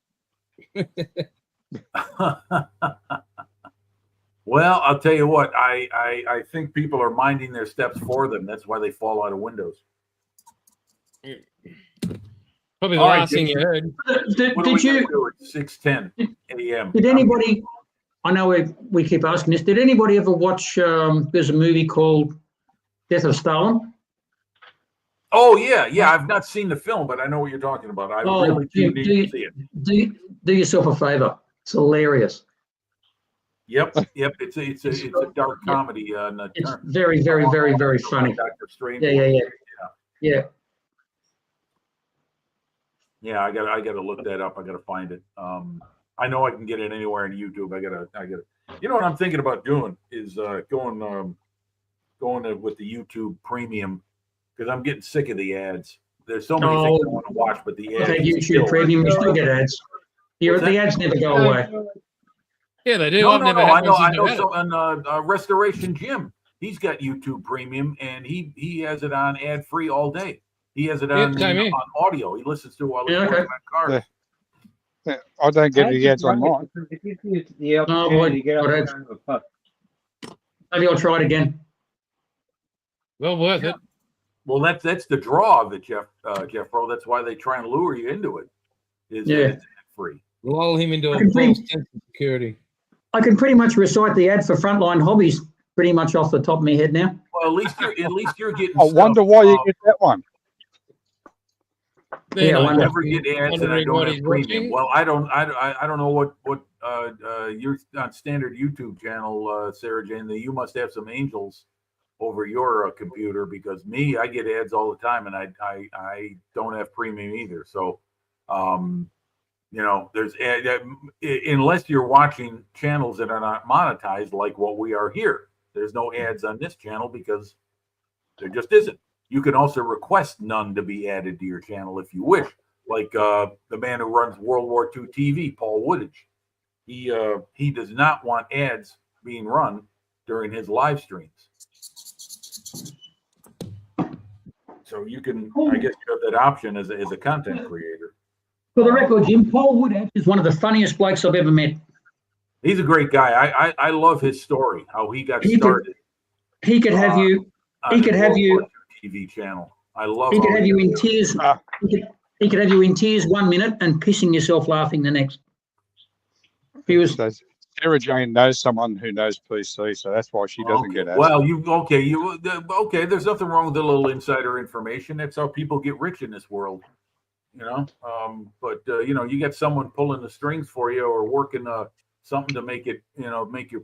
Well, I'll tell you what. I think people are minding their steps for them. That's why they fall out of windows. Probably the All right, last thing you heard. What do Did we you? gotta do? It's 6:10 a.m. Did anybody? I know we keep asking this. Did anybody ever watch? There's a movie called Death of Stalin. Oh yeah. I've not seen the film, but I know what you're talking about. I Oh, really do do need you- to see it. Do yourself a favor. It's hilarious. Yep. It's a dark comedy. It's very, very, very, very funny. Doctor Strange. Yeah. Yeah, I gotta look that up. I gotta find it. I know I can get it anywhere on YouTube. I gotta. You know what I'm thinking about doing is going with the YouTube Premium because I'm getting sick of the ads. There's so many things I want to watch, but the ads. Okay, YouTube Premium, you still get ads. The ads never go away. Yeah, they do. No, I've no, never no. had I know. one I since know. I've had So, and Restoration Jim, he's got YouTube Premium, and he has it on ad free all day. He has it on, same here. on audio. He listens to it while he's Yeah, okay. working on cars. Yeah, I don't get any ads on mine. It gives you the Oh, opportunity to get what up ads? and have a puff. Maybe I'll try it again. Well worth it. Well, that's the draw of it, Jeff Bro. That's why they try and lure you into it. Is Yeah. that it's free. Lull him into a I can false bring- sense of security. I can pretty much recite the ad for Frontline Hobbies pretty much off the top of my head now. Well, at least you're getting. I wonder stuff, why you get that one. They're Yeah, I not wonder. I never get ads and I wondering don't what have he's premium. watching. Well, I don't know what you're on standard YouTube channel, Sarah Jane. That you must have some angels over your computer because me, I get ads all the time and I don't have premium either. So, you know, there's unless you're watching channels that are not monetized like what we are here. There's no ads on this channel because there just isn't. You can also request none to be added to your channel if you wish. Like the man who runs World War II TV, Paul Woodage. He does not want ads being run during his live streams. So you can, I guess you have that option as a content creator. For the record, Jim, Paul Woodage is one of the funniest blokes I've ever met. He's a great guy. I love his story, how he got started. He could have you. on He could the have World you- War II TV channel. I love. He could how have you in tears. Ah. He could have you in tears 1 minute and pissing yourself laughing the next. He was. So Sarah Jane knows someone who knows PC, so that's why she doesn't get ads. Well, okay. There's nothing wrong with a little insider information. That's how people get rich in this world, you know. But you know, you get someone pulling the strings for you or working something to make it, you know, make your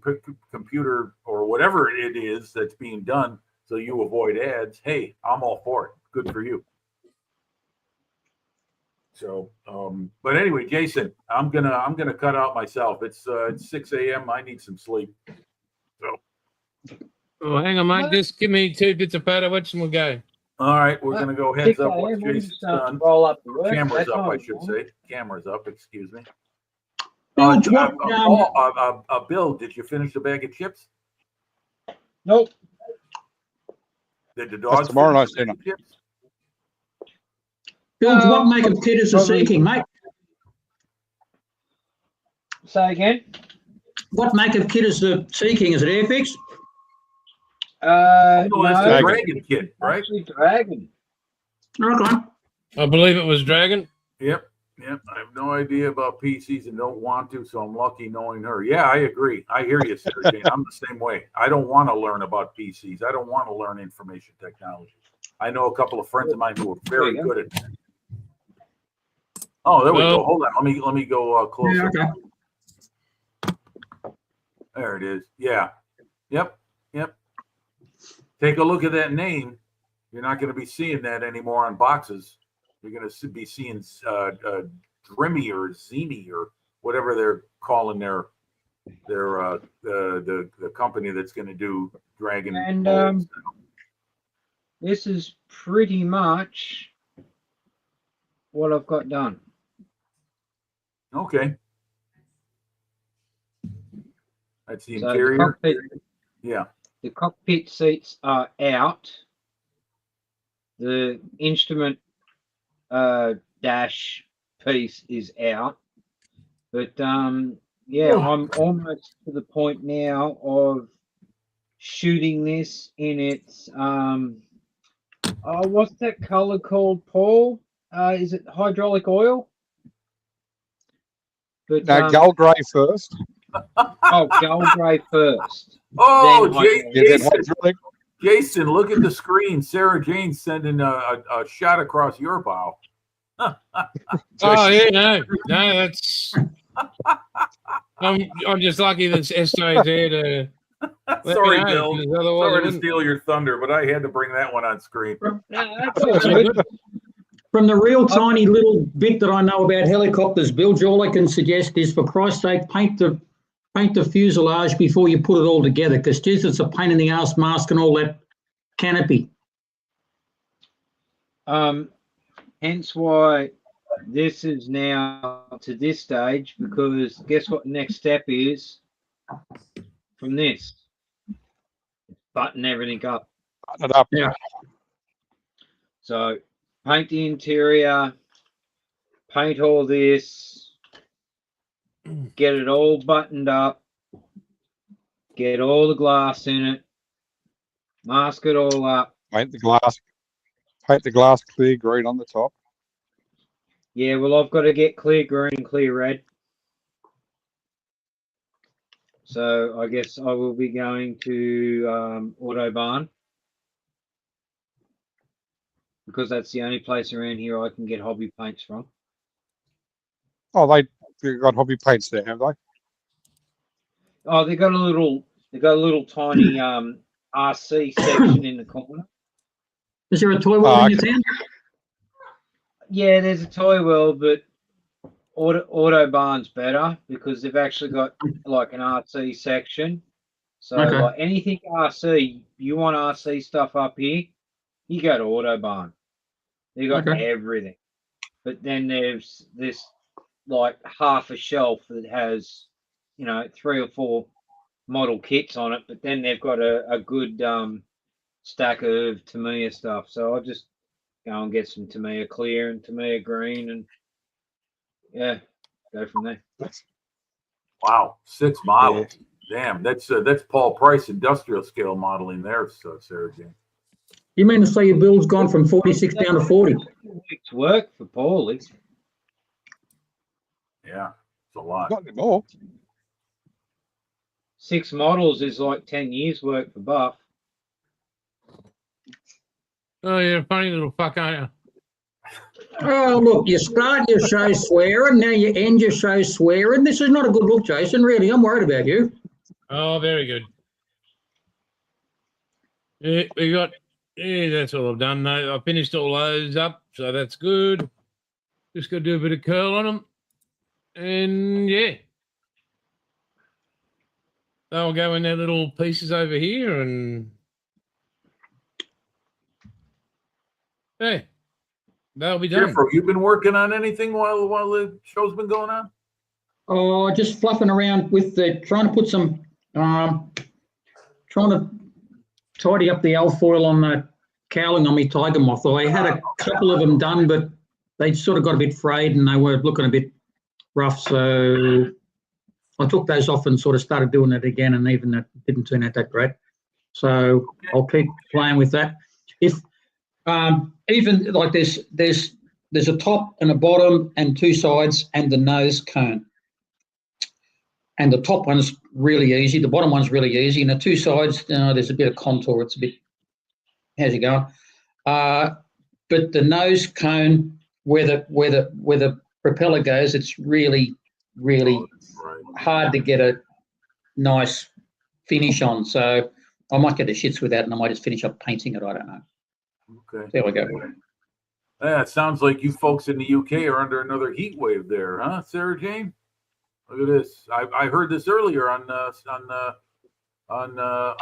computer or whatever it is that's being done so you avoid ads. Hey, I'm all for it. Good for you. So, but anyway, Jason, I'm gonna cut out myself. It's 6 a.m. I need some sleep. Oh, hang on, mate. Just give me 2 bits of photo watch and we'll go. All right, we're gonna go heads up once 6 a.m. Jason's done. Roll up the work. Cameras That's up, I not should wrong. say. Cameras up. Excuse me. Bilge, Bill, did you finish the bag of chips? Nope. Did the dogs tomorrow finish night's the bag of chips? Bilge, what make of Titters are Probably- seeking, mate? Say again. What make of Kidders are seeking? Is it Airfix? Oh, no, that's the Dragon. Dragon Kid, right? Actually, Dragon. Okay. I believe it was Dragon. Yep. I have no idea about PCs and don't want to, so I'm lucky knowing her. Yeah, I agree. I hear you, Sergey. I'm the same way. I don't want to learn about PCs. I don't want to learn information technology. I know a couple of friends of mine who are very There you go. good at that. Oh, there we Well- go. Hold on. Let me go closer. Yeah, okay. There it is. Yeah. Yep. Take a look at that name. You're not going to be seeing that anymore on boxes. You're going to be seeing Dreamy or Zini or whatever they're calling their the company that's going to do Dragon. And, molds. This is pretty much what I've got done. Okay. That's the So interior. Yeah. the cockpit seats are out. The instrument dash piece is out. But yeah, I'm almost to the point now of shooting this in its what's that color called, Paul? Is it hydraulic oil? But, No, gold grey first. oh, gold grey first. Oh, Then hydraulic. Yeah, then Jason, hydraulic. Jason, look at the screen. Sarah Jane's sending a shot across your bow. Oh yeah, no, that's. I'm just lucky that Esto's there to. let me Sorry, know, Bill. 'cause otherwise I Sorry to wouldn't. steal your thunder, but I had to bring that one on screen. No, that's That's all good. From the real tiny little bit that I know about helicopters, Bilge, all I can suggest is, for Christ's sake, paint the fuselage before you put it all together, because geez, it's a pain in the ass masking all that canopy. Hence why this is now to this stage, because guess what the next step is from this? Button everything up. Button it up. Yeah. So paint the interior, paint all this, get it all buttoned up, get all the glass in it, mask it all up. Paint the glass clear green on the top. Yeah, well, I've got to get clear green, clear red. So I guess I will be going to Autobarn, because that's the only place around here I can get hobby paints from. Oh, they've got hobby paints there, have they? Oh, they got a little tiny RC section in the corner. Is there a toy world in your town? Yeah, there's a toy world, but Autobarn's better because they've actually got like an RC section. So Okay. like anything RC, you want RC stuff up here, you go to Autobarn. They got Okay. everything. But then there's this like half a shelf that has, 3 or 4 model kits on it, but then they've got a good stack of Tamiya stuff. So I'll just go and get some Tamiya clear and Tamiya green, and yeah, go from there. Wow, 6 models. Damn, that's Paul Price industrial scale modeling there, Sarah Jane. You mean to say your bill's gone from 46 down to 40? Week's work for Paulie. Yeah, it's a lot. Not anymore. 6 models is like 10 years work for Buff. Oh, you're a funny little fuck, aren't Oh, look, you start your show swearing, now you end your show swearing. This is not a good look, Jason. Really, I'm worried about you. you? Oh, very good. Yeah, that's all I've done. No, I finished all those up, so that's good. Just got to do a bit of curl on them. And yeah. They'll go in their little pieces over here, and hey, they'll be done. Jennifer, you been working on anything while the show's been going on? Oh, just fluffing around with trying to put some, trying to tidy up the alfoil on the cowling on my tiger moth. I had a couple of them done, but they sort of got a bit frayed and they were looking a bit rough. So I took those off and sort of started doing it again, and even that didn't turn out that great. So I'll keep playing with that. If even like there's a top and a bottom and 2 sides and the nose cone. And the top one's really easy. The bottom one's really easy. And the 2 sides, there's a bit of contour. It's a bit, how's it going? But the nose cone, where the propeller goes, it's really, really hard to get a nice finish on. So I might get the shits with that, and I might just finish up painting it. I don't know. Okay. There we go. Yeah, it sounds like you folks in the UK are under another heat wave there, huh, Sarah Jane? Look at this. I heard this earlier on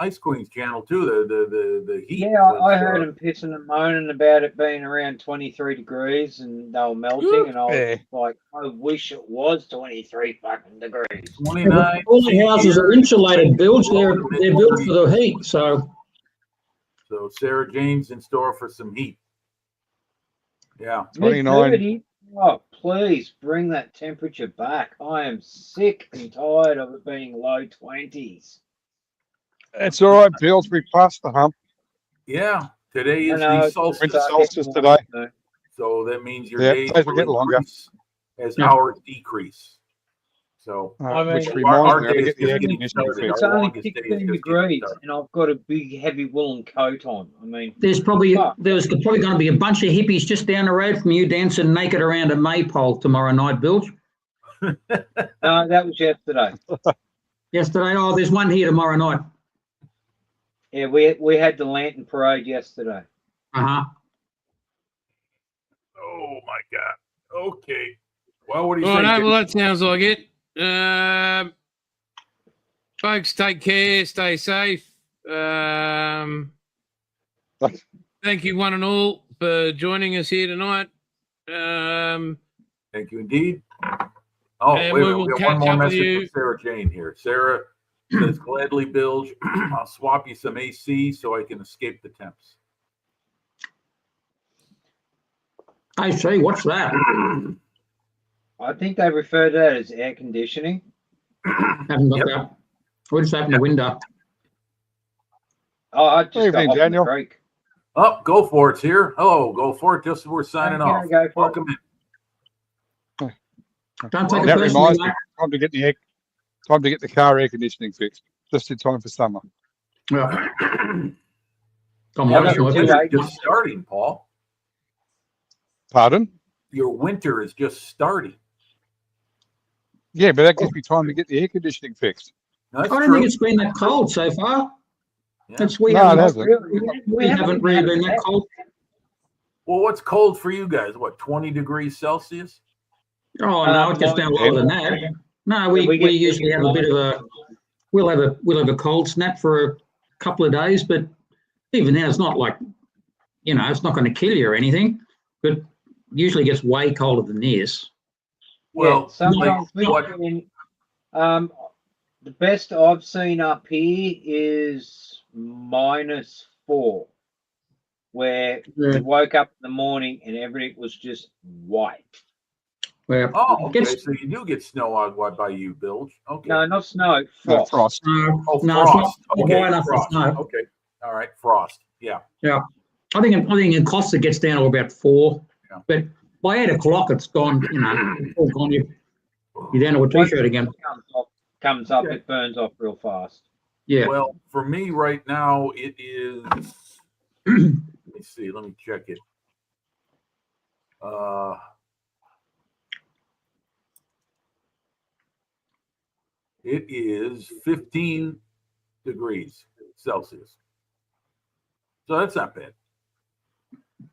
Ice Queen's channel too. The heat. Yeah, I heard them pissing and moaning about it being around 23 degrees and they were melting, and I was like, I wish it was 23 fucking degrees. 29. All the houses are insulated builds. They're built for the heat. So Sarah Jane's in store for some heat. Yeah. 29. Mid-30. Oh, please bring that temperature back. I am sick and tired of it being low 20s. It's all right, Bills. We passed the hump. Yeah. Today is I know, the it's solstice. Winter solstice today. So So that means your Yeah, days days will will get longer. increase as Yeah. hours decrease. So I mean, Which our reminds me, I days get the just air getting conditioning started. it's fixed. Our only longest day is 16 just getting degrees, started. and I've got a big heavy woolen coat on. I mean, There's probably going to be a bunch of hippies just down the road from you dancing naked around a maypole tomorrow night, Bilge. no, that was yesterday. Yesterday, oh, there's one here tomorrow night. Yeah, we had the lantern parade yesterday. Uh-huh. Oh my God. Okay. Well, what do you All right, think? well, that sounds like it. Folks, take care, stay safe. Thank you, one and all, for joining us here tonight. Thank you indeed. Oh, And wait a we minute. will We got catch one more up with message you. from Sarah Jane here. Sarah says, gladly, Bilge, I'll swap you some AC so I can escape the temps. I see, what's that? I think they refer to that as air conditioning. Haven't got Yep. that. We'll just open the window. Oh, I just Good got evening, off in Daniel. the creek. Oh, go for it's here. Hello, go for it. Just as we're signing Okay, off. go for it. Welcome in. Don't take That it personally, reminds me, time to get the car air conditioning fixed. Just in time for summer. mate. Yeah. Come Yeah, on, but Your it's winter's right. just starting, Paul. Pardon? Your winter is just starting. Yeah, but that gives me time to get the air conditioning fixed. That's I don't true. think it's been that cold so far. Yeah. We No, it haven't, hasn't. we haven't really been that cold. Well, what's cold for you guys? What, 20 degrees Celsius? Oh no, it gets down lower than that. No, we we usually have a bit of a we'll have a cold snap for a couple of days, but even then it's not like it's not going to kill you or anything. But usually gets way colder than this. Well, sometimes like what? the best I've seen up here is -4, where Yeah. you woke up in the morning and everything was just white. Where Oh, it okay. gets, So you do get snow out by you, Bilge. Okay. No, not snow, No, frost. frost. Oh, no, it's frost. not Okay, high enough for frost. snow. Okay. All right, frost. Yeah. I think in Costa it gets down to about 4, Yeah. but by 8 o'clock it's gone. It's all gone. You're down to a t-shirt again. Comes up, Okay. it burns off real fast. Yeah. Well, for me right now, it is. Let me see. Let me check it. It is 15 degrees Celsius. So that's not bad.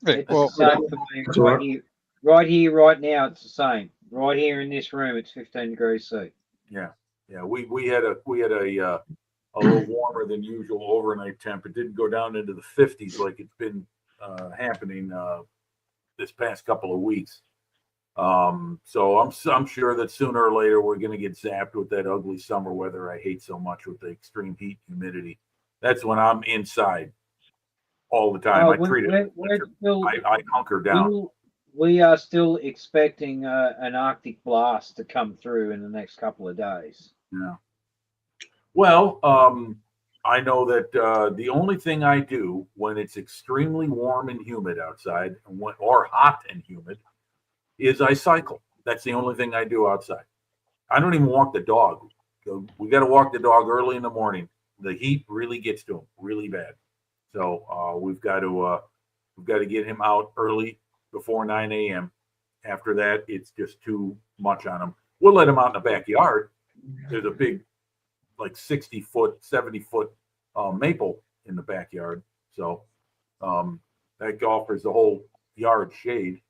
Yeah, It's well, the same for me That's all right. right here, right now. It's the same. Right here in this room, it's 15 degrees C. Yeah. We had a little warmer than usual overnight temp. It didn't go down into the 50s like it's been happening this past couple of weeks. So I'm sure that sooner or later we're going to get zapped with that ugly summer weather I hate so much with the extreme heat and humidity. That's when I'm inside all the time. I treat it. We're still, I hunker down. we are still expecting an Arctic blast to come through in the next couple of days. Yeah. Well, I know that the only thing I do when it's extremely warm and humid outside, or hot and humid, is I cycle. That's the only thing I do outside. I don't even walk the dog. We got to walk the dog early in the morning. The heat really gets to him really bad. So we've got to get him out early before 9 a.m. After that, it's just too much on him. We'll let him out in the backyard. There's a big, like 60-foot, 70-foot maple in the backyard. So that offers the whole yard shade.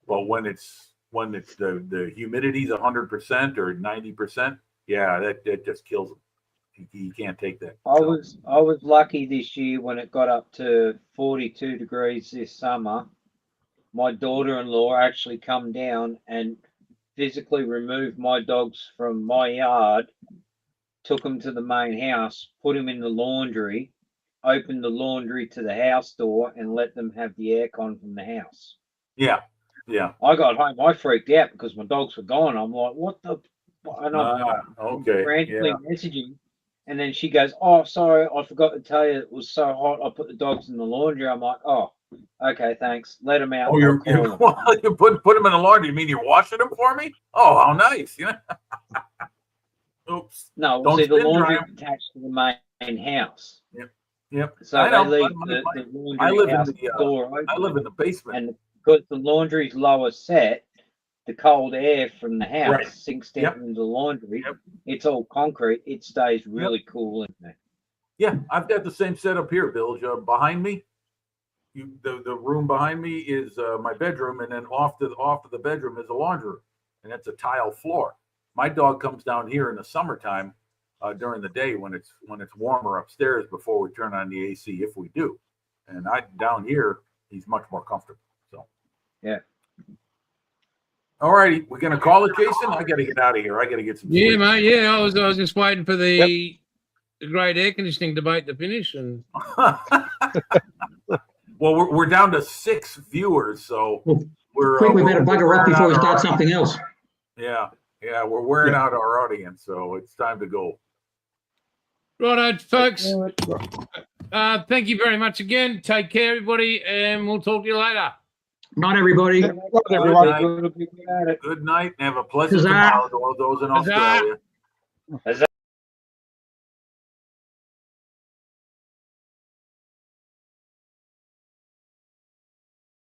But when it's the humidity's 100% or 90%, yeah, that just kills him. He can't take that. I was lucky this year when it got up to 42 degrees this summer. My daughter-in-law actually come down and physically removed my dogs from my yard, took them to the main house, put them in the laundry, opened the laundry to the house door, and let them have the aircon from the house. Yeah. I got home, I freaked out because my dogs were gone. I'm like, what the? And I'm Okay. frantically Yeah. messaging. And then she goes, oh, sorry, I forgot to tell you it was so hot. I put the dogs in the laundry. I'm like, oh, Okay, thanks. Let them out. Oh, I'll call them. you put them in the laundry. You mean you're washing them for me? Oh, how nice. Yeah. Oops. No, Don't see, the spin laundry dry is attached to the main house. Yep. So I they know. leave I- the laundry I live in house the, door open. I live in the basement. And because the laundry's lower set, the cold air from the house Right. sinks down into the laundry. Yep. It's all concrete. It stays really cool in there. Yeah, I've got the same setup here, Bill. Behind me, the room behind me is my bedroom, and then off to the bedroom is a laundry room, and it's a tile floor. My dog comes down here in the summertime during the day when it's warmer upstairs before we turn on the AC, if we do. And down here, he's much more comfortable. So Yeah. All righty, we're gonna call it, Jason. I gotta get out of here. I gotta get some Yeah, sleep. mate. Yeah, I was just waiting for the great air conditioning debate to finish, and Well, we're down to 6 viewers, so Well, we're Quick, we we're- better bugger we're off before we wearing out start our something else. audience. Yeah, we're wearing out our audience, so it's time to go. righto, folks. Thank you very much again. Take care, everybody, and we'll talk to you later. Night, everybody. Right, everyone. night. Good at it. Good night, and have a pleasant Huzzah. tomorrow to all those in Huzzah. Australia.